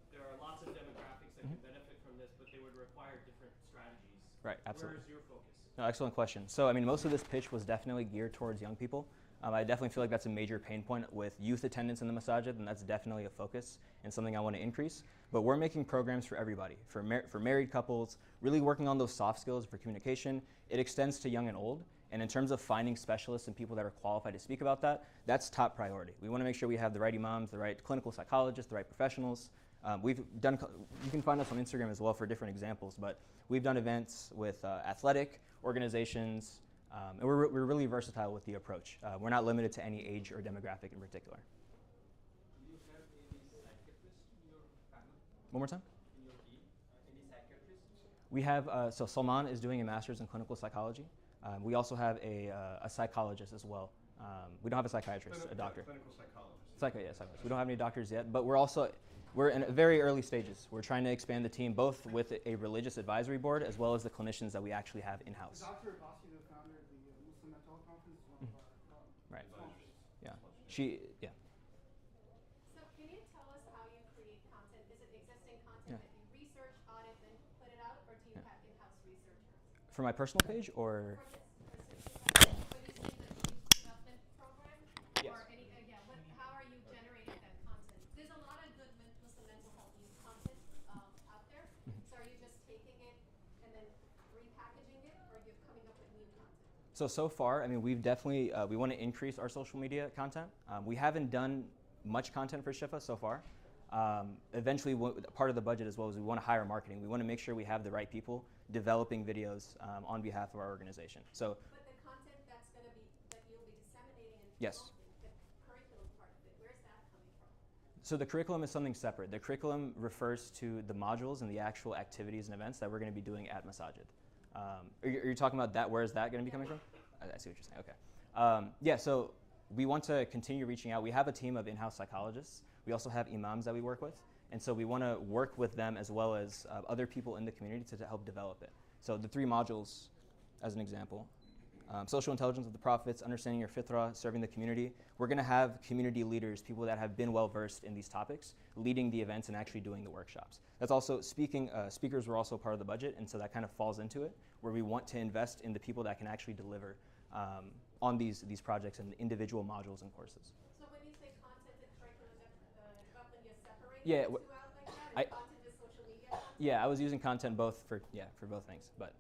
there are lots of demographics that can benefit from this, but they would require different strategies. Right, absolutely. Where is your focus? No, excellent question. So, I mean, most of this pitch was definitely geared towards young people. I definitely feel like that's a major pain point with youth attendance in the masajid, and that's definitely a focus and something I want to increase. But we're making programs for everybody, for married couples, really working on those soft skills for communication. It extends to young and old. And in terms of finding specialists and people that are qualified to speak about that, that's top priority. We want to make sure we have the right imams, the right clinical psychologists, the right professionals. You can find us on Instagram as well for different examples, but we've done events with athletic organizations, and we're really versatile with the approach. We're not limited to any age or demographic in particular. Do you have any psychiatrists in your panel? One more time? In your team, any psychiatrists? We have, so Salman is doing a master's in clinical psychology. We also have a psychologist as well. We don't have a psychiatrist, a doctor. Clinical psychologist. Psychologist. We don't have any doctors yet, but we're in very early stages. We're trying to expand the team both with a religious advisory board as well as the clinicians that we actually have in-house. Dr. Abbasi, the founder of the Muslim Mental Health Conference, is one of our Right. sponsors. Yeah. So can you tell us how you create content? Is it existing content that you research, audit, then put it out, or do you have in-house researchers? For my personal page or? Yes. Or any, how are you generating that content? There's a lot of good Muslim mental health youth content out there. So are you just taking it and then repackaging it, or you're coming up with new content? So far, I mean, we've definitely, we want to increase our social media content. We haven't done much content for Shifa so far. Eventually, part of the budget as well is we want to hire marketing. We want to make sure we have the right people developing videos on behalf of our organization. So. But the content that's going to be, that you'll be disseminating and Yes. the curriculum part of it, where's that coming from? So the curriculum is something separate. The curriculum refers to the modules and the actual activities and events that we're going to be doing at Masajid. Are you talking about that? Where is that going to be coming from? I see what you're saying. Okay. Yeah, so we want to continue reaching out. We have a team of in-house psychologists. We also have imams that we work with. And so we want to work with them as well as other people in the community to help develop it. So the 3 modules, as an example, social intelligence of the prophets, understanding your fitrah, serving the community. We're going to have community leaders, people that have been well versed in these topics, leading the events and actually doing the workshops. That's also speakers were also part of the budget, and so that kind of falls into it, where we want to invest in the people that can actually deliver on these projects and individual modules and courses. So when you say content and curriculum, then you're separating Yeah, the two out like that? Content is social media content? Yeah, I was using content both for both things, but.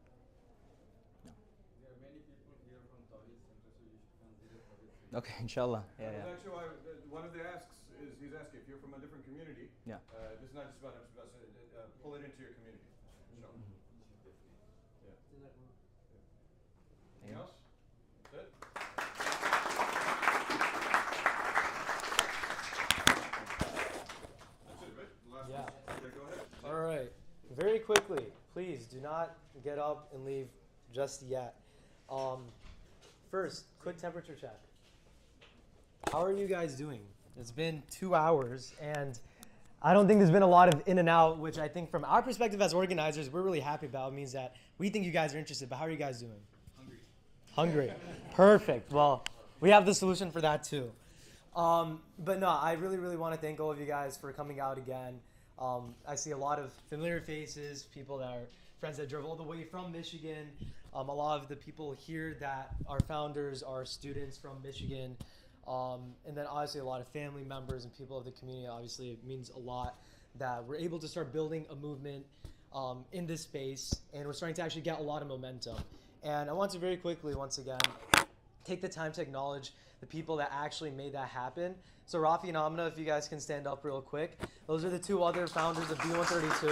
There are many people here from Tawhid Center, so you should consider Tawhid Center. Okay, inshallah. Yeah. That's actually why one of the asks is he's asking if you're from a different community. Yeah. This is not just about pull it into your community. Inshallah. Yeah. Anything else? That's it. That's it, right? Last Yeah. one. Okay, go ahead. All right. Very quickly, please do not get up and leave just yet. First, quick temperature check. How are you guys doing? It's been 2 hours, and I don't think there's been a lot of in and out, which I think from our perspective as organizers, we're really happy about. It means that we think you guys are interested, but how are you guys doing? Hungry. Perfect. Well, we have the solution for that too. But no, I really, really want to thank all of you guys for coming out again. I see a lot of familiar faces, people that are friends that drove all the way from Michigan. A lot of the people here that are founders are students from Michigan. And then obviously a lot of family members and people of the community. Obviously it means a lot that we're able to start building a movement in this space, and we're starting to actually get a lot of momentum. And I want to very quickly, once again, take the time to acknowledge the people that actually made that happen. So Rafi and Amna, if you guys can stand up real quick. Those are the 2 other founders of b132.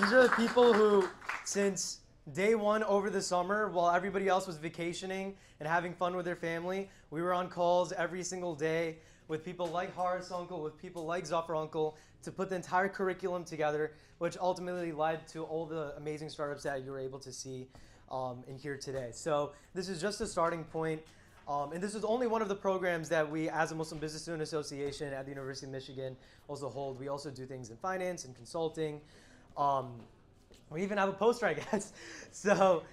These are the people who, since day 1 over the summer, while everybody else was vacationing and having fun with their family, we were on calls every single day with people like Haris Uncle, with people like Zafar Uncle, to put the entire curriculum together, which ultimately led to all the amazing startups that you were able to see and hear today. So this is just a starting point. And this is only one of the programs that we, as a Muslim Business Student Association at the University of Michigan, also hold. We also do things in finance and consulting. We even have a poster, I guess. So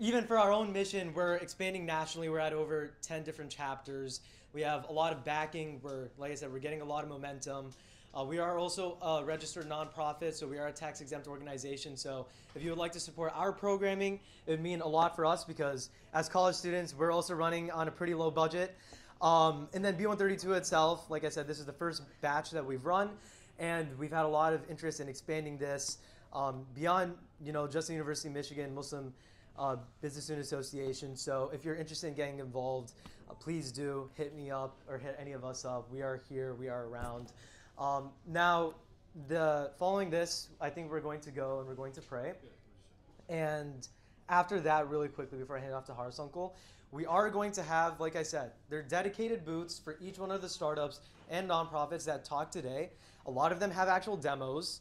even for our own mission, we're expanding nationally. We're at over 10 different chapters. We have a lot of backing. Like I said, we're getting a lot of momentum. We are also a registered nonprofit, so we are a tax-exempt organization. So if you would like to support our programming, it would mean a lot for us because as college students, we're also running on a pretty low budget. And then b132 itself, like I said, this is the first batch that we've run, and we've had a lot of interest in expanding this beyond, just the University of Michigan Muslim Business Student Association. So if you're interested in getting involved, please do hit me up or hit any of us up. We are here. We are around. Now, following this, I think we're going to go and we're going to pray. And after that, really quickly, before I hand it off to Har's uncle, we are going to have, like I said, they're dedicated booths for each one of the startups and nonprofits that talk today. A lot of them have actual demos.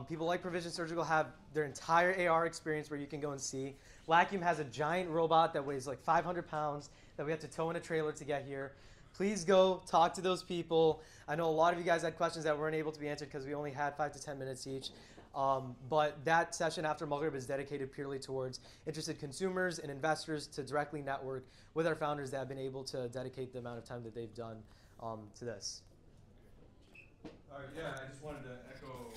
People like Provision Surgical have their entire AR experience where you can go and see. Vacuum has a giant robot that weighs like 500 pounds that we have to tow in a trailer to get here. Please go talk to those people. I know a lot of you guys had questions that weren't able to be answered because we only had 5 to 10 minutes each. But that session after Maghrib is dedicated purely towards interested consumers and investors to directly network with our founders that have been able to dedicate the amount of time that they've done to this. Yeah, I just wanted to echo